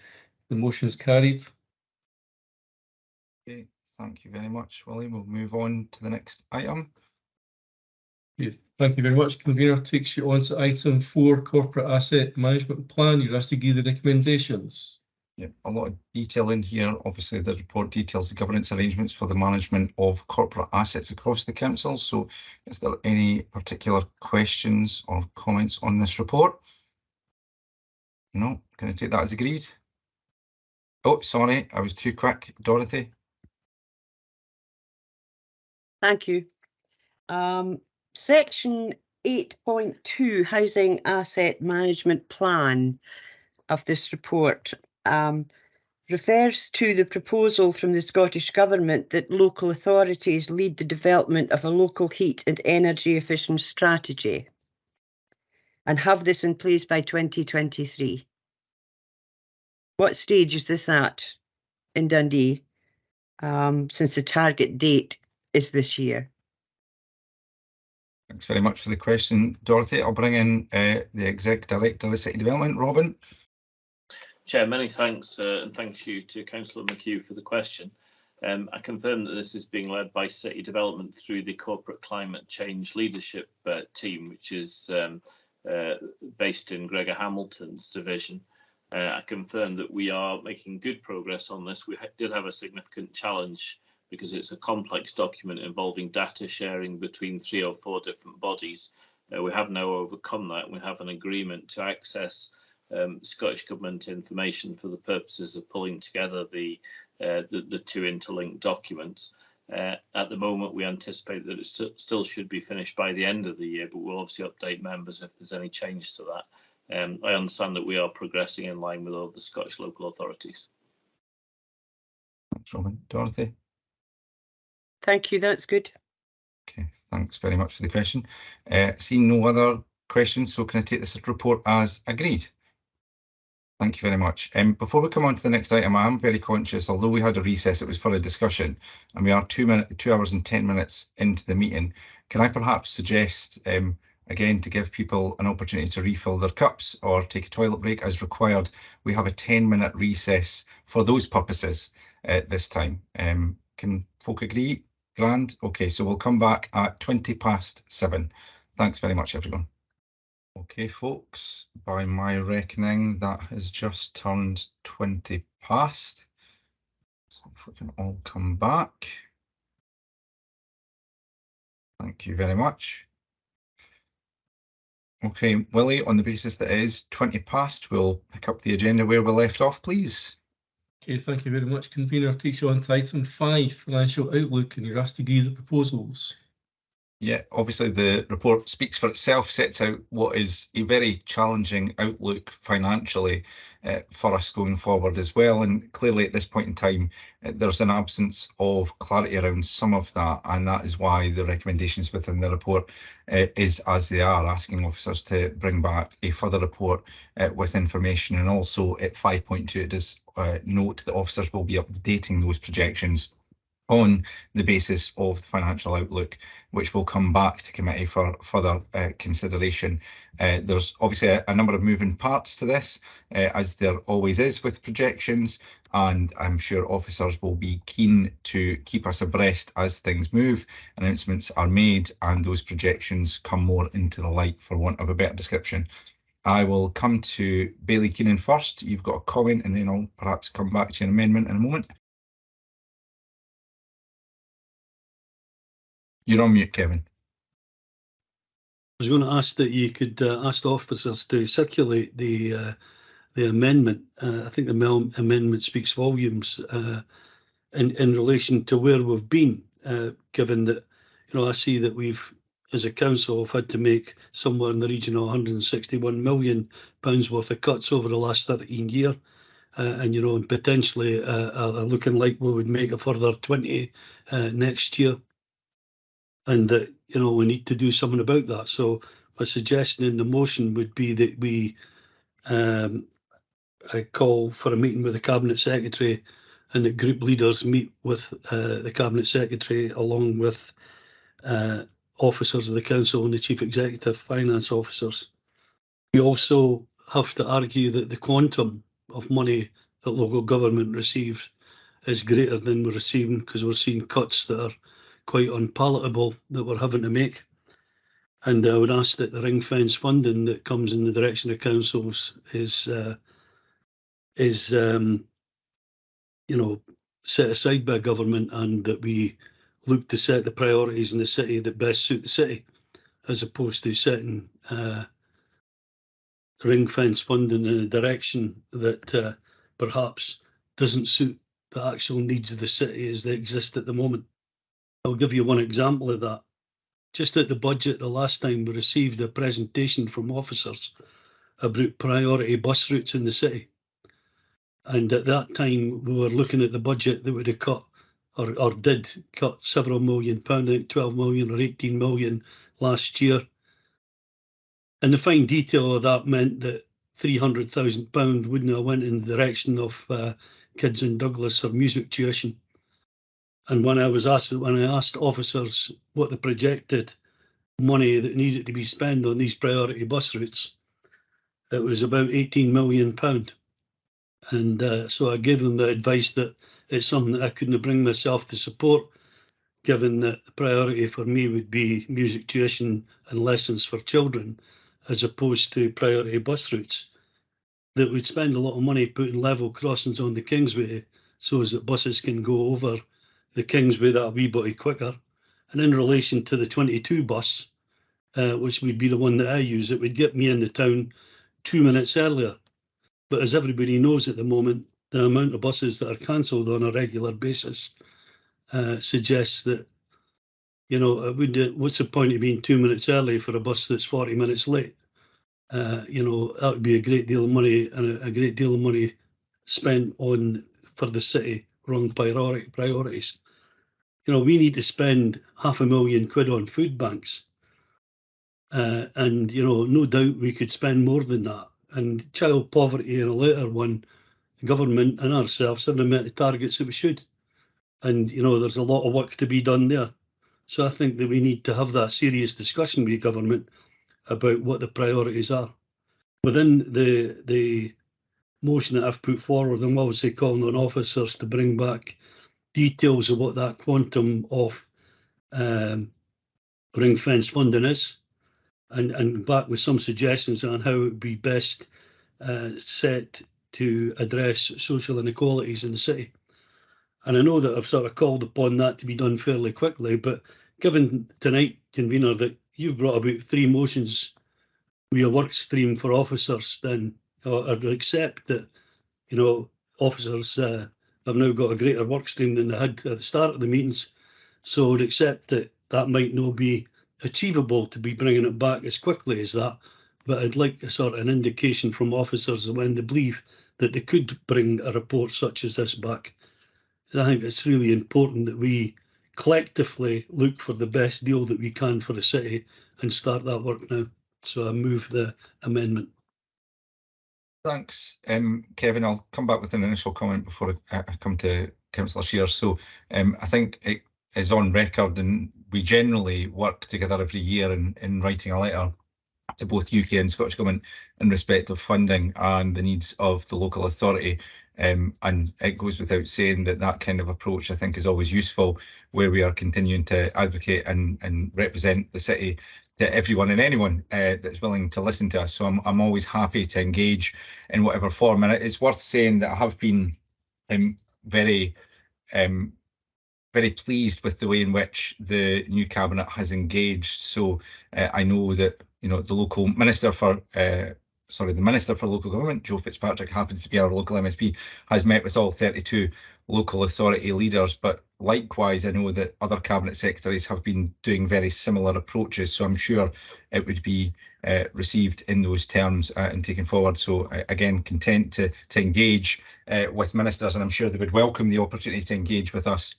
The motion is carried. Okay, thank you very much, Willie. We'll move on to the next item. Okay, thank you very much. Convener takes you on to item 4, corporate asset management plan. You're asked to give the recommendations. Yeah, a lot of detail in here. Obviously, the report details the governance arrangements for the management of corporate assets across the council. So is there any particular questions or comments on this report? No, can I take that as agreed? Oh, sorry, I was too quick. Dorothy? Thank you. Section 8.2, Housing Asset Management Plan of this report refers to the proposal from the Scottish Government that local authorities lead the development of a local heat and energy efficient strategy and have this in place by 2023. What stage is this at in Dundee, since the target date is this year? Thanks very much for the question, Dorothy. I'll bring in the Exec Director of City Development, Robin. Chair, many thanks, and thank you to Councillor McHugh for the question. I confirm that this is being led by City Development through the Corporate Climate Change Leadership team, which is based in Gregor Hamilton's division. I confirm that we are making good progress on this. We did have a significant challenge because it's a complex document involving data sharing between 3 or 4 different bodies. We have now overcome that. We have an agreement to access Scottish Government information for the purposes of pulling together the 2 interlinked documents. At the moment, we anticipate that it still should be finished by the end of the year, but we'll obviously update members if there's any change to that. I understand that we are progressing in line with all the Scottish local authorities. Thanks, Robin. Dorothy? Thank you, that's good. Okay, thanks very much for the question. Seeing no other questions, so can I take this report as agreed? Thank you very much. Before we come on to the next item, I am very conscious, although we had a recess, it was for a discussion, and we are 2 hours and 10 minutes into the meeting. Can I perhaps suggest, again, to give people an opportunity to refill their cups or take a toilet break as required, we have a 10-minute recess for those purposes this time. Can folk agree? Grand? Okay, so we'll come back at 7:20. Thanks very much, everyone. Okay, folks, by my reckoning, that has just turned 20 past. So if we can all come back. Thank you very much. Okay, Willie, on the basis that it is 20 past, we'll pick up the agenda where we left off, please. Okay, thank you very much. Convener takes you on to item 5, financial outlook, and you're asked to agree the proposals. Yeah, obviously the report speaks for itself, sets out what is a very challenging outlook financially for us going forward as well. And clearly at this point in time, there's an absence of clarity around some of that. And that is why the recommendations within the report is as they are, asking officers to bring back a further report with information. And also at 5.2, it does note that officers will be updating those projections on the basis of the financial outlook, which will come back to committee for further consideration. There's obviously a number of moving parts to this, as there always is with projections, and I'm sure officers will be keen to keep us abreast as things move, announcements are made, and those projections come more into the light, for want of a better description. I will come to Bailey Keenan first. You've got a comment, and then I'll perhaps come back to an amendment in a moment. You're on mute, Kevin. I was going to ask that you could ask the officers to circulate the amendment. I think the amendment speaks volumes in relation to where we've been, given that, I see that we've, as a council, have had to make somewhere in the region of £161 million worth of cuts over the last 13 years. And potentially looking like we would make a further 20 next year. And that, we need to do something about that. So my suggestion in the motion would be that we call for a meeting with the Cabinet Secretary and that group leaders meet with the Cabinet Secretary along with officers of the Council and the Chief Executive Finance Officers. We also have to argue that the quantum of money that local government receives is greater than we're receiving, because we're seeing cuts that are quite unpalatable that we're having to make. And I would ask that the ring fence funding that comes in the direction of councils is set aside by government, and that we look to set the priorities in the city that best suit the city, as opposed to setting ring fence funding in a direction that perhaps doesn't suit the actual needs of the city as they exist at the moment. I'll give you one example of that. Just at the budget, the last time we received a presentation from officers about priority bus routes in the city. And at that time, we were looking at the budget that would have cut, or did cut several £1 million, I think 12 million or 18 million last year. And the fine detail of that meant that £300,000 wouldn't have went in the direction of kids in Douglas for music tuition. And when I asked officers what the projected money that needed to be spent on these priority bus routes, it was about £18 million. And so I gave them the advice that it's something that I couldn't bring myself to support, given that the priority for me would be music tuition and lessons for children, as opposed to priority bus routes that would spend a lot of money putting level crossings on the Kingsway so as that buses can go over the Kingsway that wee bit quicker. And in relation to the 22 bus, which would be the one that I use, it would get me in the town 2 minutes earlier. But as everybody knows at the moment, the amount of buses that are cancelled on a regular basis suggests that, what's the point of being 2 minutes early for a bus that's 40 minutes late? That would be a great deal of money, and a great deal of money spent on, for the city, wrong priorities. We need to spend £500,000 on food banks. And no doubt we could spend more than that. And child poverty in a later one, the government and ourselves haven't met the targets that we should. And, there's a lot of work to be done there. So I think that we need to have that serious discussion with government about what the priorities are. Within the motion that I've put forward, I'm obviously calling on officers to bring back details of what that quantum of ring fence funding is, and back with some suggestions on how it would be best set to address social inequalities in the city. And I know that I've sort of called upon that to be done fairly quickly, but given tonight, convener, that you've brought about 3 motions with a work stream for officers, then I would accept that, officers have now got a greater work stream than they had at the start of the meetings. So I would accept that that might not be achievable to be bringing it back as quickly as that, but I'd like a sort of an indication from officers when they believe that they could bring a report such as this back. I think it's really important that we collectively look for the best deal that we can for the city and start that work now. So I move the amendment. Thanks, Kevin. I'll come back with an initial comment before I come to Councillor Shears. So I think it is on record, and we generally work together every year in writing a letter to both UK and Scottish Government in respect of funding and the needs of the local authority. And it goes without saying that that kind of approach, I think, is always useful, where we are continuing to advocate and represent the city to everyone and anyone that's willing to listen to us. So I'm always happy to engage in whatever form. And it's worth saying that I have been very pleased with the way in which the new cabinet has engaged. So I know that the local minister for the Minister for Local Government, Joe Fitzpatrick, happens to be our local MSP, has met with all 32 local authority leaders. But likewise, I know that other cabinet secretaries have been doing very similar approaches. So I'm sure it would be received in those terms and taken forward. So again, content to engage with ministers, and I'm sure they would welcome the opportunity to engage with us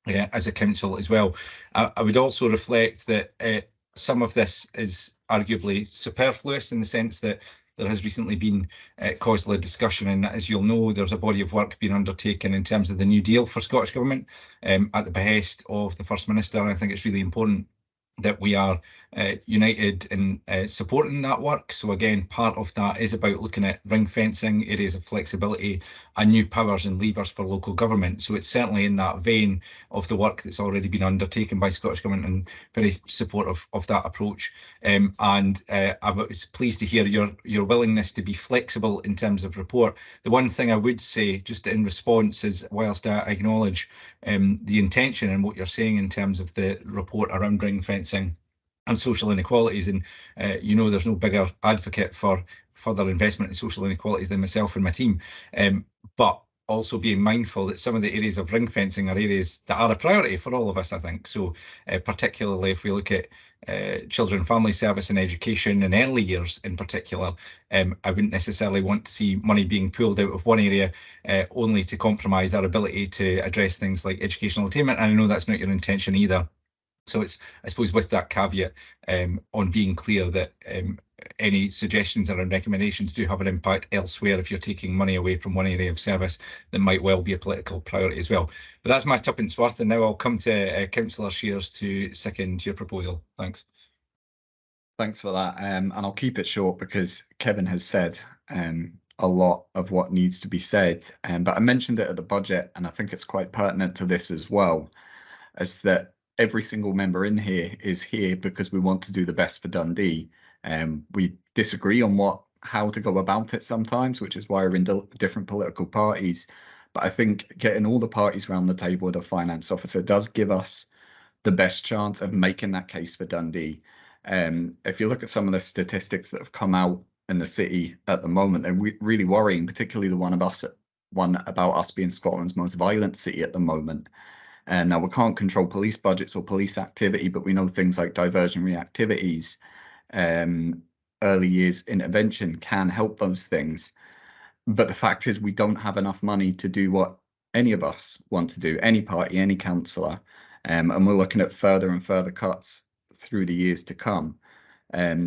as a council as well. I would also reflect that some of this is arguably superfluous, in the sense that there has recently been causal discussion, and as you'll know, there's a body of work being undertaken in terms of the New Deal for Scottish Government at the behest of the First Minister. And I think it's really important that we are united in supporting that work. So again, part of that is about looking at ring fencing, areas of flexibility and new powers and levers for local government. So it's certainly in that vein of the work that's already been undertaken by Scottish Government, and very supportive of that approach. I was pleased to hear your willingness to be flexible in terms of report. The one thing I would say, just in response, is whilst I acknowledge the intention and what you're saying in terms of the report around ring fencing and social inequalities, and there's no bigger advocate for further investment in social inequalities than myself and my team, but also being mindful that some of the areas of ring fencing are areas that are a priority for all of us, I think. So particularly if we look at children, family service and education in early years in particular, I wouldn't necessarily want to see money being pulled out of one area only to compromise our ability to address things like educational attainment. And I know that's not your intention either. So it's, I suppose, with that caveat on being clear that any suggestions or recommendations do have an impact elsewhere if you're taking money away from one area of service that might well be a political priority as well. But that's my tuppence worth, and now I'll come to Councillor Shears to second your proposal. Thanks. Thanks for that, and I'll keep it short because Kevin has said a lot of what needs to be said, but I mentioned it at the budget, and I think it's quite pertinent to this as well, is that every single member in here is here because we want to do the best for Dundee. We disagree on how to go about it sometimes, which is why we're in different political parties. But I think getting all the parties around the table with a finance officer does give us the best chance of making that case for Dundee. If you look at some of the statistics that have come out in the city at the moment, they're really worrying, particularly the one about us being Scotland's most violent city at the moment. Now, we can't control police budgets or police activity, but we know things like diversionary activities, early years intervention can help those things. But the fact is we don't have enough money to do what any of us want to do, any party, any councillor, and we're looking at further and further cuts through the years to come.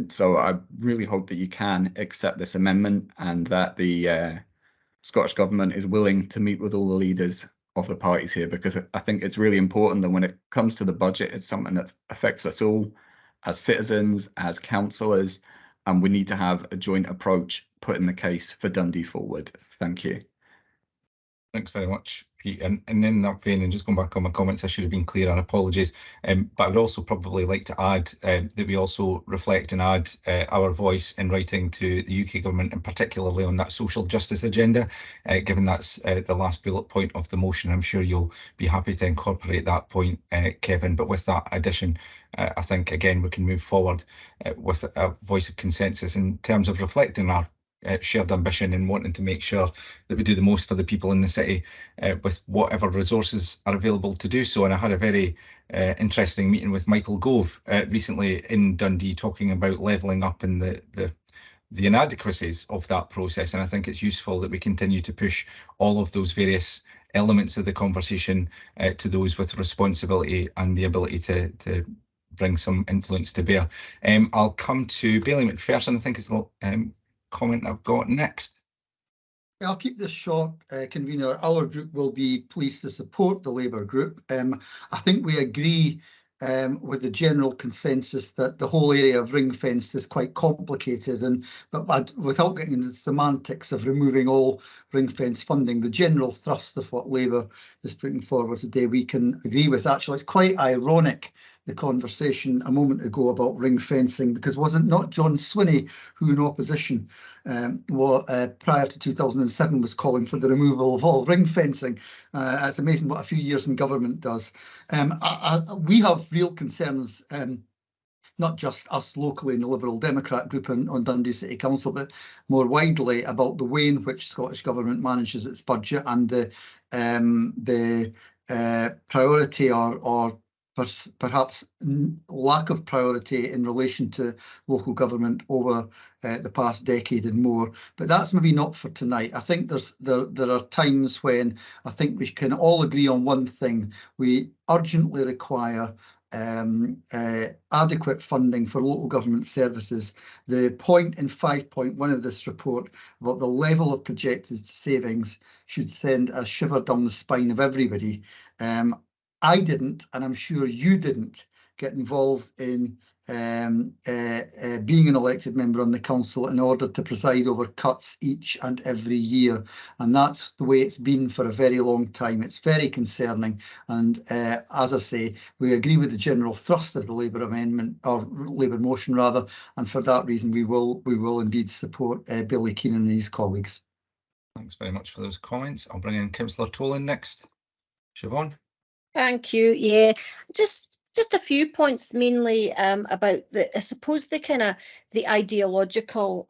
So I really hope that you can accept this amendment and that the Scottish Government is willing to meet with all the leaders of the parties here, because I think it's really important that when it comes to the budget, it's something that affects us all as citizens, as councillors, and we need to have a joint approach putting the case for Dundee forward. Thank you. Thanks very much, Pete. And in that vein, and just going back on my comments, I should have been clear, and apologies. But I would also probably like to add that we also reflect and add our voice in writing to the UK Government, and particularly on that social justice agenda, given that's the last bullet point of the motion. I'm sure you'll be happy to incorporate that point, Kevin. But with that addition, I think, again, we can move forward with a voice of consensus in terms of reflecting our shared ambition and wanting to make sure that we do the most for the people in the city with whatever resources are available to do so. And I had a very interesting meeting with Michael Gove recently in Dundee, talking about levelling up and the inadequacies of that process. And I think it's useful that we continue to push all of those various elements of the conversation to those with responsibility and the ability to bring some influence to bear. I'll come to Bailey McPherson, I think is the comment I've got next. I'll keep this short, convener. Our group will be pleased to support the Labour group. I think we agree with the general consensus that the whole area of ring fenced is quite complicated, but without getting into the semantics of removing all ring fence funding, the general thrust of what Labour is putting forward today we can agree with. Actually, it's quite ironic, the conversation a moment ago about ring fencing, because wasn't not John Swinney who in opposition prior to 2007 was calling for the removal of all ring fencing. It's amazing what a few years in government does. We have real concerns, not just us locally in the Liberal Democrat group on Dundee City Council, but more widely about the way in which Scottish Government manages its budget and the priority or perhaps lack of priority in relation to local government over the past decade and more. But that's maybe not for tonight. I think there are times when I think we can all agree on one thing. We urgently require adequate funding for local government services. The point in 5.1 of this report about the level of projected savings should send a shiver down the spine of everybody. I didn't, and I'm sure you didn't, get involved in being an elected member on the council in order to preside over cuts each and every year. And that's the way it's been for a very long time. It's very concerning. And as I say, we agree with the general thrust of the Labour amendment, or Labour motion rather, and for that reason we will indeed support Billy Keenan and his colleagues. Thanks very much for those comments. I'll bring in Councillor Tolan next. Siobhan? Thank you. Yeah, just a few points, mainly about I suppose the kind of the ideological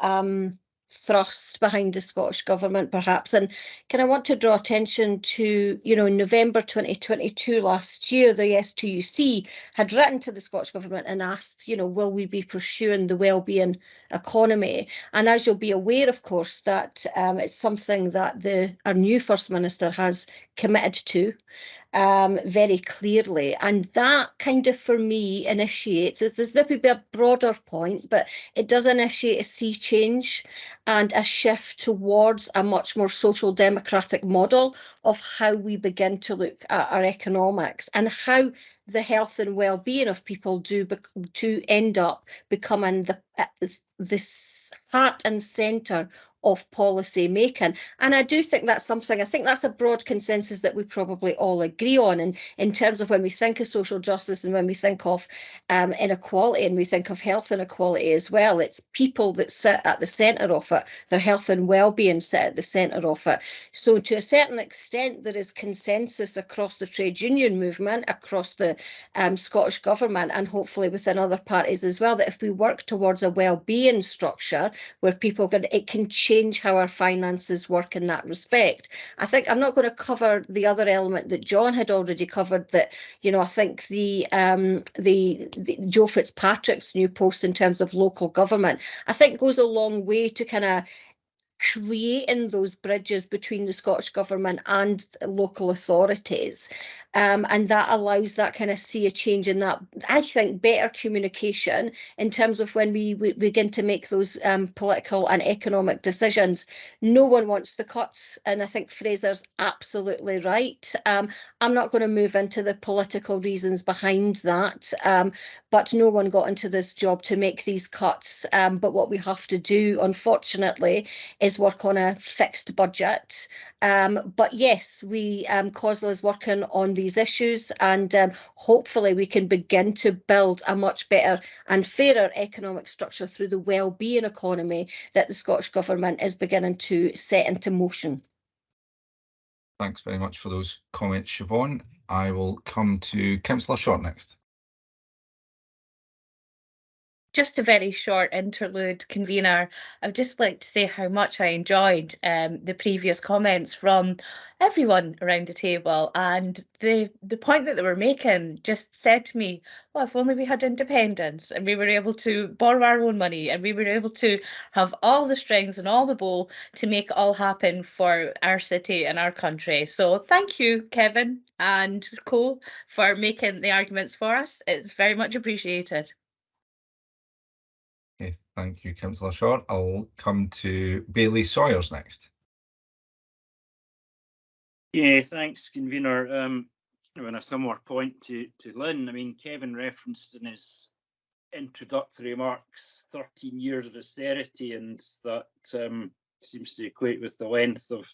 thrust behind the Scottish Government, perhaps. And I want to draw attention to, in November 2022 last year, the STUC had written to the Scottish Government and asked, will we be pursuing the wellbeing economy? And as you'll be aware, of course, that it's something that our new First Minister has committed to very clearly. And that kind of, for me, initiates, there's maybe a broader point, but it does initiate a sea change and a shift towards a much more social democratic model of how we begin to look at our economics and how the health and well-being of people do end up becoming this heart and centre of policy making. And I do think that's something, I think that's a broad consensus that we probably all agree on. And in terms of when we think of social justice and when we think of inequality and we think of health inequality as well, it's people that sit at the centre of it, their health and well-being sit at the centre of it. So to a certain extent, there is consensus across the trade union movement, across the Scottish Government, and hopefully within other parties as well, that if we work towards a well-being structure where people it can change how our finances work in that respect. I think I'm not going to cover the other element that John had already covered, that, I think the Joe Fitzpatrick's new post in terms of local government, I think goes a long way to kind of creating those bridges between the Scottish Government and local authorities. And that allows that kind of see a change in that, I think, better communication in terms of when we begin to make those political and economic decisions. No one wants the cuts, and I think Fraser's absolutely right. I'm not going to move into the political reasons behind that, but no one got into this job to make these cuts. But what we have to do, unfortunately, is work on a fixed budget. But yes, COSLA is working on these issues, and hopefully we can begin to build a much better and fairer economic structure through the well-being economy that the Scottish Government is beginning to set into motion. Thanks very much for those comments, Siobhan. I will come to Councillor Short next. Just a very short interlude, convener. I'd just like to say how much I enjoyed the previous comments from everyone around the table, and the point that they were making just said to me, well, if only we had independence and we were able to borrow our own money and we were able to have all the strings and all the bowl to make it all happen for our city and our country. So thank you, Kevin and Co, for making the arguments for us. It's very much appreciated. Okay, thank you, Councillor Short. I'll come to Bailey Sawyers next. Yeah, thanks, convener. In a similar point to Lynn, I mean, Kevin referenced in his introductory remarks 13 years of austerity, and that seems to equate with the length of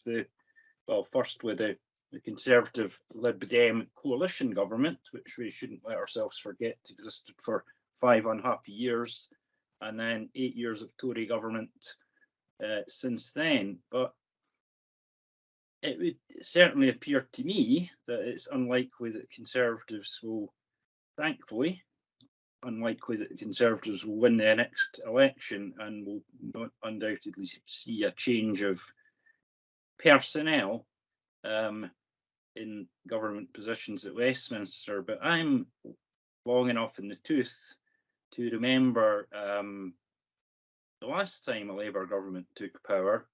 first with the Conservative Lib Dem coalition government, which we shouldn't let ourselves forget existed for 5 unhappy years, and then 8 years of Tory government since then. But it would certainly appear to me that it's unlikely that Conservatives will, thankfully, unlikely that Conservatives will win the next election, and will not undoubtedly see a change of personnel in government positions at Westminster. But I'm long enough in the tooth to remember the last time a Labour government took power,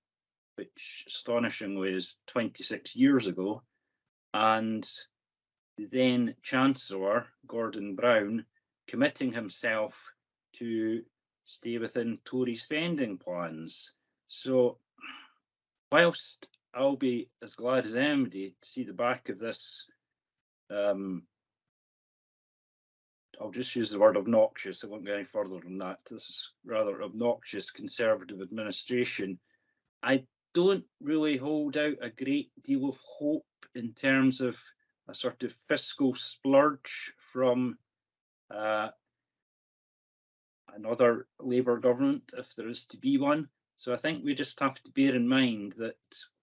which astonishingly is 26 years ago, and the then Chancellor, Gordon Brown, committing himself to stay within Tory spending plans. So whilst I'll be as glad as anybody to see the back of this, I'll just use the word obnoxious, I won't go any further than that. This is rather obnoxious Conservative administration. I don't really hold out a great deal of hope in terms of a sort of fiscal splurge from another Labour government, if there is to be one. So I think we just have to bear in mind that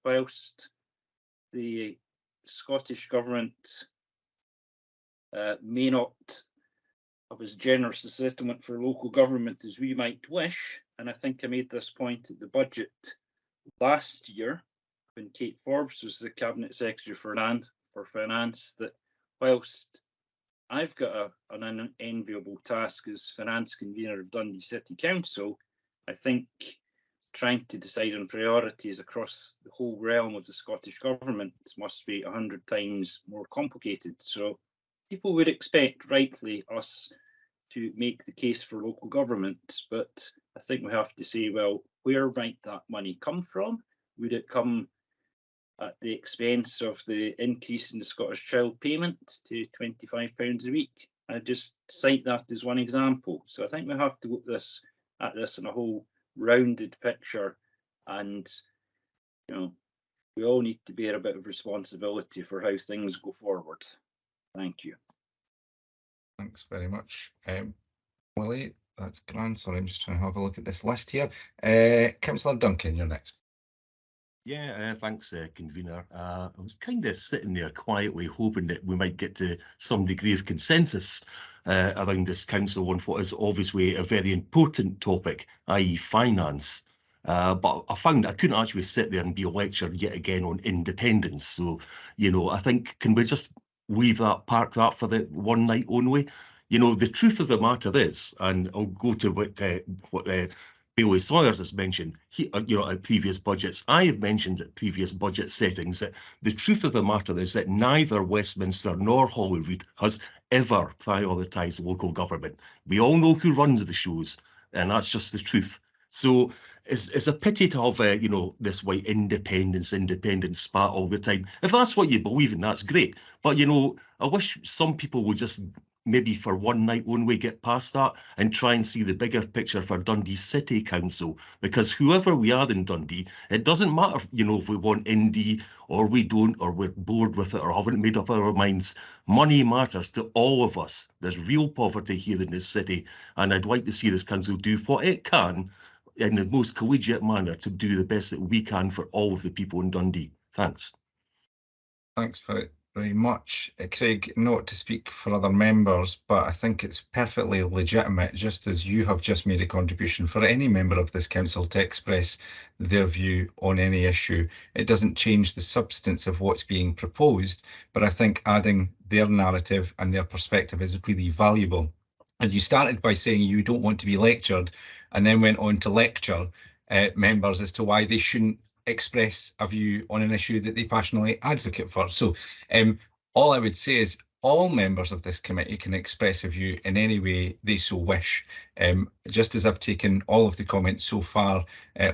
whilst the Scottish Government may not have as generous a settlement for local government as we might wish, and I think I made this point at the budget last year when Kate Forbes was the Cabinet Secretary for Finance, that whilst I've got an unenviable task as finance convener of Dundee City Council, I think trying to decide on priorities across the whole realm of the Scottish Government must be 100 times more complicated. So people would expect, rightly, us to make the case for local government, but I think we have to say, well, where might that money come from? Would it come at the expense of the increase in the Scottish Child payment to £25 a week? I just cite that as one example. So I think we have to look at this in a whole rounded picture, and we all need to bear a bit of responsibility for how things go forward. Thank you. Thanks very much, Willie. That's grand. Sorry, I'm just trying to have a look at this list here. Councillor Duncan, you're next. Yeah, thanks, convener. I was kind of sitting there quietly hoping that we might get to some degree of consensus around this council on what is obviously a very important topic, i.e. finance. But I found I couldn't actually sit there and be lectured yet again on independence. So, I think, can we just park that for the one night only? The truth of the matter is, and I'll go to what Bailey Sawyers has mentioned, at previous budgets. I have mentioned at previous budget settings that the truth of the matter is that neither Westminster nor Holyrood has ever prioritised local government. We all know who runs the shows, and that's just the truth. So it's a pity to have, this white independence spat all the time. If that's what you believe in, that's great. But, I wish some people would just maybe for one night only get past that and try and see the bigger picture for Dundee City Council, because whoever we are in Dundee, it doesn't matter, if we want indie or we don't, or we're bored with it or haven't made up our minds. Money matters to all of us. There's real poverty here in this city, and I'd like to see this council do what it can in the most collegiate manner to do the best that we can for all of the people in Dundee. Thanks. Thanks very much, Craig. Not to speak for other members, but I think it's perfectly legitimate, just as you have just made a contribution, for any member of this council to express their view on any issue. It doesn't change the substance of what's being proposed, but I think adding their narrative and their perspective is really valuable. And you started by saying you don't want to be lectured, and then went on to lecture members as to why they shouldn't express a view on an issue that they passionately advocate for. So all I would say is all members of this committee can express a view in any way they so wish. Just as I've taken all of the comments so far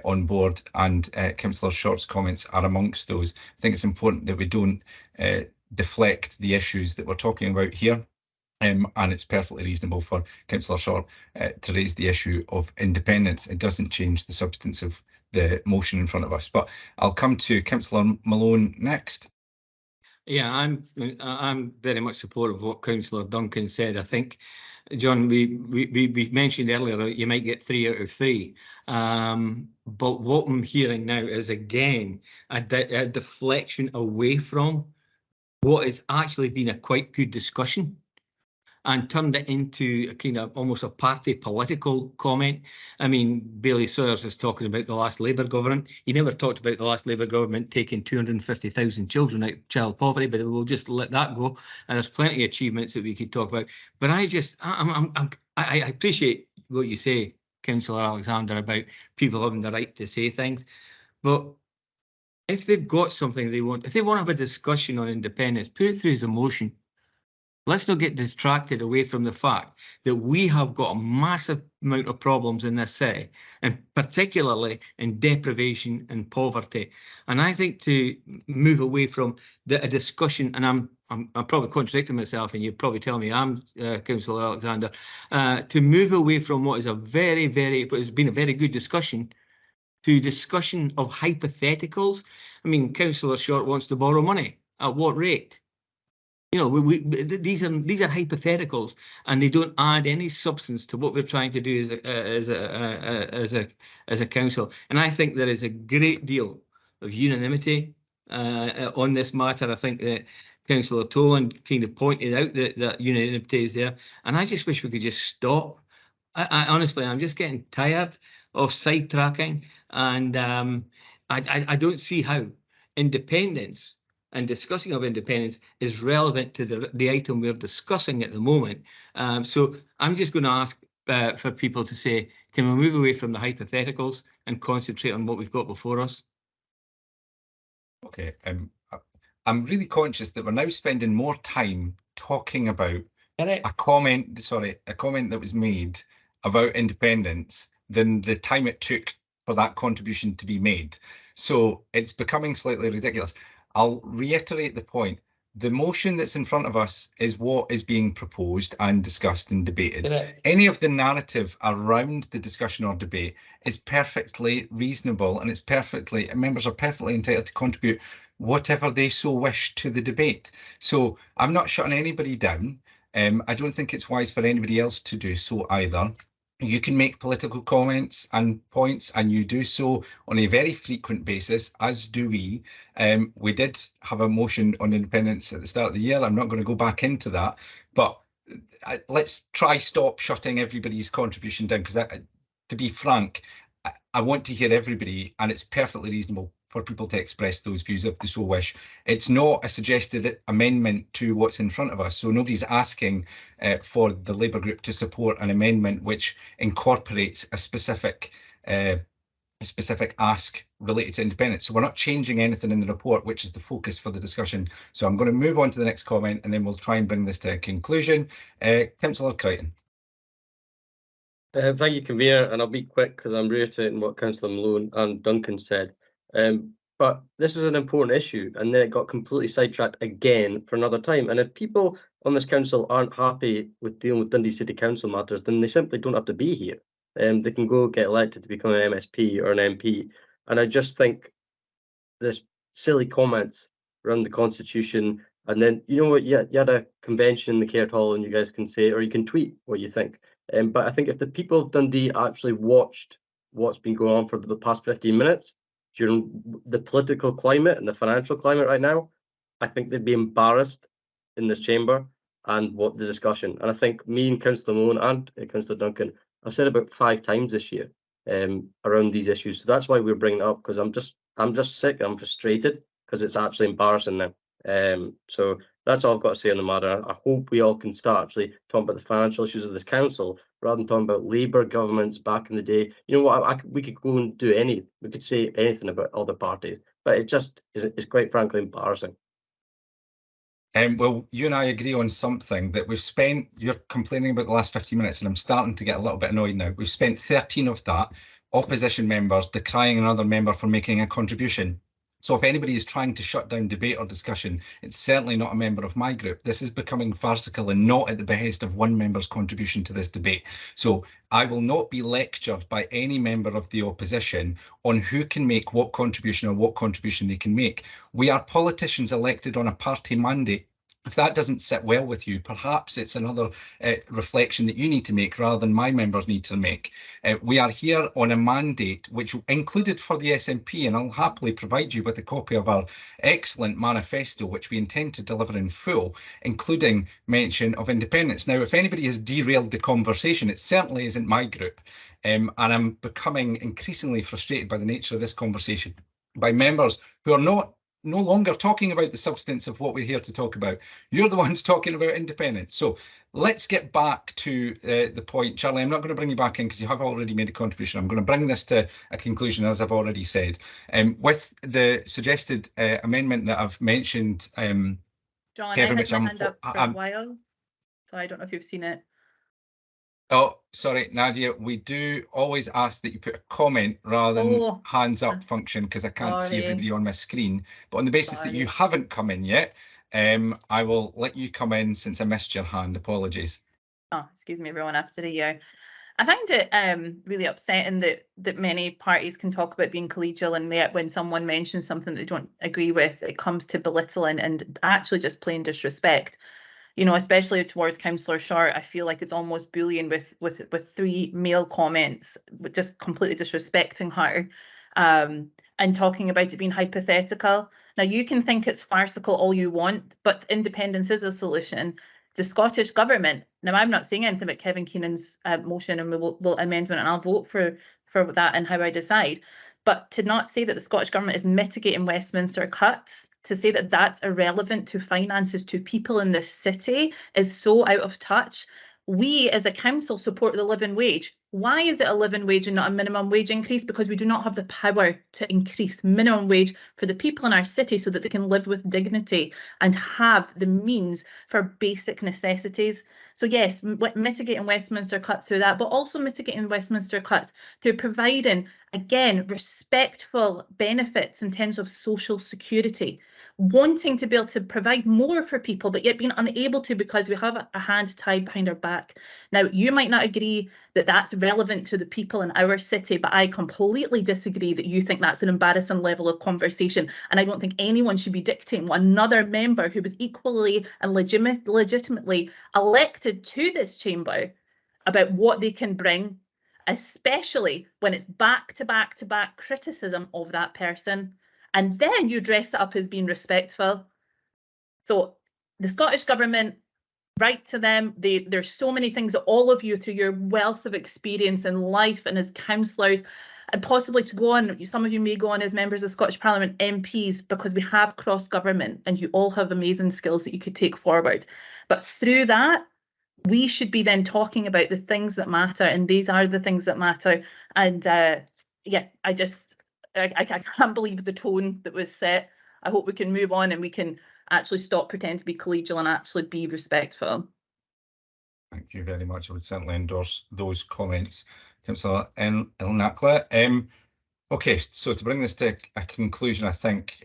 on board, and Councillor Short's comments are amongst those, I think it's important that we don't deflect the issues that we're talking about here. And it's perfectly reasonable for Councillor Short to raise the issue of independence. It doesn't change the substance of the motion in front of us. But I'll come to Councillor Malone next. Yeah, I'm very much supportive of what Councillor Duncan said. I think, John, we mentioned earlier you might get 3 out of 3. But what I'm hearing now is, again, a deflection away from what has actually been a quite good discussion, and turned it into a kind of almost a party political comment. I mean, Bailey Sawyers was talking about the last Labour government. He never talked about the last Labour government taking 250,000 children out of child poverty, but we'll just let that go. And there's plenty of achievements that we could talk about. But I appreciate what you say, Councillor Alexander, about people having the right to say things. But if they've got something they want, if they want to have a discussion on independence, put it through as a motion. let's not get distracted away from the fact that we have got a massive amount of problems in this city, and particularly in deprivation and poverty. And I think to move away from a discussion, and I'm probably contradicting myself, and you probably tell me I'm Councillor Alexander, to move away from what is has been a very good discussion to discussion of hypotheticals. I mean, Councillor Short wants to borrow money. At what rate? You know, these are hypotheticals, and they don't add any substance to what we're trying to do as a council. And I think there is a great deal of unanimity on this matter. I think that Councillor Toland kind of pointed out that unanimity is there, and I just wish we could just stop. I honestly, I'm just getting tired of sidetracking, and I don't see how independence and discussing of independence is relevant to the item we're discussing at the moment. So I'm just going to ask for people to say, can we move away from the hypotheticals and concentrate on what we've got before us? Okay, I'm really conscious that we're now spending more time talking about a comment that was made about independence than the time it took for that contribution to be made. So it's becoming slightly ridiculous. I'll reiterate the point. The motion that's in front of us is what is being proposed and discussed and debated. Correct. Any of the narrative around the discussion or debate is perfectly reasonable, and members are perfectly entitled to contribute whatever they so wish to the debate. So I'm not shutting anybody down. I don't think it's wise for anybody else to do so either. You can make political comments and points, and you do so on a very frequent basis, as do we. We did have a motion on independence at the start of the year. I'm not going to go back into that, but let's try stop shutting everybody's contribution down, because to be frank, I want to hear everybody, and it's perfectly reasonable for people to express those views if they so wish. It's not a suggested amendment to what's in front of us, so nobody's asking for the Labour group to support an amendment which incorporates a specific ask related to independence. So we're not changing anything in the report, which is the focus for the discussion. So I'm going to move on to the next comment, and then we'll try and bring this to a conclusion. Councillor Crichton. Thank you, Convener, and I'll be quick because I'm reiterating what Councillor Malone and Duncan said. But this is an important issue, and then it got completely sidetracked again for another time. And if people on this council aren't happy with dealing with Dundee City Council matters, then they simply don't have to be here. They can go get elected to become an MSP or an MP. And I just think this silly comments around the Constitution, and then, you know what, you had a convention in the Caird Hall, and you guys can say, or you can tweet what you think. But I think if the people of Dundee actually watched what's been going on for the past 15 minutes during the political climate and the financial climate right now, I think they'd be embarrassed in this chamber and what the discussion. And I think me and Councillor Malone and Councillor Duncan, I've said about 5 times this year around these issues. So that's why we're bringing it up, because I'm just sick, I'm frustrated, because it's actually embarrassing now. So that's all I've got to say on the matter. I hope we all can start actually talking about the financial issues of this council rather than talking about Labour governments back in the day. You know what? We could go and do we could say anything about other parties, but it just is quite frankly embarrassing. Well, you and I agree on something that we've spent. You're complaining about the last 15 minutes, and I'm starting to get a little bit annoyed now. We've spent 13 of that opposition members decrying another member for making a contribution. So if anybody is trying to shut down debate or discussion, it's certainly not a member of my group. This is becoming farcical and not at the behest of one member's contribution to this debate. So I will not be lectured by any member of the opposition on who can make what contribution or what contribution they can make. We are politicians elected on a party mandate. If that doesn't sit well with you, perhaps it's another reflection that you need to make rather than my members need to make. We are here on a mandate which included for the SNP, and I'll happily provide you with a copy of our excellent manifesto, which we intend to deliver in full, including mention of independence. Now, if anybody has derailed the conversation, it certainly isn't my group, and I'm becoming increasingly frustrated by the nature of this conversation, by members who are no longer talking about the substance of what we're here to talk about. You're the ones talking about independence. So let's get back to the point. Charlie, I'm not going to bring you back in because you have already made a contribution. I'm going to bring this to a conclusion, as I've already said. With the suggested amendment that I've mentioned, John, Kevin, I had my hand up for a while. So I don't know if you've seen it. Oh, sorry, Nadia, we do always ask that you put a comment rather than hands up function, because I can't see Sorry. everybody on my screen. But on the basis that you haven't come in yet, I will let you come in since I missed your hand. Apologies. Oh, excuse me, everyone, after a year. I find it really upsetting that many parties can talk about being collegial, and yet when someone mentions something they don't agree with, it comes to belittling and actually just plain disrespect. You know, especially towards Councillor Short, I feel like it's almost bullying with 3 male comments, just completely disrespecting her, and talking about it being hypothetical. Now, you can think it's farcical all you want, but independence is a solution. The Scottish Government, now I'm not saying anything about Kevin Keenan's motion and will amendment, and I'll vote for that and how I decide. But to not say that the Scottish Government is mitigating Westminster cuts, to say that that's irrelevant to finances to people in this city is so out of touch. We as a council support the living wage. Why is it a living wage and not a minimum wage increase? Because we do not have the power to increase minimum wage for the people in our city so that they can live with dignity and have the means for basic necessities. So yes, mitigating Westminster cuts through that, but also mitigating Westminster cuts through providing, again, respectful benefits in terms of social security, wanting to be able to provide more for people, but yet being unable to because we have a hand tied behind our back. Now, you might not agree that that's relevant to the people in our city, but I completely disagree that you think that's an embarrassing level of conversation. And I don't think anyone should be dictating what another member who was equally and legitimately elected to this chamber about what they can bring, especially when it's back-to-back criticism of that person. And then you dress it up as being respectful. So the Scottish Government, right to them, there's so many things that all of you, through your wealth of experience in life and as councillors, and possibly to go on, some of you may go on as members of Scottish Parliament, MPs, because we have cross-government and you all have amazing skills that you could take forward. But through that, we should be then talking about the things that matter, and these are the things that matter. And yeah, I can't believe the tone that was set. I hope we can move on and we can actually stop pretending to be collegial and actually be respectful. Thank you very much. I would certainly endorse those comments, Councillor Elnacla. Okay, so to bring this to a conclusion, I think,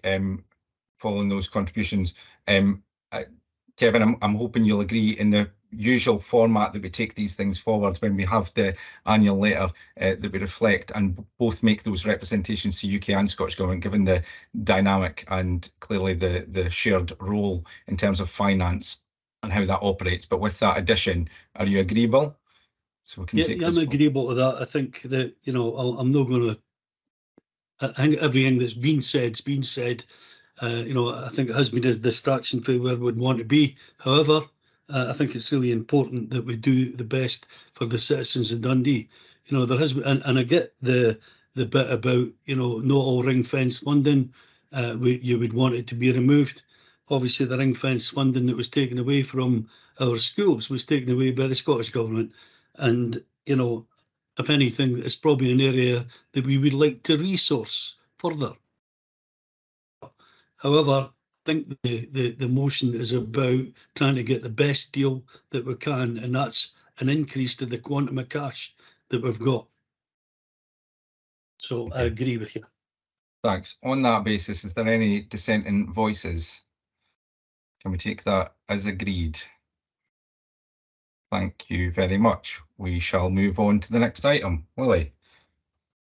following those contributions, Kevin, I'm hoping you'll agree in the usual format that we take these things forward when we have the annual letter that we reflect and both make those representations to UK and Scottish Government, given the dynamic and clearly the shared role in terms of finance and how that operates. But with that addition, are you agreeable? So we can take this. I'm agreeable to that. I think that, you know, I'm not going to, I think everything that's been said's been said. You know, I think it has been a distraction for where we'd want to be. However, I think it's really important that we do the best for the citizens of Dundee. You know, there has been, and I get the bit about, you know, not all ring fence funding. You would want it to be removed. Obviously, the ring fence funding that was taken away from our schools was taken away by the Scottish Government. And, you know, if anything, it's probably an area that we would like to resource further. However, I think the motion is about trying to get the best deal that we can, and that's an increase to the quantum of cash that we've got. So I agree with you. Thanks. On that basis, is there any dissenting voices? Can we take that as agreed? Thank you very much. We shall move on to the next item. Willie.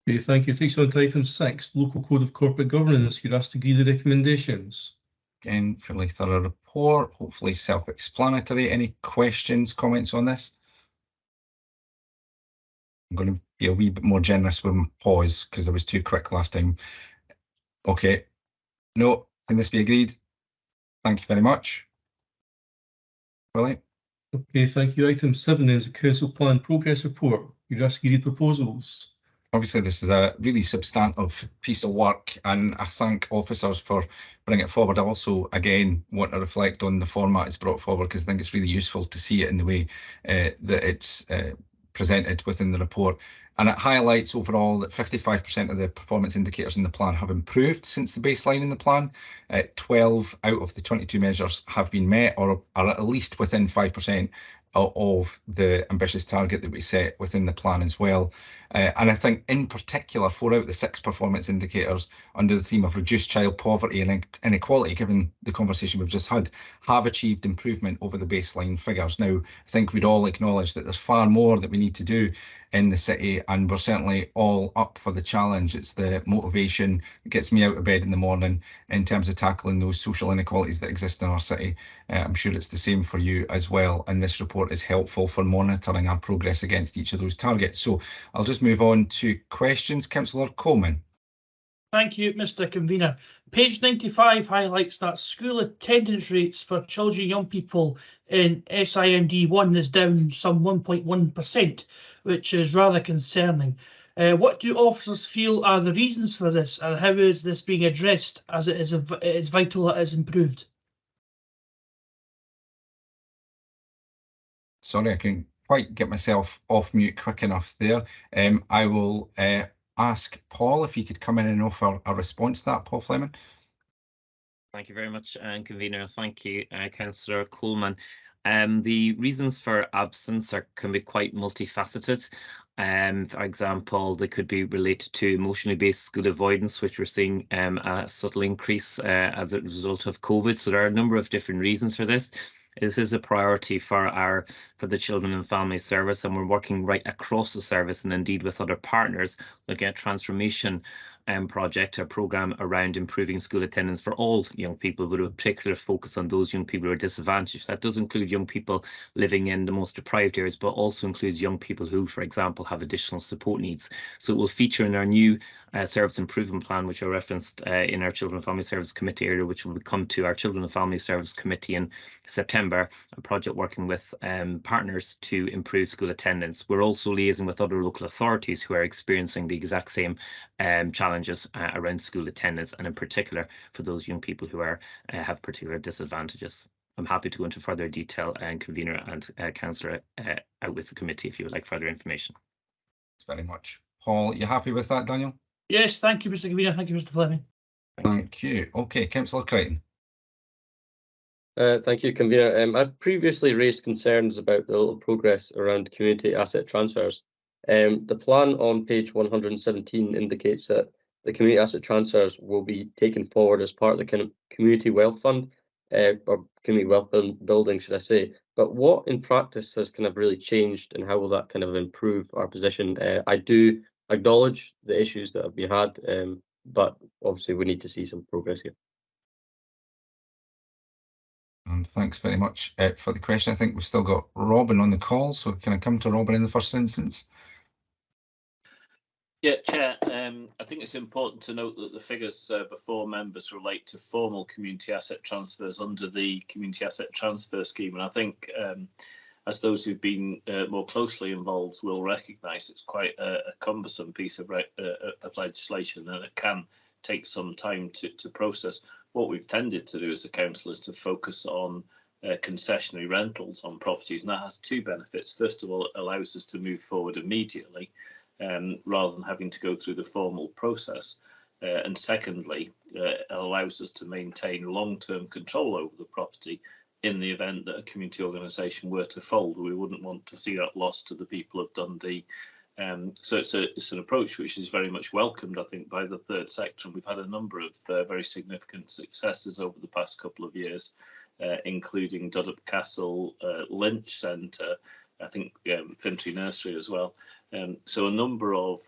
Okay, thank you. Takes on to item 6, Local Code of Corporate Governance. You're asked to agree the recommendations. Again, fairly thorough report, hopefully self-explanatory. Any questions, comments on this? I'm going to be a wee bit more generous with my pause because I was too quick last time. Okay. No, can this be agreed? Thank you very much. Willie. Okay, thank you. Item 7 is a Council Plan Progress Report. You're asked to agree proposals. Obviously, this is a really substantive piece of work, and I thank officers for bringing it forward. I also, again, want to reflect on the format it's brought forward because I think it's really useful to see it in the way that it's presented within the report. And it highlights overall that 55% of the performance indicators in the plan have improved since the baseline in the plan. 12 out of the 22 measures have been met or are at least within 5% of the ambitious target that we set within the plan as well. And I think in particular, 4 out of the 6 performance indicators under the theme of reduced child poverty and inequality, given the conversation we've just had, have achieved improvement over the baseline figures. Now, I think we'd all acknowledge that there's far more that we need to do in the city, and we're certainly all up for the challenge. It's the motivation that gets me out of bed in the morning in terms of tackling those social inequalities that exist in our city. I'm sure it's the same for you as well, and this report is helpful for monitoring our progress against each of those targets. So I'll just move on to questions. Councillor Coleman. Thank you, Mr. Convener. Page 95 highlights that school attendance rates for children and young people in SIMD 1 is down some 1.1%, which is rather concerning. What do officers feel are the reasons for this, and how is this being addressed, as it is vital that it is improved? Sorry, I couldn't quite get myself off mute quick enough there. I will ask Paul if he could come in and offer a response to that, Paul Fleming. Thank you very much, Convener. Thank you, Councillor Coleman. The reasons for absence can be quite multifaceted. For example, they could be related to emotionally based school avoidance, which we're seeing a subtle increase as a result of COVID. So there are a number of different reasons for this. This is a priority for the Children and Family Service, and we're working right across the service and indeed with other partners looking at transformation project or programme around improving school attendance for all young people, with a particular focus on those young people who are disadvantaged. That does include young people living in the most deprived areas, but also includes young people who, for example, have additional support needs. So it will feature in our new service improvement plan, which I referenced in our Children and Family Service Committee area, which will come to our Children and Family Service Committee in September, a project working with partners to improve school attendance. We're also liaising with other local authorities who are experiencing the exact same challenges around school attendance, and in particular for those young people who have particular disadvantages. I'm happy to go into further detail, and Convener and Councillor out with the committee if you would like further information. Thanks very much. Paul, you happy with that, Daniel? Yes, thank you, Mr. Convener. Thank you, Mr. Fleming. Thank you. Okay, Councillor Crichton. Thank you, Convener. I've previously raised concerns about the little progress around community asset transfers. The plan on page 117 indicates that the community asset transfers will be taken forward as part of the kind of community wealth fund, or community wealth building, should I say. But what in practice has kind of really changed, and how will that kind of improve our position? I do acknowledge the issues that have been had, but obviously we need to see some progress here. And thanks very much for the question. I think we've still got Robin on the call, so can I come to Robin in the first instance? Yeah, Chair, I think it's important to note that the figures before members relate to formal community asset transfers under the Community Asset Transfer Scheme. And I think as those who've been more closely involved will recognise, it's quite a cumbersome piece of legislation, and it can take some time to process. What we've tended to do as a council is to focus on concessionary rentals on properties, and that has 2 benefits. First of all, it allows us to move forward immediately, rather than having to go through the formal process. And secondly, it allows us to maintain long-term control over the property in the event that a community organisation were to fold. We wouldn't want to see that lost to the people of Dundee. So it's an approach which is very much welcomed, I think, by the third sector. And we've had a number of very significant successes over the past couple of years, including Duddup Castle, Lynch Centre, I think Fintry Nursery as well. So a number of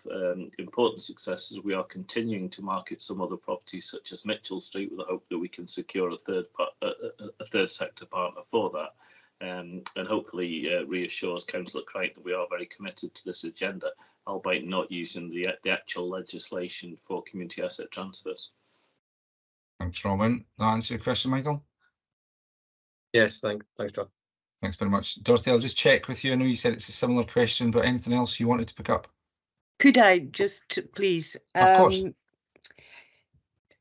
important successes. We are continuing to market some other properties such as Mitchell Street, with the hope that we can secure a third sector partner for that, and hopefully reassures Councillor Crichton that we are very committed to this agenda, albeit not using the actual legislation for community asset transfers. Thanks, Robin. That answer your question, Michael? Yes, thanks, John. Thanks very much. Dorothy, I'll just check with you. I know you said it's a similar question, but anything else you wanted to pick up? Could I just please? Of course.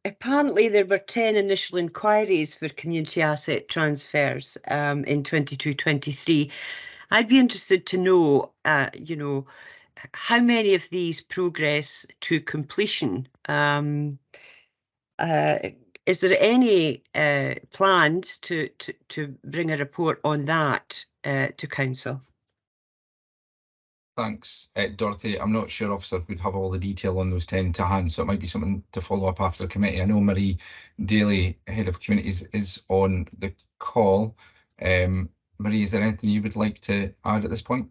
Apparently there were 10 initial inquiries for community asset transfers in 22-23. I'd be interested to know, how many of these progress to completion. Is there any plans to bring a report on that to council? Thanks, Dorothy. I'm not sure, officer, we'd have all the detail on those 10 to hand, so it might be something to follow up after committee. I know Marie Daly, Head of Communities, is on the call. Marie, is there anything you would like to add at this point?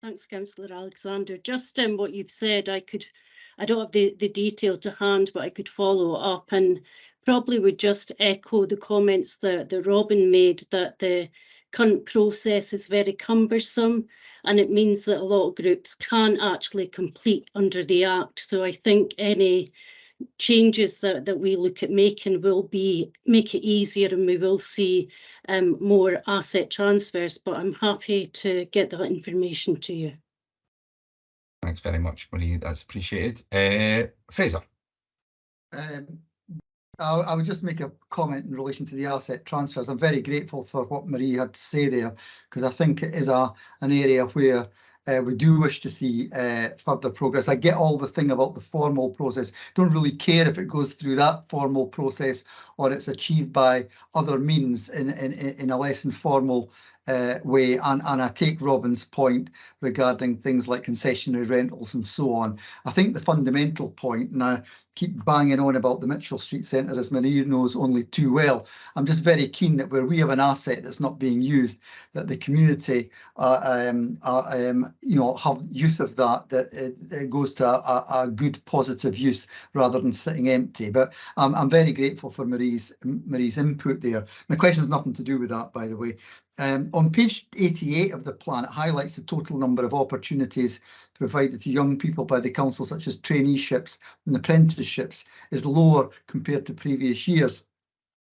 Thanks, Councillor Alexander. Just what you've said, I don't have the detail to hand, but I could follow up and probably would just echo the comments that Robin made, that the current process is very cumbersome and it means that a lot of groups can't actually complete under the Act. So I think any changes that we look at making will make it easier, and we will see more asset transfers, but I'm happy to get that information to you. Thanks very much, Marie. That's appreciated. Fraser. I would just make a comment in relation to the asset transfers. I'm very grateful for what Marie had to say there, because I think it is an area where we do wish to see further progress. I get all the thing about the formal process. Don't really care if it goes through that formal process or it's achieved by other means in a less informal way. And I take Robin's point regarding things like concessionary rentals and so on. I think the fundamental point, and I keep banging on about the Mitchell Street Centre, as Marie knows only too well, I'm just very keen that where we have an asset that's not being used, that the community have use of that, that it goes to a good positive use rather than sitting empty. But I'm very grateful for Marie's input there. My question has nothing to do with that, by the way. On page 88 of the plan, it highlights the total number of opportunities provided to young people by the council, such as traineeships and apprenticeships, is lower compared to previous years.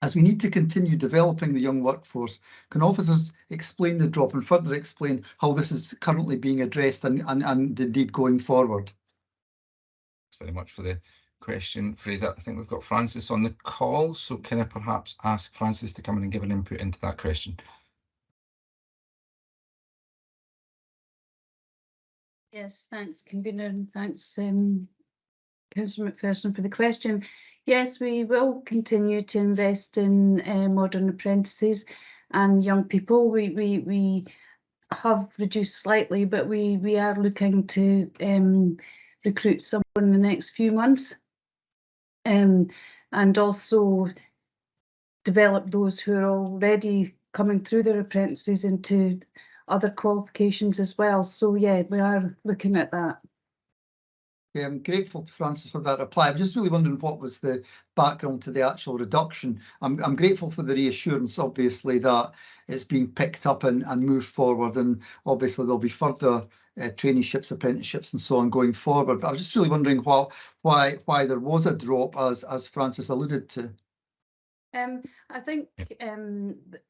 As we need to continue developing the young workforce, can officers explain the drop and further explain how this is currently being addressed and indeed going forward? Thanks very much for the question, Fraser. I think we've got Francis on the call, so can I perhaps ask Francis to come in and give an input into that question? Yes, thanks, Convener, and thanks, Councillor McPherson, for the question. Yes, we will continue to invest in modern apprentices and young people. We have reduced slightly, but we are looking to recruit someone in the next few months, and also develop those who are already coming through their apprentices into other qualifications as well. So yeah, we are looking at that. Yeah, I'm grateful to Francis for that reply. I'm just really wondering what was the background to the actual reduction. I'm grateful for the reassurance, obviously, that it's being picked up and moved forward, and obviously there'll be further traineeships, apprenticeships and so on going forward. But I was just really wondering why there was a drop, as Francis alluded to. I think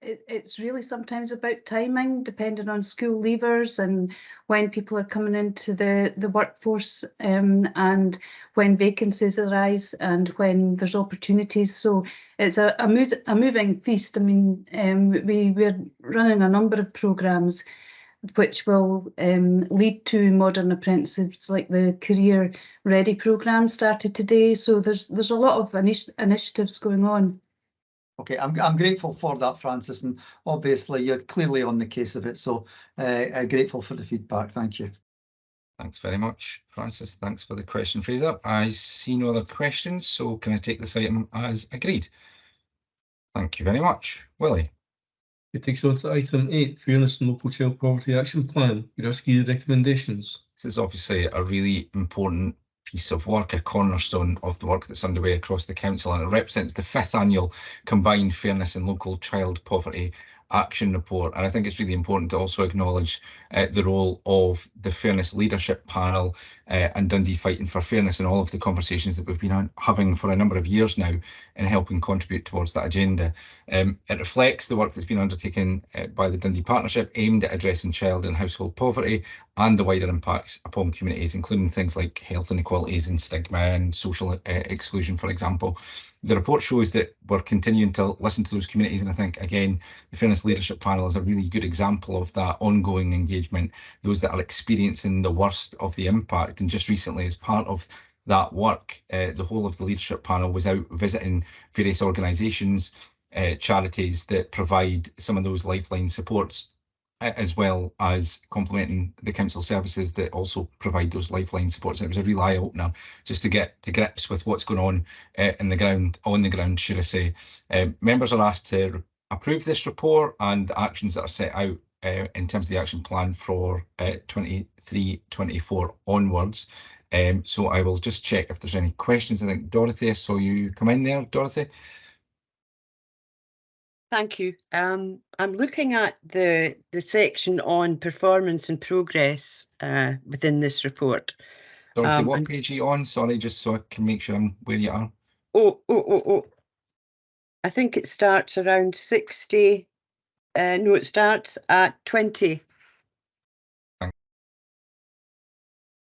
it's really sometimes about timing, depending on school leavers and when people are coming into the workforce, and when vacancies arise and when there's opportunities. So it's a moving feast. I mean, we're running a number of programmes which will lead to modern apprentices, like the Career Ready programme started today. So there's a lot of initiatives going on. Okay, I'm grateful for that, Francis, and obviously you're clearly on the case of it, so grateful for the feedback. Thank you. Thanks very much, Francis. Thanks for the question, Fraser. I see no other questions, so can I take this item as agreed? Thank you very much. Willie. It takes on to item 8, Fairness and Local Child Poverty Action Plan. You're asking the recommendations. This is obviously a really important piece of work, a cornerstone of the work that's underway across the council, and it represents the 5th annual Combined Fairness and Local Child Poverty Action Report. And I think it's really important to also acknowledge the role of the Fairness Leadership Panel and Dundee Fighting for Fairness, and all of the conversations that we've been having for a number of years now in helping contribute towards that agenda. It reflects the work that's been undertaken by the Dundee Partnership aimed at addressing child and household poverty and the wider impacts upon communities, including things like health inequalities and stigma and social exclusion, for example. The report shows that we're continuing to listen to those communities, and I think, again, the Fairness Leadership Panel is a really good example of that ongoing engagement, those that are experiencing the worst of the impact. And just recently, as part of that work, the whole of the leadership panel was out visiting various organisations, charities that provide some of those lifeline supports, as well as complementing the council services that also provide those lifeline supports. It was a real eye opener just to get to grips with what's going on on the ground, should I say. Members are asked to approve this report and the actions that are set out in terms of the action plan for 23-24 onwards. So I will just check if there's any questions. I think Dorothy, I saw you come in there, Dorothy. Thank you. I'm looking at the section on performance and progress within this report. Dorothy, what page are you on? Sorry, just so I can make sure I'm where you are. Oh. I think it starts around 60. No, it starts at 20.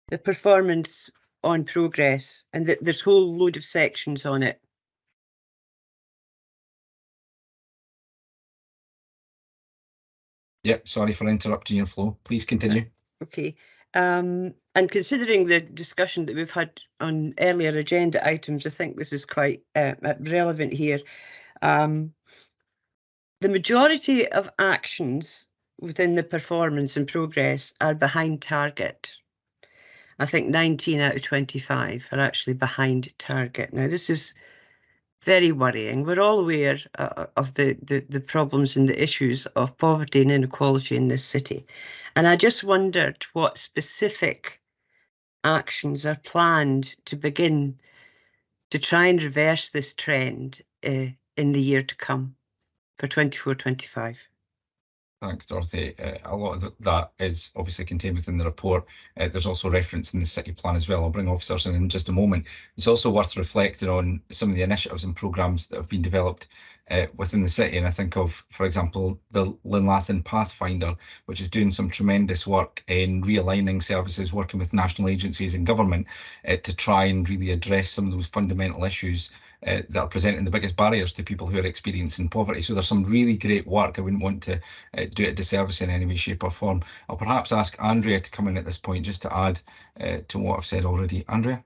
The performance on progress, and there's a whole load of sections on it. Yep, sorry for interrupting your flow. Please continue. Okay. And considering the discussion that we've had on earlier agenda items, I think this is quite relevant here. The majority of actions within the performance and progress are behind target. I think 19 out of 25 are actually behind target. Now, this is very worrying. We're all aware of the problems and the issues of poverty and inequality in this city. And I just wondered what specific actions are planned to begin to try and reverse this trend in the year to come for 24-25. Thanks, Dorothy. A lot of that is obviously contained within the report. There's also reference in the city plan as well. I'll bring officers in just a moment. It's also worth reflecting on some of the initiatives and programmes that have been developed within the city. And I think of, for example, the Linlathen Pathfinder, which is doing some tremendous work in realigning services, working with national agencies and government to try and really address some of those fundamental issues that are presenting the biggest barriers to people who are experiencing poverty. So there's some really great work. I wouldn't want to do it a disservice in any way, shape or form. I'll perhaps ask Andrea to come in at this point just to add to what I've said already. Andrea?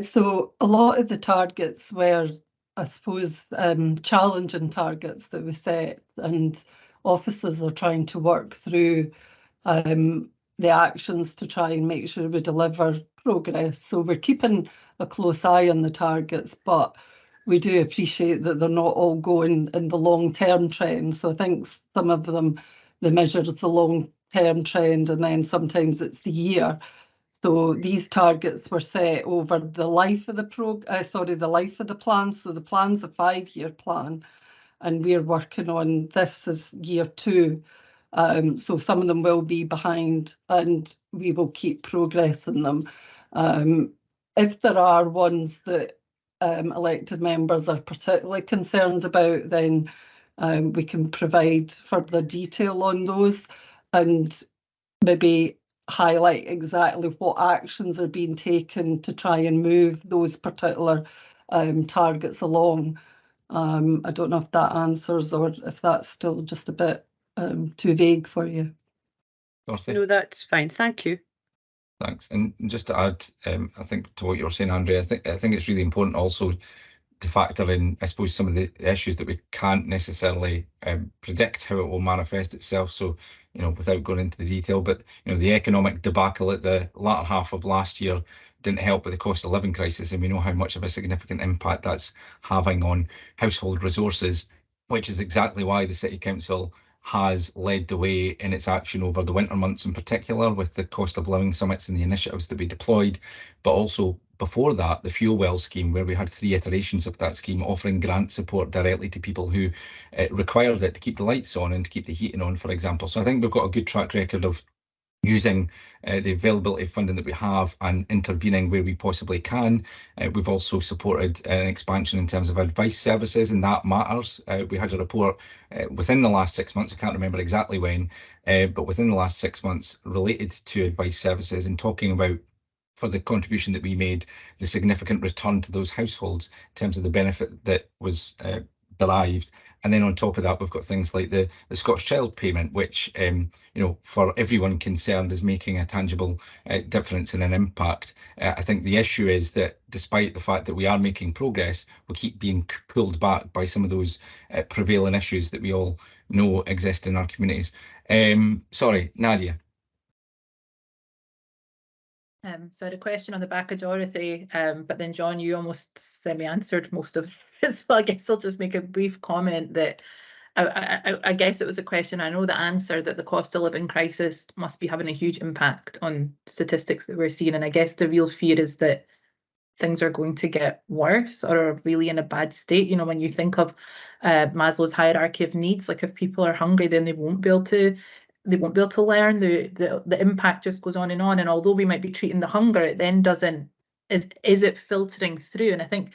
So a lot of the targets were, I suppose, challenging targets that we set, and officers are trying to work through the actions to try and make sure we deliver progress. So we're keeping a close eye on the targets, but we do appreciate that they're not all going in the long-term trend. So I think some of them, they measure the long-term trend, and then sometimes it's the year. So these targets were set over the life of the plan. So the plan's a 5-year plan, and we're working on this as year 2. So some of them will be behind, and we will keep progressing them. If there are ones that elected members are particularly concerned about, then we can provide further detail on those and maybe highlight exactly what actions are being taken to try and move those particular targets along. I don't know if that answers, or if that's still just a bit too vague for you. Dorothy? No, that's fine. Thank you. Thanks. And just to add, I think to what you were saying, Andrea, I think it's really important also to factor in, I suppose, some of the issues that we can't necessarily predict how it will manifest itself. So, without going into the detail, but the economic debacle at the latter half of last year didn't help with the cost of living crisis, and we know how much of a significant impact that's having on household resources, which is exactly why the City Council has led the way in its action over the winter months in particular, with the cost of living summits and the initiatives that we deployed, but also before that, the Fuel Well scheme, where we had 3 iterations of that scheme, offering grant support directly to people who required it to keep the lights on and to keep the heating on, for example. So I think we've got a good track record of using the availability of funding that we have and intervening where we possibly can. We've also supported an expansion in terms of advice services, and that matters. We had a report within the last 6 months, I can't remember exactly when, but within the last 6 months related to advice services, and talking about, for the contribution that we made, the significant return to those households in terms of the benefit that was derived. And then on top of that, we've got things like the Scottish Child Payment, which, you know, for everyone concerned is making a tangible difference and an impact. I think the issue is that despite the fact that we are making progress, we keep being pulled back by some of those prevailing issues that we all know exist in our communities. Sorry, Nadia. So I had a question on the back of Dorothy, but then John, you almost semi-answered most of it. So I guess I'll just make a brief comment that I guess it was a question. I know the answer, that the cost of living crisis must be having a huge impact on statistics that we're seeing. And I guess the real fear is that things are going to get worse or are really in a bad state. You know, when you think of Maslow's hierarchy of needs, like if people are hungry, then they won't be able to learn. The impact just goes on. And although we might be treating the hunger, it then doesn't, is it filtering through? And I think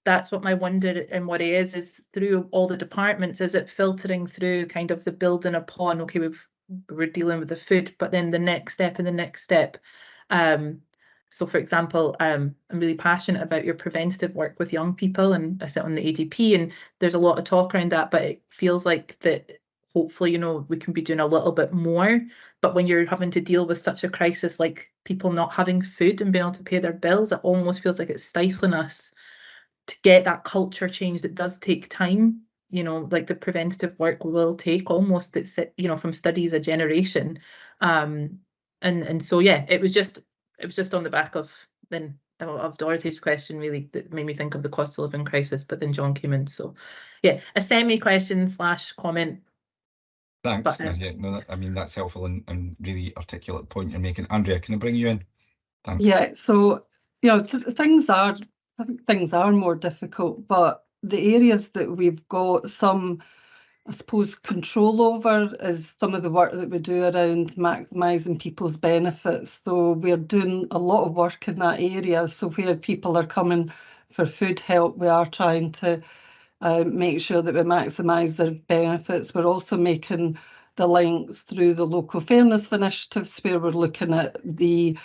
that's what my wonder and worry is through all the departments, is it filtering through kind of the building upon, okay, we're dealing with the food, but then the next step and the next step. So for example, I'm really passionate about your preventative work with young people, and I sit on the ADP, and there's a lot of talk around that, but it feels like that hopefully, you know, we can be doing a little bit more. But when you're having to deal with such a crisis like people not having food and being able to pay their bills, it almost feels like it's stifling us to get that culture change that does take time. You know, like the preventative work will take almost, it's, you know, from studies, a generation. And so yeah, it was just on the back of Dorothy's question really that made me think of the cost of living crisis, but then John came in. So yeah, a semi-question / comment. Thanks, Nadia. No, I mean, that's helpful and really articulate point you're making. Andrea, can I bring you in? Thanks. Yeah, so, you know, I think things are more difficult, but the areas that we've got some, I suppose, control over is some of the work that we do around maximising people's benefits. So we're doing a lot of work in that area. So where people are coming for food help, we are trying to make sure that we maximise their benefits. We're also making the links through the local fairness initiatives, where we're looking at the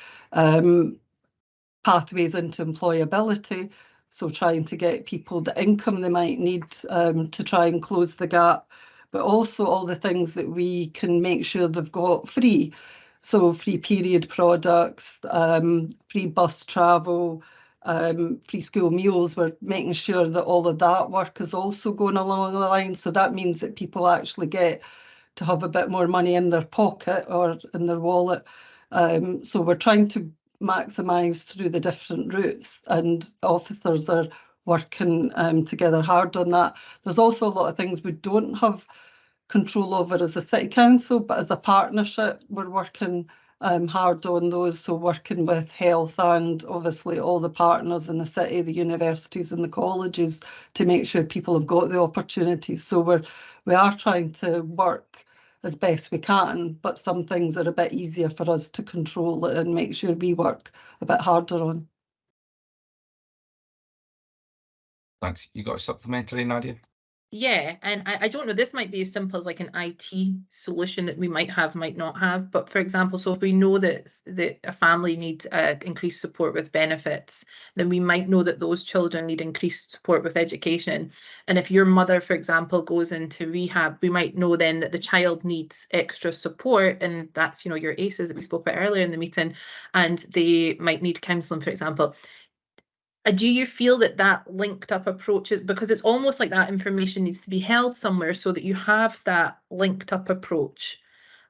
pathways into employability, so trying to get people the income they might need to try and close the gap, but also all the things that we can make sure they've got free. So free period products, free bus travel, free school meals. We're making sure that all of that work is also going along the line. So that means that people actually get to have a bit more money in their pocket or in their wallet. So we're trying to maximise through the different routes, and officers are working together hard on that. There's also a lot of things we don't have control over as a city council, but as a partnership we're working hard on those. So working with health and obviously all the partners in the city, the universities and the colleges, to make sure people have got the opportunities. So we are trying to work as best we can, but some things are a bit easier for us to control it and make sure we work a bit harder on. Thanks. You got a supplementary, Nadia? Yeah, and I don't know, this might be as simple as like an IT solution that we might have, might not have. But for example, so if we know that a family needs increased support with benefits, then we might know that those children need increased support with education. And if your mother, for example, goes into rehab, we might know then that the child needs extra support, and that's, you know, your ACEs that we spoke about earlier in the meeting, and they might need counselling, for example. Do you feel that linked up approach is, because it's almost like that information needs to be held somewhere so that you have that linked up approach?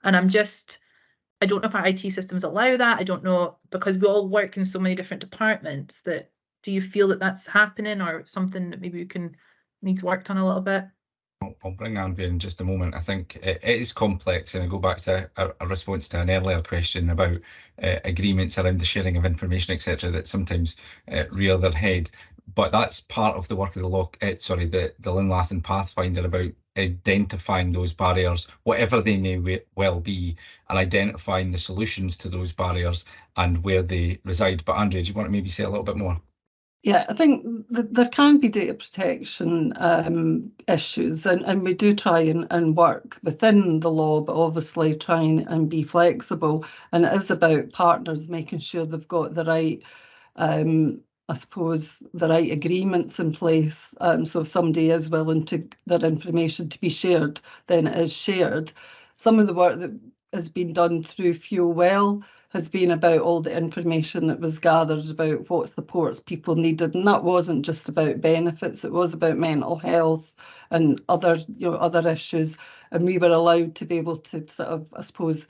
And I don't know if our IT systems allow that. I don't know, because we all work in so many different departments, that do you feel that that's happening, or something that maybe we needs worked on a little bit? I'll bring Andrea in just a moment. I think it is complex, and I go back to a response to an earlier question about agreements around the sharing of information, etc., that sometimes rear their head. But that's part of the work of the Linlathen Pathfinder, about identifying those barriers, whatever they may well be, and identifying the solutions to those barriers and where they reside. But Andrea, do you want to maybe say a little bit more? Yeah, I think there can be data protection issues, and we do try and work within the law, but obviously trying and be flexible. And it is about partners making sure they've got the right I suppose, the right agreements in place. So if somebody is willing to their information to be shared, then it is shared. Some of the work that has been done through Fuel Well has been about all the information that was gathered about what supports people needed, and that wasn't just about benefits, it was about mental health and other, other issues, and we were allowed to be able to sort of, I suppose,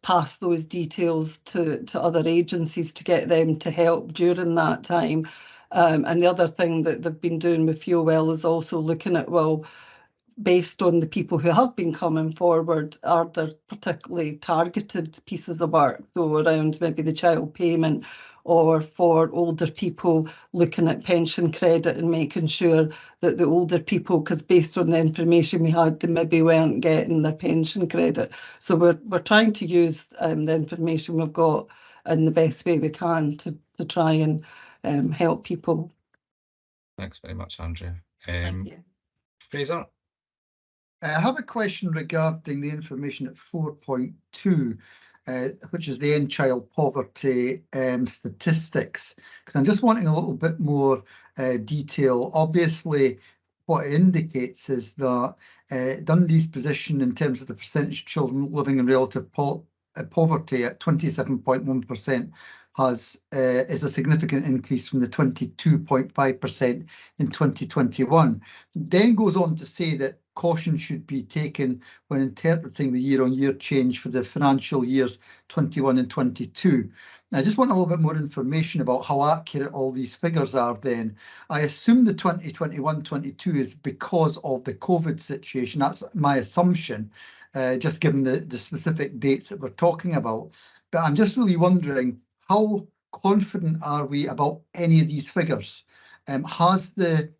pass those details to other agencies to get them to help during that time. And the other thing that they've been doing with Fuel Well is also looking at, well, based on the people who have been coming forward, are there particularly targeted pieces of work, so around maybe the child payment, or for older people looking at pension credit and making sure that the older people, because based on the information we had, they maybe weren't getting their pension credit. So we're trying to use the information we've got in the best way we can to try and help people. Thanks very much, Andrea. Thank you. Fraser? I have a question regarding the information at 4.2, which is the end child poverty statistics, because I'm just wanting a little bit more detail. Obviously, what it indicates is that Dundee's position in terms of the percentage of children living in relative poverty at 27.1% is a significant increase from the 22.5% in 2021. Then goes on to say that caution should be taken when interpreting the year-on-year change for the financial years 21 and 22. I just want a little bit more information about how accurate all these figures are then. I assume the 2021-22 is because of the COVID situation. That's my assumption, just given the specific dates that we're talking about. But I'm just really wondering, how confident are we about any of these figures? Has the,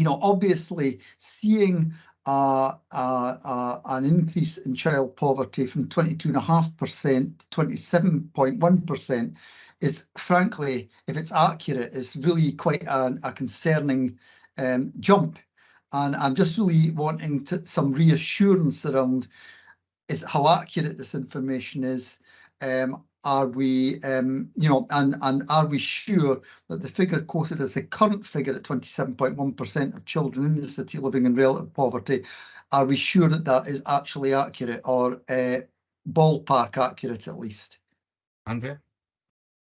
obviously seeing an increase in child poverty from 22.5% to 27.1% is, frankly, if it's accurate, is really quite a concerning jump. And I'm just really wanting some reassurance around how accurate this information is. Are we, and are we sure that the figure quoted as the current figure at 27.1% of children in the city living in relative poverty, are we sure that that is actually accurate, or ballpark accurate at least? Andrea?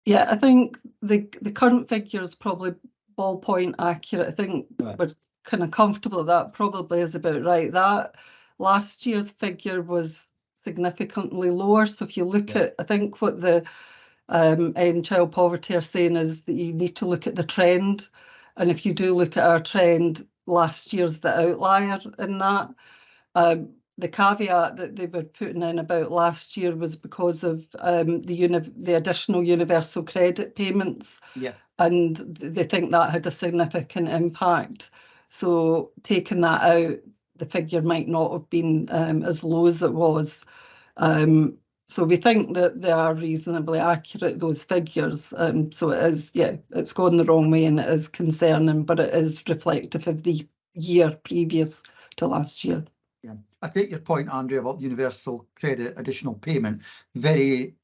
Yeah, I think the current figure is probably ballpoint accurate. I think we're kind of comfortable that probably is about right. That last year's figure was significantly lower. So if you look at, I think what the end child poverty are saying is that you need to look at the trend. And if you do look at our trend, last year's the outlier in that. The caveat that they were putting in about last year was because of the additional universal credit payments. Yeah. And they think that had a significant impact. So taking that out, the figure might not have been as low as it was. So we think that they are reasonably accurate, those figures. So it is, it's gone the wrong way and it is concerning, but it is reflective of the year previous to last year. Yeah, I take your point, Andrea, about universal credit additional payment. Very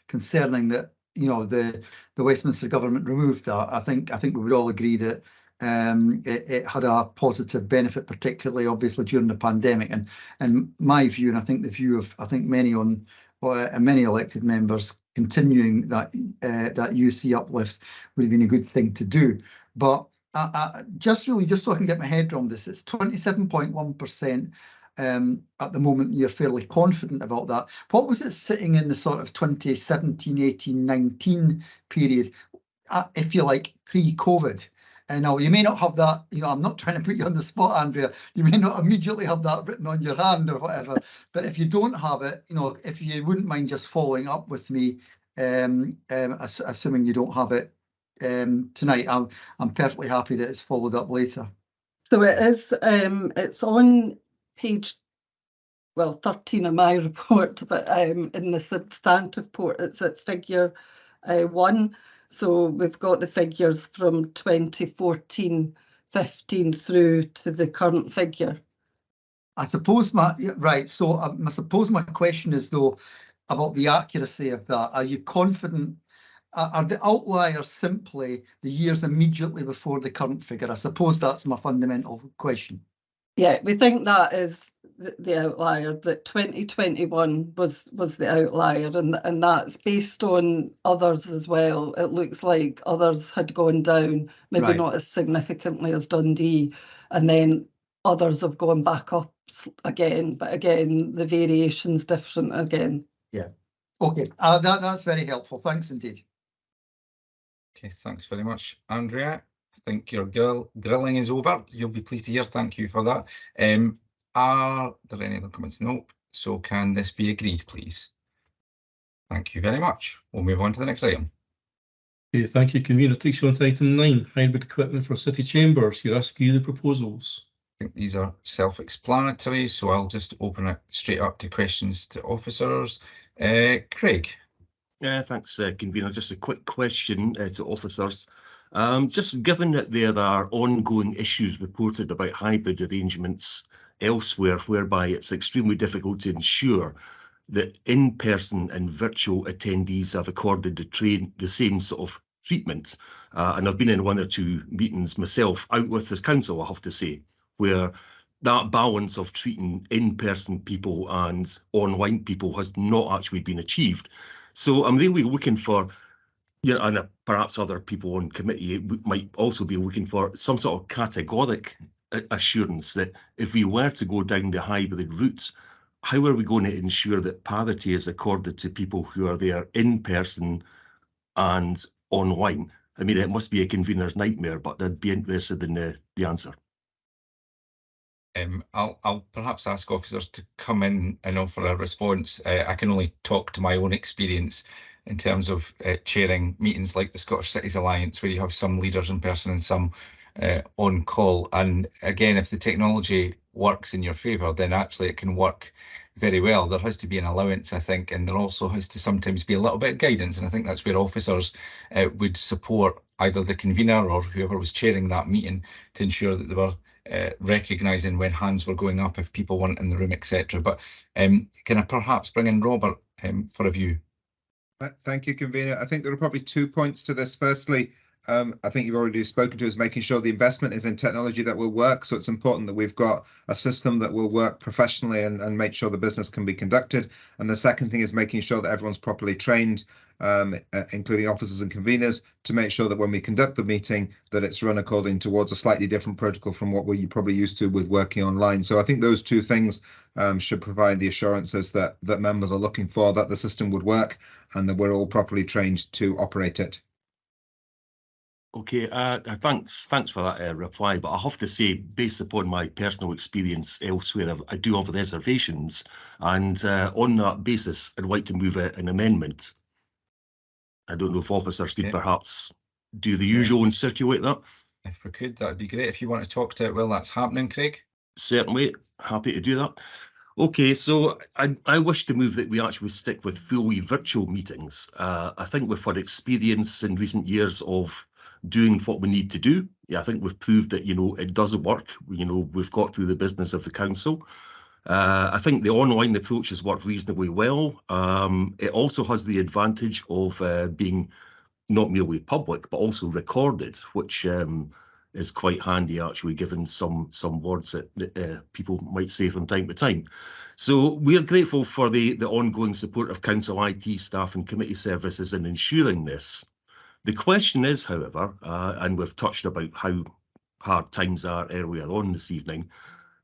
concerning that the Westminster government removed that. I think we would all agree that it had a positive benefit, particularly obviously during the pandemic. And my view, and I think the view of many elected members, continuing that UC uplift would have been a good thing to do. But just so I can get my head around this, it's 27.1%. At the moment, you're fairly confident about that. What was it sitting in the sort of 2017, 18, 19 period, if you like, pre-COVID? Now, you may not have that, I'm not trying to put you on the spot, Andrea. You may not immediately have that written on your hand or whatever, but if you don't have it, if you wouldn't mind just following up with me, assuming you don't have it tonight, I'm perfectly happy that it's followed up later. So it is, it's on page 13 of my report, but in the substantive report, it's at figure 1. So we've got the figures from 2014-15 through to the current figure. I suppose I suppose my question is though about the accuracy of that. Are you confident are the outliers simply the years immediately before the current figure? I suppose that's my fundamental question. Yeah, we think that is the outlier, that 2021 was the outlier, and that's based on others as well. It looks like others had gone down, maybe Right. not as significantly as Dundee, and then others have gone back up again, but again, the variation's different again. Yeah. Okay, that's very helpful. Thanks indeed. Okay, thanks very much, Andrea. I think your grilling is over. You'll be pleased to hear. Thank you for that. Are there any other comments? Nope. So can this be agreed, please? Thank you very much. We'll move on to the next item. Okay, thank you, Convener. Takes you on to item 9, hybrid equipment for city chambers. You're asked to agree the proposals. I think these are self-explanatory, so I'll just open it straight up to questions to officers. Craig. Yeah, thanks, Convener. Just a quick question to officers. Just given that there are ongoing issues reported about hybrid arrangements elsewhere, whereby it's extremely difficult to ensure that in-person and virtual attendees have accorded the same sort of treatment. And I've been in 1 or 2 meetings myself out with this council, I have to say, where that balance of treating in-person people and online people has not actually been achieved. So I'm really looking for, you know, and perhaps other people on committee might also be looking for some sort of categoric assurance that if we were to go down the hybrid route, how are we going to ensure that parity is accorded to people who are there in person and online? I mean, it must be a convener's nightmare, but I'd be interested in the answer. I'll perhaps ask officers to come in and offer a response. I can only talk to my own experience in terms of chairing meetings like the Scottish Cities Alliance, where you have some leaders in person and some on call. And again, if the technology works in your favour, then actually it can work very well. There has to be an allowance, I think, and there also has to sometimes be a little bit of guidance. And I think that's where officers would support either the convener or whoever was chairing that meeting to ensure that they were recognising when hands were going up if people weren't in the room, etc. But can I perhaps bring in Robert for a view? Thank you, convener. I think there are probably 2 points to this. Firstly, I think you've already spoken to is making sure the investment is in technology that will work. So it's important that we've got a system that will work professionally and make sure the business can be conducted. And the second thing is making sure that everyone's properly trained, including officers and conveners, to make sure that when we conduct the meeting, that it's run according towards a slightly different protocol from what we're probably used to with working online. So I think those 2 things should provide the assurances that members are looking for, that the system would work and that we're all properly trained to operate it. Okay, thanks for that reply, but I have to say, based upon my personal experience elsewhere, I do have reservations, and on that basis, I'd like to move an amendment. I don't know if officers could perhaps do the usual and circulate that. If we could, that'd be great. If you want to talk to it while that's happening, Craig. Certainly, happy to do that. Okay, so I wish to move that we actually stick with fully virtual meetings. I think we've had experience in recent years of doing what we need to do. Yeah, I think we've proved that, you know, it doesn't work. You know, we've got through the business of the council. I think the online approach has worked reasonably well. It also has the advantage of being not merely public, but also recorded, which is quite handy, actually, given some words that people might say from time to time. So we're grateful for the ongoing support of council IT staff and committee services in ensuring this. The question is, however, and we've touched about how hard times are earlier on this evening,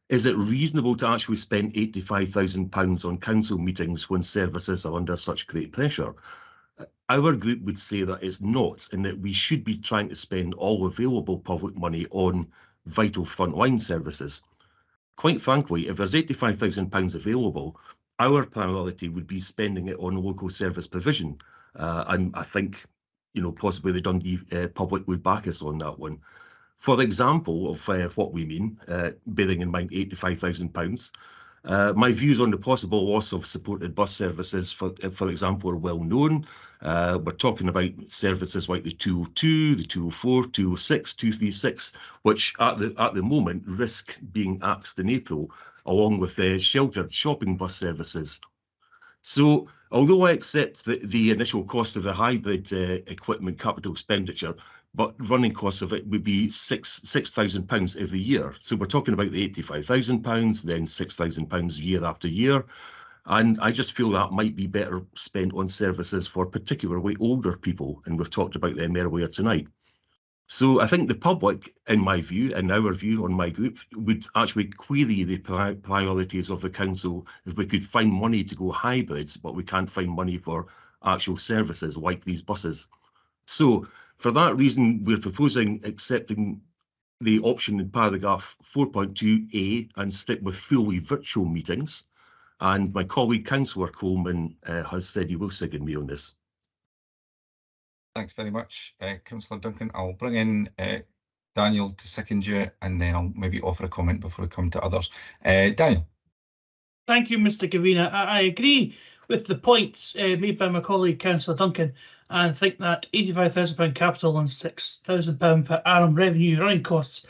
is it reasonable to actually spend £85,000 on council meetings when services are under such great pressure? Our group would say that it's not, and that we should be trying to spend all available public money on vital frontline services. Quite frankly, if there's £85,000 available, our priority would be spending it on local service provision. And I think, you know, possibly the Dundee public would back us on that one. For example of what we mean, bearing in mind £85,000, my views on the possible loss of supported bus services, for example, are well known. We're talking about services like the 202, the 204, 206, 236, which at the moment risk being axed in April, along with sheltered shopping bus services. So although I accept the initial cost of the hybrid equipment capital expenditure, but running costs of it would be £6,000 every year. So we're talking about the £85,000, then £6,000 year after year. And I just feel that might be better spent on services for particularly older people. And we've talked about them earlier tonight. So I think the public, in my view, in our view on my group, would actually query the priorities of the council if we could find money to go hybrids, but we can't find money for actual services like these buses. So for that reason, we're proposing accepting the option in paragraph 4.2a and stick with fully virtual meetings. And my colleague, Councillor Coleman, has said he will second me on this. Thanks very much, Councillor Duncan. I'll bring in Daniel to second you, and then I'll maybe offer a comment before we come to others. Daniel. Thank you, Mr. Gavina. I agree with the points made by my colleague, Councillor Duncan, and think that £85,000 capital and £6,000 per annum revenue running costs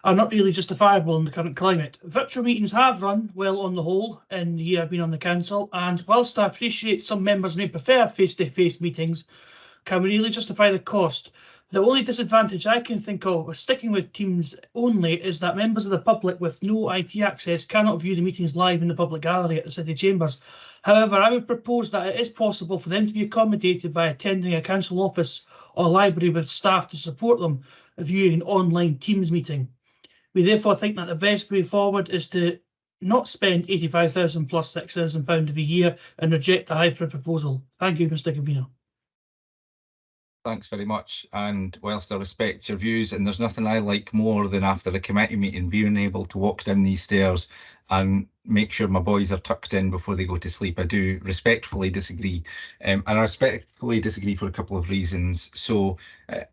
are not really justifiable in the current climate. Virtual meetings have run well on the whole in the year I've been on the council, and whilst I appreciate some members may prefer face-to-face meetings, can we really justify the cost? The only disadvantage I can think of with sticking with Teams only is that members of the public with no IT access cannot view the meetings live in the public gallery at the City Chambers. However, I would propose that it is possible for them to be accommodated by attending a council office or library with staff to support them viewing an online Teams meeting. We therefore think that the best way forward is to not spend £85,000 plus £6,000 every year and reject the hybrid proposal. Thank you, Mr. Gavina. Thanks very much. And whilst I respect your views, and there's nothing I like more than after a committee meeting being able to walk down these stairs and make sure my boys are tucked in before they go to sleep, I do respectfully disagree. And I respectfully disagree for a couple of reasons. So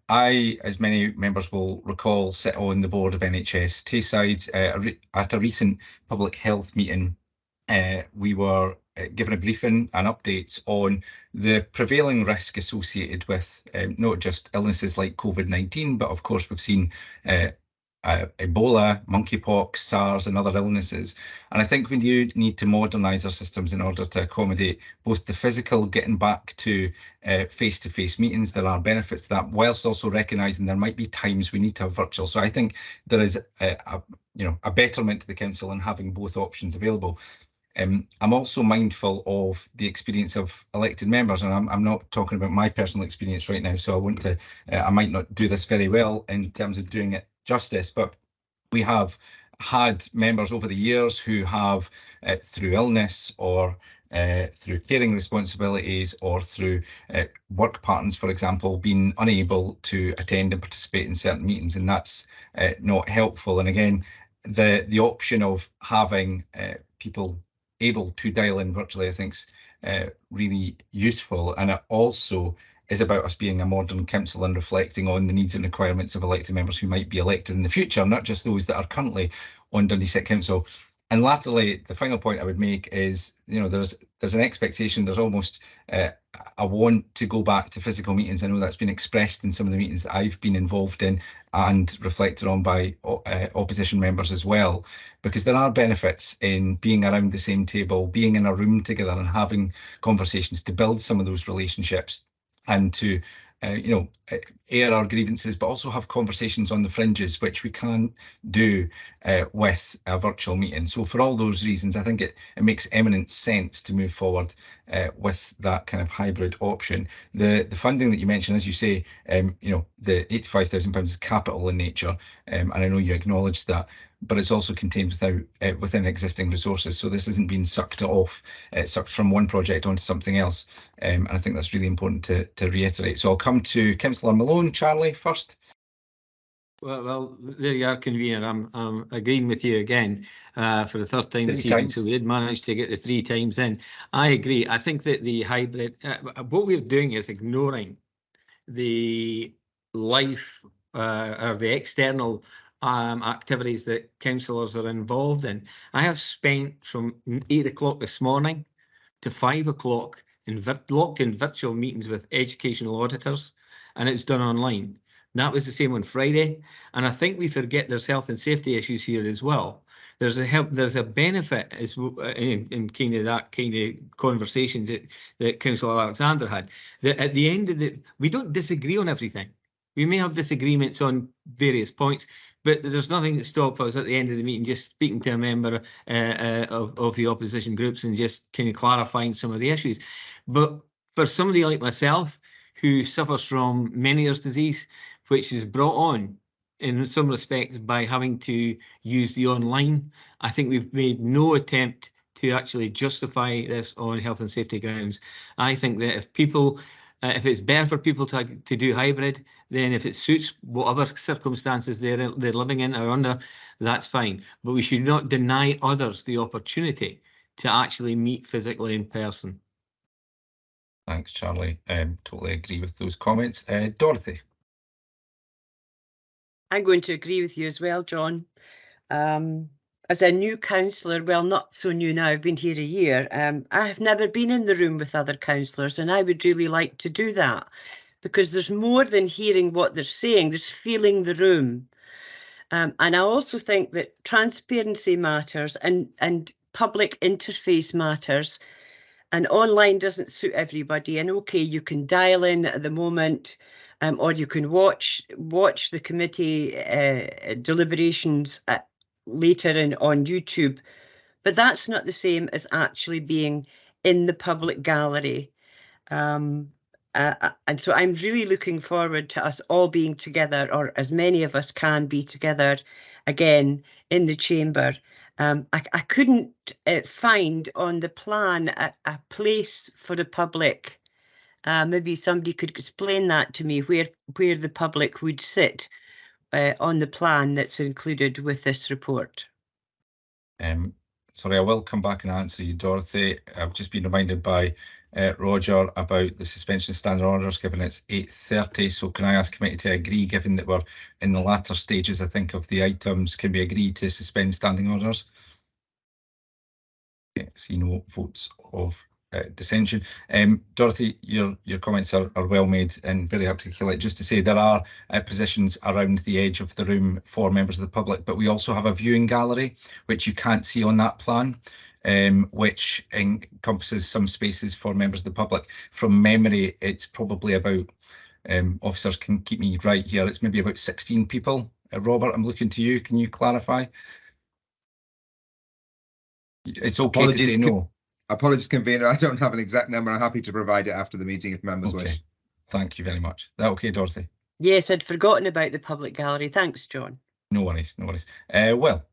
I, as many members will recall, sit on the board of NHS Tayside. At a recent public health meeting, we were given a briefing and updates on the prevailing risk associated with not just illnesses like COVID-19, but of course we've seen Ebola, monkeypox, SARS and other illnesses. And I think we do need to modernise our systems in order to accommodate both the physical getting back to face-to-face meetings. There are benefits to that, whilst also recognising there might be times we need to have virtual. So I think there is a betterment to the council in having both options available. I'm also mindful of the experience of elected members, and I'm not talking about my personal experience right now, so I might not do this very well in terms of doing it justice, but we have had members over the years who have, through illness or through caring responsibilities or through work patterns, for example, been unable to attend and participate in certain meetings, and that's not helpful. And again, the option of having people able to dial in virtually, I think, is really useful. And it also is about us being a modern council and reflecting on the needs and requirements of elected members who might be elected in the future, not just those that are currently on Dundee City Council. And latterly, the final point I would make is, there's an expectation, there's almost a want to go back to physical meetings. I know that's been expressed in some of the meetings that I've been involved in and reflected on by opposition members as well, because there are benefits in being around the same table, being in a room together and having conversations to build some of those relationships and to air our grievances, but also have conversations on the fringes, which we can't do with a virtual meeting. So for all those reasons, I think it makes eminent sense to move forward with that kind of hybrid option. The funding that you mentioned, as you say, the £85,000 is capital in nature, and I know you acknowledged that, but it's also contained within existing resources. So this isn't being sucked from one project onto something else. And I think that's really important to reiterate. So I'll come to Councillor Malone. Charlie first. Well, there you are, convener. I'm agreeing with you again for the third time this evening. So we did manage to get the 3 times in. I agree. I think that the hybrid, what we're doing is ignoring the life or the external activities that councillors are involved in. I have spent from 8 o'clock this morning to 5 o'clock locked in virtual meetings with educational auditors, and it's done online. That was the same on Friday, and I think we forget there's health and safety issues here as well. there's a benefit as in kind of that kind of conversations that Councillor Alexander had, that at the end of we don't disagree on everything. We may have disagreements on various points, but there's nothing that stops us at the end of the meeting just speaking to a member of the opposition groups and just kind of clarifying some of the issues. But for somebody like myself who suffers from Meniere's disease, which is brought on in some respects by having to use the online, I think we've made no attempt to actually justify this on health and safety grounds. I think that if people, if it's better for people to do hybrid, then if it suits whatever circumstances they're living in or under, that's fine. But we should not deny others the opportunity to actually meet physically in person. Thanks, Charlie. Totally agree with those comments. Dorothy. I'm going to agree with you as well, John. As a new councillor, well, not so new now, I've been here a year, I have never been in the room with other councillors, and I would really like to do that, because there's more than hearing what they're saying, there's feeling the room. And I also think that transparency matters and public interface matters, and online doesn't suit everybody. And okay, you can dial in at the moment, or you can watch the committee deliberations later on YouTube, but that's not the same as actually being in the public gallery. And so I'm really looking forward to us all being together, or as many of us can be together again in the chamber. I couldn't find on the plan a place for the public. Maybe somebody could explain that to me, where the public would sit on the plan that's included with this report. Sorry, I will come back and answer you, Dorothy. I've just been reminded by Roger about the suspension of standing orders, given it's 8:30. So can I ask committee to agree, given that we're in the latter stages, I think, of the items, can we agree to suspend standing orders? Okay, see no votes of dissension. Dorothy, your comments are well made and very articulate. Just to say, there are positions around the edge of the room for members of the public, but we also have a viewing gallery, which you can't see on that plan, which encompasses some spaces for members of the public. From memory, it's probably about, officers can keep me right here, it's maybe about 16 people. Robert, I'm looking to you. Can you clarify? It's okay to say no. Apologies, convener. I don't have an exact number. I'm happy to provide it after the meeting if members wish. Thank you very much. Is that okay, Dorothy? Yes, I'd forgotten about the public gallery. Thanks, John. No worries, no worries. Will.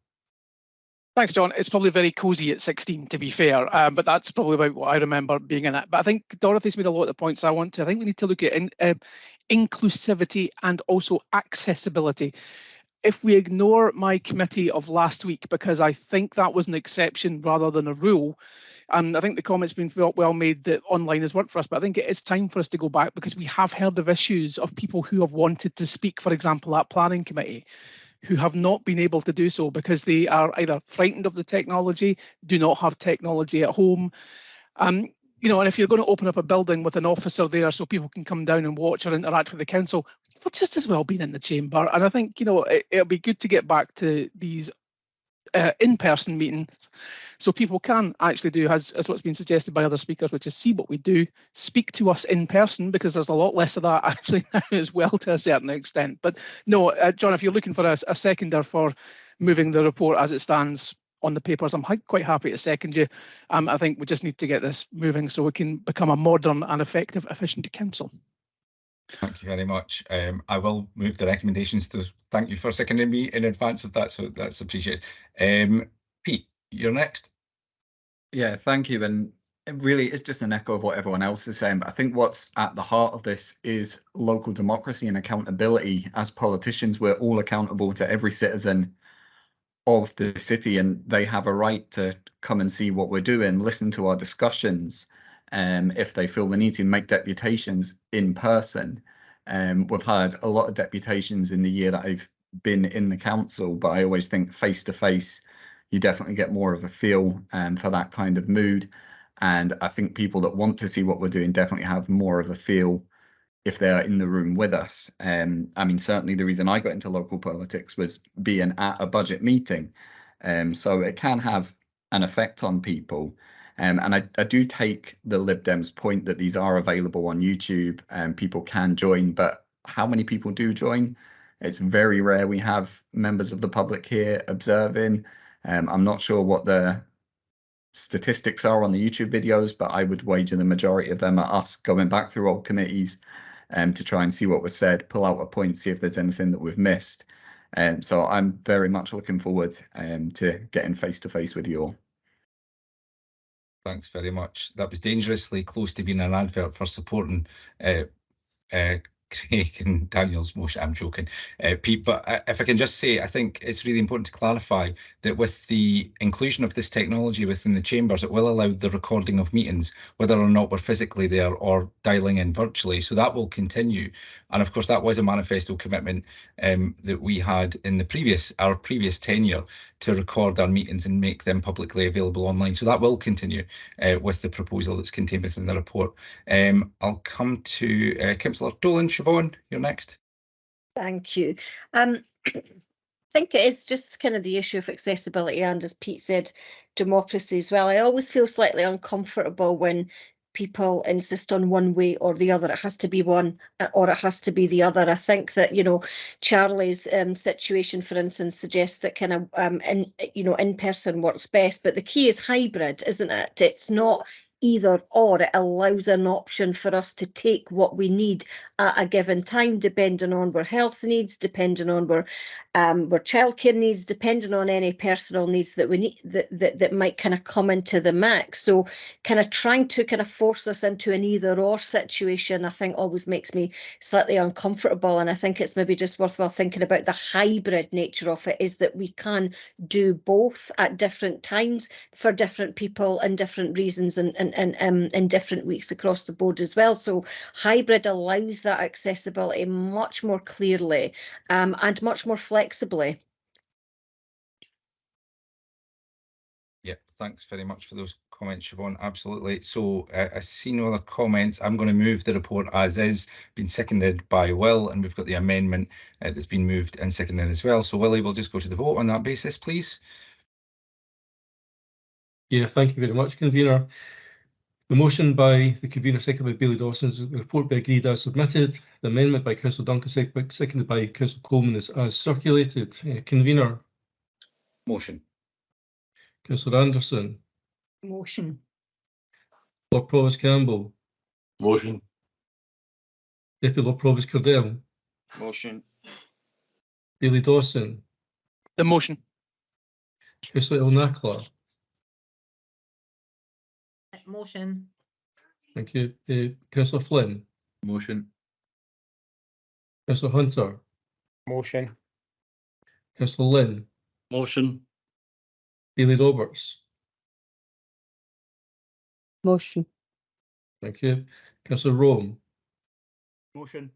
Thanks, John. It's probably very cosy at 16, to be fair, but that's probably about what I remember being in it. But I think Dorothy's made a lot of points I want to. I think we need to look at inclusivity and also accessibility. If we ignore my committee of last week, because I think that was an exception rather than a rule, and I think the comment's been well made that online has worked for us, but I think it is time for us to go back, because we have heard of issues of people who have wanted to speak, for example, at planning committee, who have not been able to do so because they are either frightened of the technology, do not have technology at home. You know, and if you're going to open up a building with an officer there so people can come down and watch or interact with the council, we're just as well being in the chamber. And I think, you know, it'll be good to get back to these in-person meetings so people can actually do as what's been suggested by other speakers, which is see what we do, speak to us in person, because there's a lot less of that actually now as well to a certain extent. But no, John, if you're looking for a seconder for moving the report as it stands on the papers, I'm quite happy to second you. I think we just need to get this moving so we can become a modern and effective, efficient council. Thank you very much. I will move the recommendations to thank you for seconding me in advance of that, so that's appreciated. Pete, you're next. Yeah, thank you. And it really is just an echo of what everyone else is saying, but I think what's at the heart of this is local democracy and accountability. As politicians, we're all accountable to every citizen of the city, and they have a right to come and see what we're doing, listen to our discussions, if they feel the need to make deputations in person. We've had a lot of deputations in the year that I've been in the council, but I always think face to face, you definitely get more of a feel for that kind of mood. And I think people that want to see what we're doing definitely have more of a feel if they're in the room with us. I mean, certainly the reason I got into local politics was being at a budget meeting. So it can have an effect on people. And I do take the Lib Dems point that these are available on YouTube and people can join, but how many people do join? It's very rare we have members of the public here observing. I'm not sure what the statistics are on the YouTube videos, but I would wager the majority of them are us going back through old committees to try and see what was said, pull out a point, see if there's anything that we've missed. So I'm very much looking forward to getting face to face with you all. Thanks very much. That was dangerously close to being an advert for supporting Craig and Daniel's motion. I'm joking, Pete, but if I can just say, I think it's really important to clarify that with the inclusion of this technology within the chambers, it will allow the recording of meetings, whether or not we're physically there or dialing in virtually. So that will continue. And of course, that was a manifesto commitment that we had in the our previous tenure to record our meetings and make them publicly available online. So that will continue with the proposal that's contained within the report. I'll come to Councillor Dolan. Siobhan, you're next. Thank you. I think it is just kind of the issue of accessibility and, as Pete said, democracy as well. I always feel slightly uncomfortable when people insist on one way or the other. It has to be one or it has to be the other. I think that, you know, Charlie's situation, for instance, suggests that kind of in-person works best, but the key is hybrid, isn't it? It's not either or. It allows an option for us to take what we need at a given time, depending on where health needs, depending on where childcare needs, depending on any personal needs that we need that might kind of come into the mix. So kind of trying to kind of force us into an either or situation, I think always makes me slightly uncomfortable. And I think it's maybe just worthwhile thinking about the hybrid nature of it, is that we can do both at different times for different people and different reasons and in different weeks across the board as well. So hybrid allows that accessibility much more clearly and much more flexibly. Yeah, thanks very much for those comments, Siobhan. Absolutely. So I see no other comments. I'm going to move the report as is, been seconded by Will, and we've got the amendment that's been moved and seconded as well. So Willie, we'll just go to the vote on that basis, please. Yeah, thank you very much, Convener. The motion by the Convener, seconded by Bailey Dawson, is that the report be agreed as submitted. The amendment by Councillor Duncan, seconded by Councillor Coleman, is as circulated. Convener. Motion. Councillor Anderson. Motion. Lord Provost Campbell. Motion. Deputy Lord Provost Cardell. Motion. Bailey Dawson. The motion. Councillor Ilnacla. Motion. Thank you. Councillor Flynn. Motion. Councillor Hunter. Motion. Councillor Lynn. Motion. Bailey Roberts. Motion. Thank you. Councillor Rome. Motion.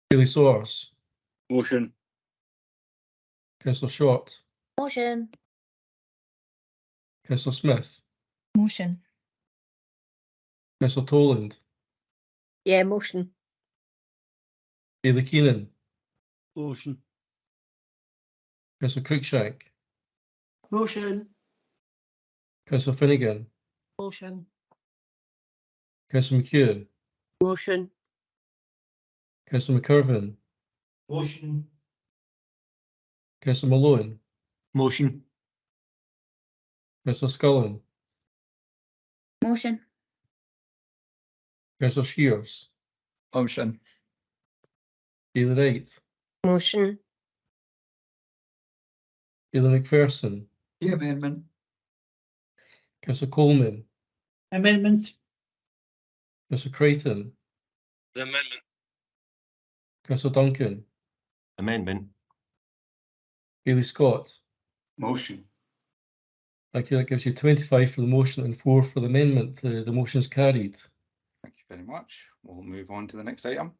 Bailey Soares. Motion. Councillor Short. Motion. Councillor Smith. Motion. Councillor Toland. Yeah, motion. Bailey Keenan. Motion. Councillor Cruikshank. Motion. Councillor Finnegan. Motion. Councillor McHugh. Motion. Councillor McIrvin. Motion. Councillor Malone. Motion. Councillor Scullen. Motion. Councillor Shears. Motion. Bailey Wright. Motion. Bailey McPherson. The amendment. Councillor Coleman. Amendment. Councillor Creighton. The amendment. Councillor Duncan. Amendment. Bailey Scott. Motion. Thank you. That gives you 25 for the motion and 4 for the amendment. The motion is carried. Thank you very much. We'll move on to the next item.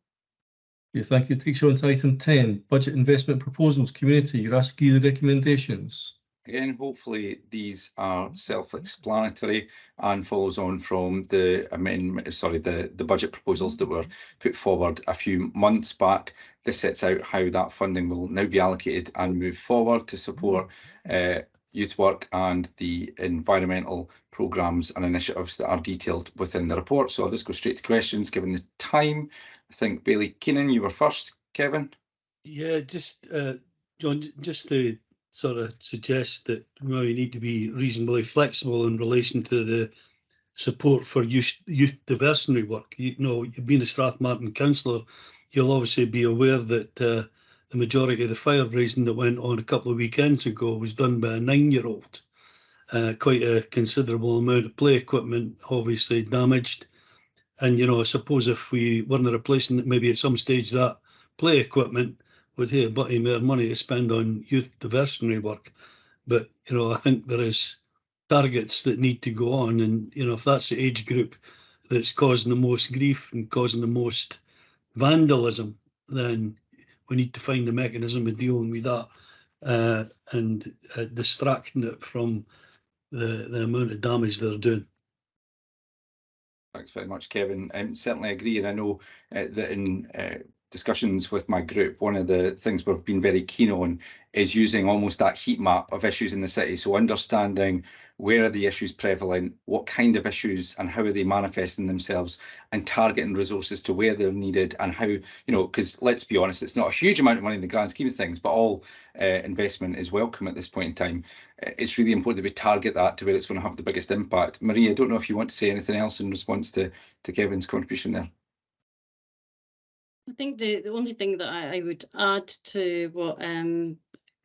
Yeah, thank you. Takes you on to item 10, budget investment proposals, community. You're asking the recommendations. Again, hopefully these are self-explanatory and follows on from the amendment, sorry, the budget proposals that were put forward a few months back. This sets out how that funding will now be allocated and move forward to support youth work and the environmental programmes and initiatives that are detailed within the report. So I'll just go straight to questions given the time. I think Bailey Keenan, you were first. Kevin? Yeah, just John, just to sort of suggest that we need to be reasonably flexible in relation to the support for youth diversionary work. You know, you've been a Strathmartin councillor, you'll obviously be aware that the majority of the fire raising that went on a couple of weekends ago was done by a 9-year-old. Quite a considerable amount of play equipment obviously damaged. And, you know, I suppose if we weren't replacing it, maybe at some stage that play equipment would have a bit more money to spend on youth diversionary work. But, you know, I think there is targets that need to go on. And, you know, if that's the age group that's causing the most grief and causing the most vandalism, then we need to find a mechanism of dealing with that and distracting it from the amount of damage they're doing. Thanks very much, Kevin. Certainly agree, and I know that in discussions with my group, one of the things we've been very keen on is using almost that heat map of issues in the city. So understanding where are the issues prevalent, what kind of issues and how are they manifesting themselves, and targeting resources to where they're needed and how, you know, because let's be honest, it's not a huge amount of money in the grand scheme of things, but all investment is welcome at this point in time. It's really important that we target that to where it's going to have the biggest impact. Marie, I don't know if you want to say anything else in response to Kevin's contribution there. I think the only thing that I would add to what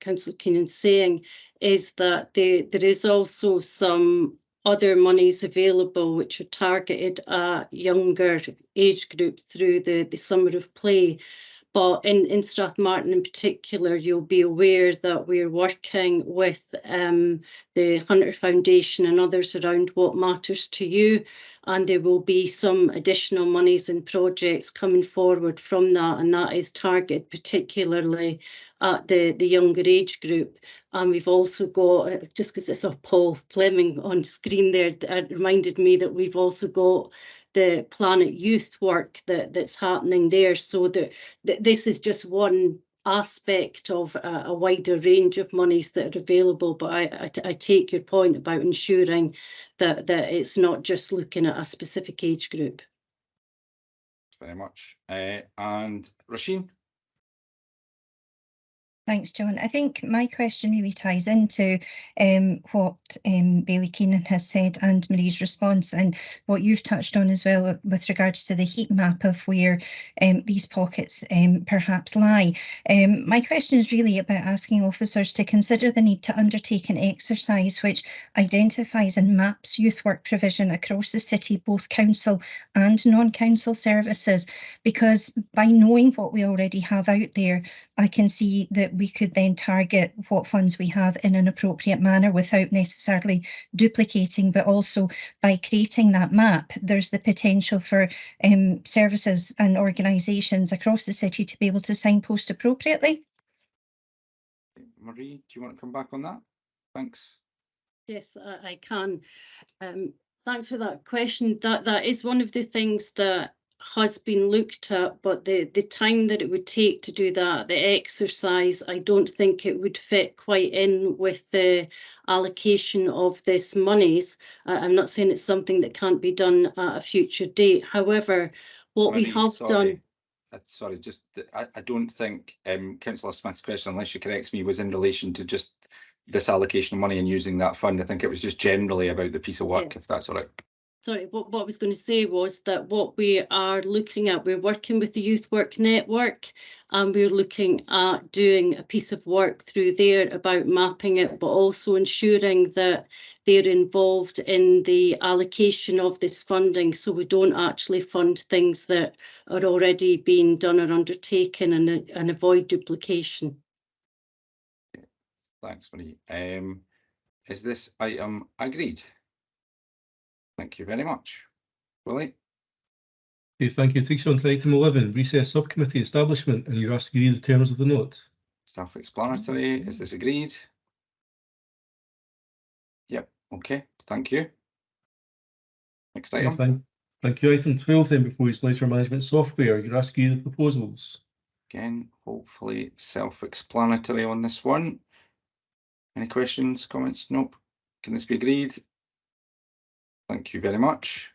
Councillor Keenan's saying is that there is also some other monies available which are targeted at younger age groups through the Summer of Play. But in Strathmartin in particular, you'll be aware that we're working with the Hunter Foundation and others around What Matters to You, and there will be some additional monies and projects coming forward from that, and that is targeted particularly at the younger age group. And we've also got, just because it's a Paul Fleming on screen there, it reminded me that we've also got the Planet Youth work that's happening there. So that this is just one aspect of a wider range of monies that are available. But I take your point about ensuring that it's not just looking at a specific age group. Thanks very much. And Roisin? Thanks, John. I think my question really ties into what Bailey Keenan has said and Marie's response, and what you've touched on as well with regards to the heat map of where these pockets perhaps lie. My question is really about asking officers to consider the need to undertake an exercise which identifies and maps youth work provision across the city, both council and non-council services, because by knowing what we already have out there, I can see that we could then target what funds we have in an appropriate manner without necessarily duplicating, but also by creating that map, there's the potential for services and organisations across the city to be able to signpost appropriately. Marie, do you want to come back on that? Thanks. Yes, I can. Thanks for that question. That is one of the things that has been looked at, but the time that it would take to do that, the exercise, I don't think it would fit quite in with the allocation of this monies. I'm not saying it's something that can't be done at a future date. However, what Marie, we have sorry. done... Sorry, just I don't think Councillor Smith's question, unless you correct me, was in relation to just this allocation of money and using that fund. I think it was just generally about the piece of work, if that's all right. Sorry, what I was going to say was that what we are looking at, we're working with the Youth Work Network, and we're looking at doing a piece of work through there about mapping it, but also ensuring that they're involved in the allocation of this funding, so we don't actually fund things that are already being done or undertaken, and avoid duplication. Thanks, Marie. Is this item agreed? Thank you very much. Willie? Okay, thank you. Takes you on to item 11, recess subcommittee establishment, and you're asked to agree the terms of the note. Self-explanatory. Is this agreed? Okay, thank you. Next Yeah, item. thank you. Item 12 then, before it's leisure management software. You're asking the proposals. Again, hopefully self-explanatory on this one. Any questions, comments? Nope. Can this be agreed? Thank you very much.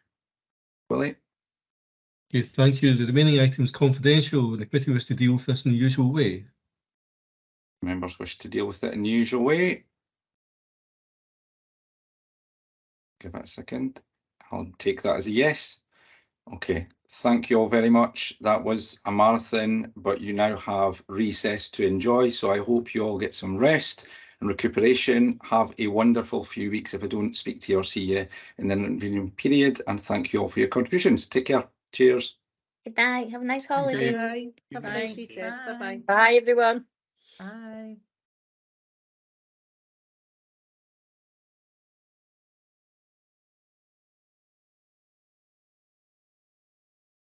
Willie? Okay, thank you. The remaining items confidential. The committee was to deal with this in the usual way. Members wish to deal with it in the usual way. Give it a second. I'll take that as a yes. Okay, thank you all very much. That was a marathon, but you now have recess to enjoy. So I hope you all get some rest and recuperation. Have a wonderful few weeks if I don't speak to you or see you in the intervening period. And thank you all for your contributions. Take care. Cheers. Good night. Have a nice holiday. Bye. Have a nice recess. Bye-bye. Bye, everyone. Bye.